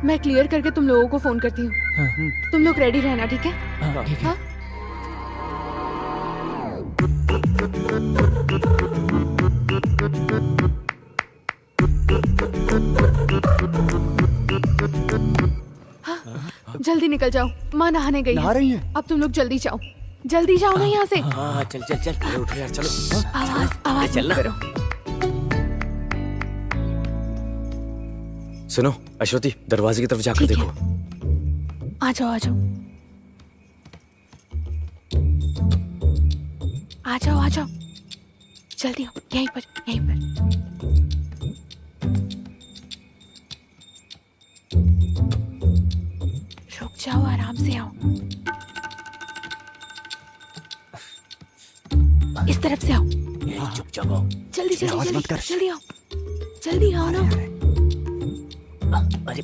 मैं क्लियर करके तुम लोगों को फोन करती हूँ। हाँ। तुम लोग रेडी रहना, ठीक है? हाँ, ठीक है। हाँ? जल्दी निकल जाओ, माँ नहाने गई नहा रही हैं? अब तुम लोग जल्दी जाओ, जल्दी जाओ ना यहाँ से। हाँ चल चल चल, अरे उठो यार, चलो। आवाज आवाज चल मत ना। करो। सुनो अश्वती, दरवाजे की तरफ जाकर ठीक देखो। आ जाओ आ जाओ आ जाओ आ जाओ, जल्दी आओ, यहीं पर यहीं पर। रुक जाओ, आराम से आओ, इस तरफ से आओ। चुपचाप आओ। जल्दी जल्दी आवाज मत जल्दी कर। जल्दी आओ, जल्दी आओ ना। अरे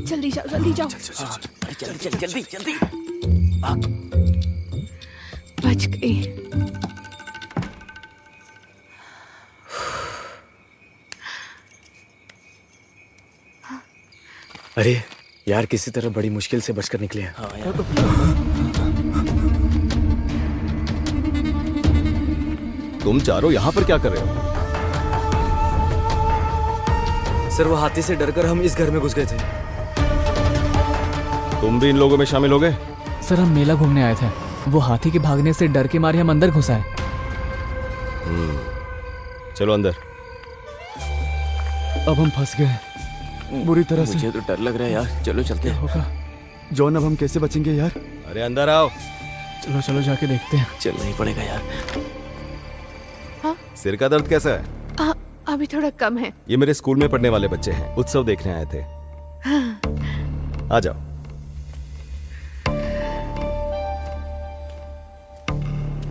जल्दी जाओ जल्दी जाओ। अरे जल्दी जल्दी जल्दी जल्दी। बच गई। अरे यार, किसी तरह बड़ी मुश्किल से बचकर निकले हैं। हाँ यार। तुम चारों यहाँ पर क्या कर रहे हो? सर वो हाथी से डरकर हम इस घर में घुस गए थे। तुम भी इन लोगों में शामिल हो गए? सर हम मेला घूमने आए थे, वो हाथी के भागने से डर के मारे हम अंदर घुस आए। चलो अंदर। अब हम फंस गए बुरी तरह से। मुझे तो डर लग रहा है यार, चलो चलते हैं। होगा जॉन, अब हम कैसे बचेंगे यार? अरे अंदर आओ। चलो चलो जाके देखते हैं। चलना ही पड़ेगा यार। सिर का दर्द कैसा है? अभी थोड़ा कम है। ये मेरे स्कूल में पढ़ने वाले बच्चे हैं, उत्सव देखने आए थे। आ जाओ।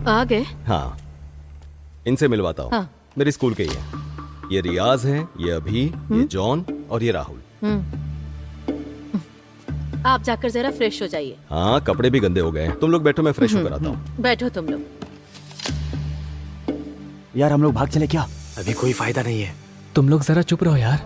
आ गए? हाँ, इनसे मिलवाता हूँ। हाँ। मेरे स्कूल के ही हैं। ये रियाज है, ये अभी, ये जॉन और ये राहुल। आप जाकर जरा फ्रेश हो जाइए। हाँ, कपड़े भी गंदे हो गए हैं। तुम लोग बैठो, मैं फ्रेश होकर आता हूँ। बैठो तुम लोग। यार हम लोग भाग चले क्या? अभी कोई फायदा नहीं है। तुम लोग जरा चुप रहो यार।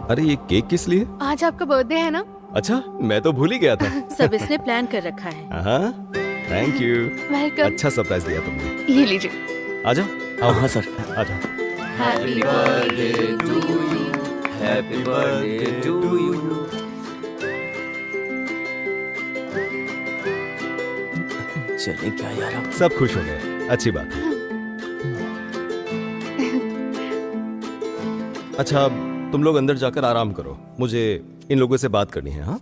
अरे ये केक किस लिए? आज आपका बर्थडे है ना? अच्छा, मैं तो भूल ही गया था। सब इसने प्लान कर रखा है। हाँ, थैंक यू। वेलकम। अच्छा सरप्राइज दिया तुमने। ये लीजिए। आ जाओ। हाँ सर। आ जाओ। Happy birthday to you. Happy birthday to you. चले क्या यार आप? सब खुश हो गए, अच्छी बात है। अच्छा, तुम लोग अंदर जाकर आराम करो, मुझे इन लोगों से बात करनी है। हाँ,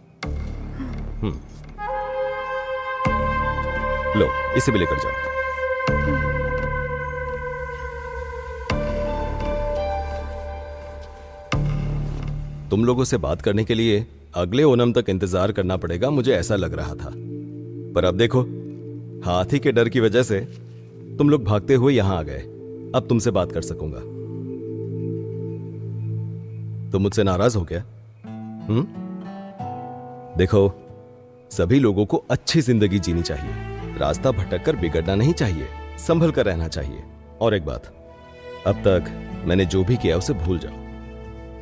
लो इसे भी लेकर जाओ। तुम लोगों से बात करने के लिए अगले ओणम तक इंतजार करना पड़ेगा, मुझे ऐसा लग रहा था। पर अब देखो, हाथी के डर की वजह से तुम लोग भागते हुए यहां आ गए। अब तुमसे बात कर सकूंगा। तुम मुझसे नाराज हो क्या? देखो, सभी लोगों को अच्छी जिंदगी जीनी चाहिए, रास्ता भटक कर बिगड़ना नहीं चाहिए, संभल कर रहना चाहिए। और एक बात, अब तक मैंने जो भी किया उसे भूल जाओ।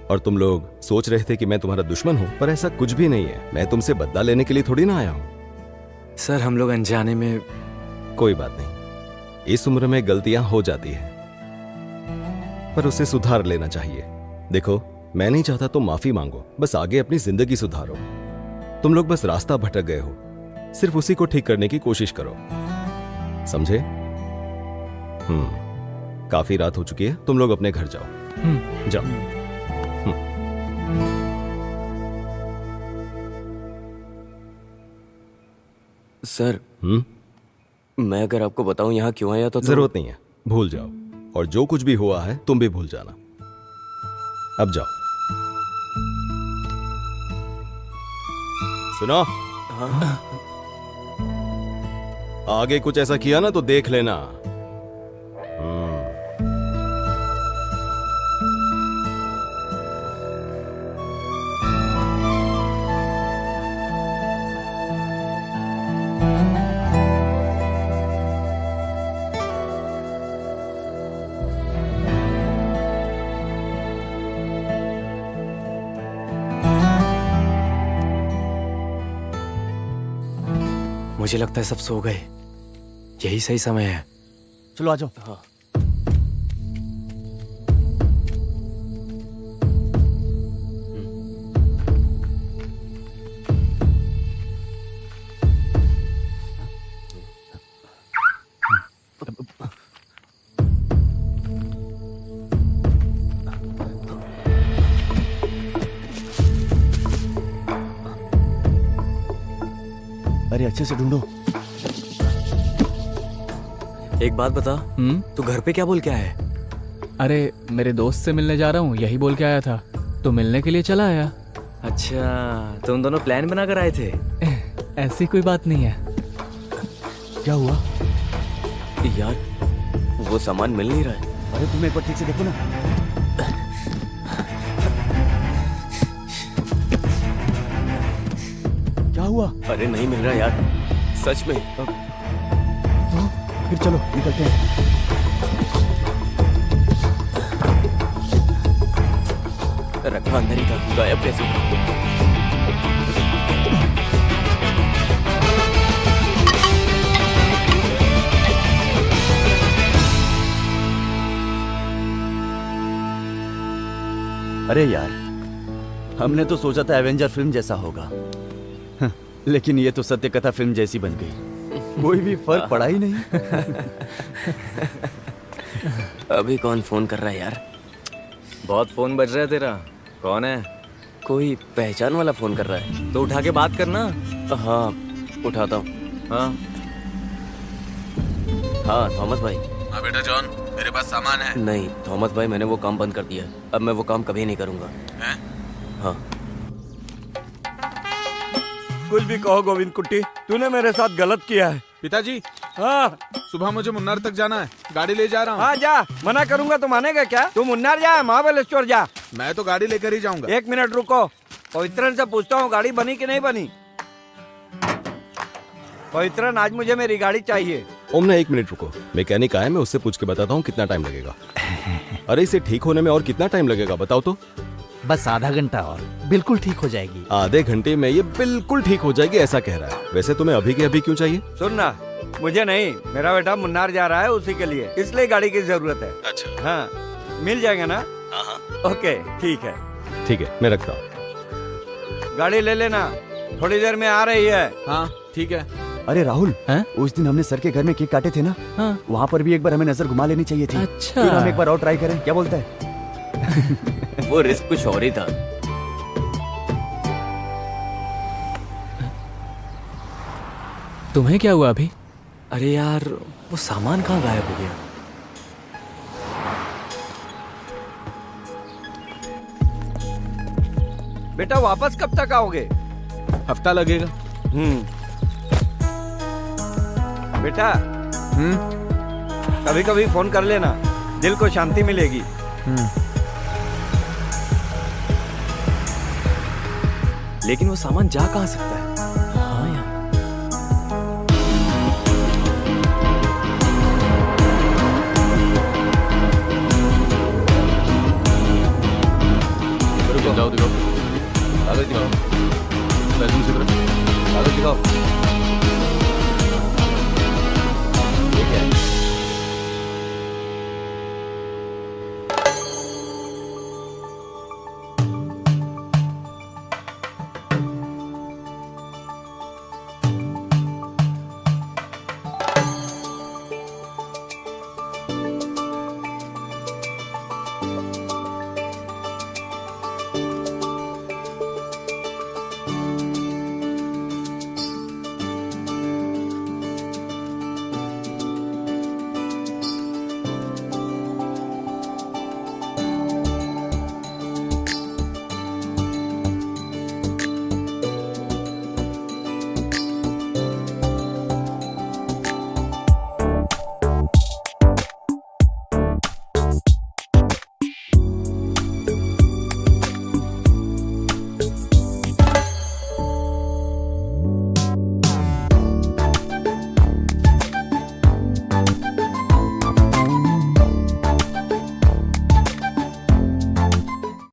और तुम लोग सोच रहे थे कि मैं तुम्हारा दुश्मन हूं, पर ऐसा कुछ भी नहीं है। मैं तुमसे बदला लेने के लिए थोड़ी ना आया हूं। सर हम लोग अनजाने में। कोई बात नहीं, इस उम्र में गलतियां हो जाती हैं, पर उसे सुधार लेना चाहिए। देखो, मैं नहीं चाहता तुम माफी मांगो, बस आगे अपनी जिंदगी सुधारो। तुम लोग बस रास्ता भटक गए हो, सिर्फ उसी को ठीक करने की कोशिश करो, समझे? काफी रात हो चुकी है, तुम लोग अपने घर जाओ। जाओ। सर, मैं अगर आपको बताऊं यहाँ क्यों आया तो जरूरत नहीं है, भूल जाओ। और जो कुछ भी हुआ है तुम भी भूल जाना। अब जाओ। सुनो, हाँ? आगे कुछ ऐसा किया ना तो देख लेना। मुझे लगता है सब सो गए, यही सही समय है। चलो आ जाओ। हाँ। अरे अच्छे से ढूंढो। एक बात बता, तू घर पे क्या बोल के आया है? अरे मेरे दोस्त से मिलने जा रहा हूँ, यही बोल के आया था, तो मिलने के लिए चला आया। अच्छा, तुम दोनों प्लान बना कर आए थे? ऐसी कोई बात नहीं है। क्या हुआ यार, वो सामान मिल नहीं रहा है। अरे तुम एक बार ठीक से देखो ना। क्या हुआ? अरे नहीं मिल रहा यार, सच में। फिर चलो निकलते हैं। रखा अंदर ही था, गायब कैसे हुआ? अरे यार, हमने तो सोचा था एवेंजर फिल्म जैसा होगा, लेकिन ये तो सत्य कथा फिल्म जैसी बन गई। कोई भी फर्क पड़ा ही नहीं। अभी कौन फोन कर रहा है यार? बहुत फोन बज रहा है तेरा। कौन है? कोई पहचान वाला फोन कर रहा है। तो उठा के बात करना। हाँ, उठाता हूँ। हाँ हाँ, थॉमस भाई। हाँ बेटा जॉन, मेरे पास सामान है। नहीं थॉमस भाई, मैंने वो काम बंद कर दिया। अब मैं वो काम कभी नहीं करूँगा। हैं? हाँ। कुछ भी कहो गोविंद कुट्टी, तूने मेरे साथ गलत किया है। पिताजी, हाँ सुबह मुझे मुन्नार तक जाना है, गाड़ी ले जा रहा हूँ। हाँ जा, मना करूंगा तो मानेगा क्या? तू मुन्नार जा, महाबलेश्वर जा। मैं तो गाड़ी लेकर ही जाऊंगा। 1 मिनट रुको, पवित्रन से पूछता हूँ गाड़ी बनी कि नहीं बनी। पवित्रन, आज मुझे मेरी गाड़ी चाहिए। ओमना 1 मिनट रुको, मैकेनिक आया, मैं उससे पूछ के बताता हूँ कितना टाइम लगेगा। अरे इसे ठीक होने में और कितना टाइम लगेगा बताओ तो? बस आधा घंटा और बिल्कुल ठीक हो जाएगी। आधे घंटे में ये बिल्कुल ठीक हो जाएगी ऐसा कह रहा है। वैसे तुम्हें अभी के अभी क्यों चाहिए? सुनना, मुझे नहीं, मेरा बेटा मुन्नार जा रहा है, उसी के लिए, इसलिए गाड़ी की जरूरत है। अच्छा। हाँ, मिल जाएगा ना? हाँ। ओके ठीक है। ठीक है, मैं रखता हूँ। गाड़ी ले लेना, थोड़ी देर में आ रही है। हाँ ठीक है। अरे राहुल, हैं? उस दिन हमने सर के घर में केक काटे थे ना, हाँ। वहाँ पर भी एक बार हमें नजर घुमा लेनी चाहिए थी। अच्छा। फिर हम एक बार और ट्राई करें, क्या बोलता है? वो रिस्क कुछ और ही था। तुम्हें क्या हुआ अभी? अरे यार, वो सामान कहाँ गायब हो गया? बेटा वापस कब तक आओगे? हफ्ता लगेगा। बेटा कभी कभी फोन कर लेना, दिल को शांति मिलेगी। लेकिन वो सामान जा कहाँ सकता है? हाँ यार। जाओ दिखाओ, कागज दिखाओ, लाइसेंस की तरफ कागज दिखाओ।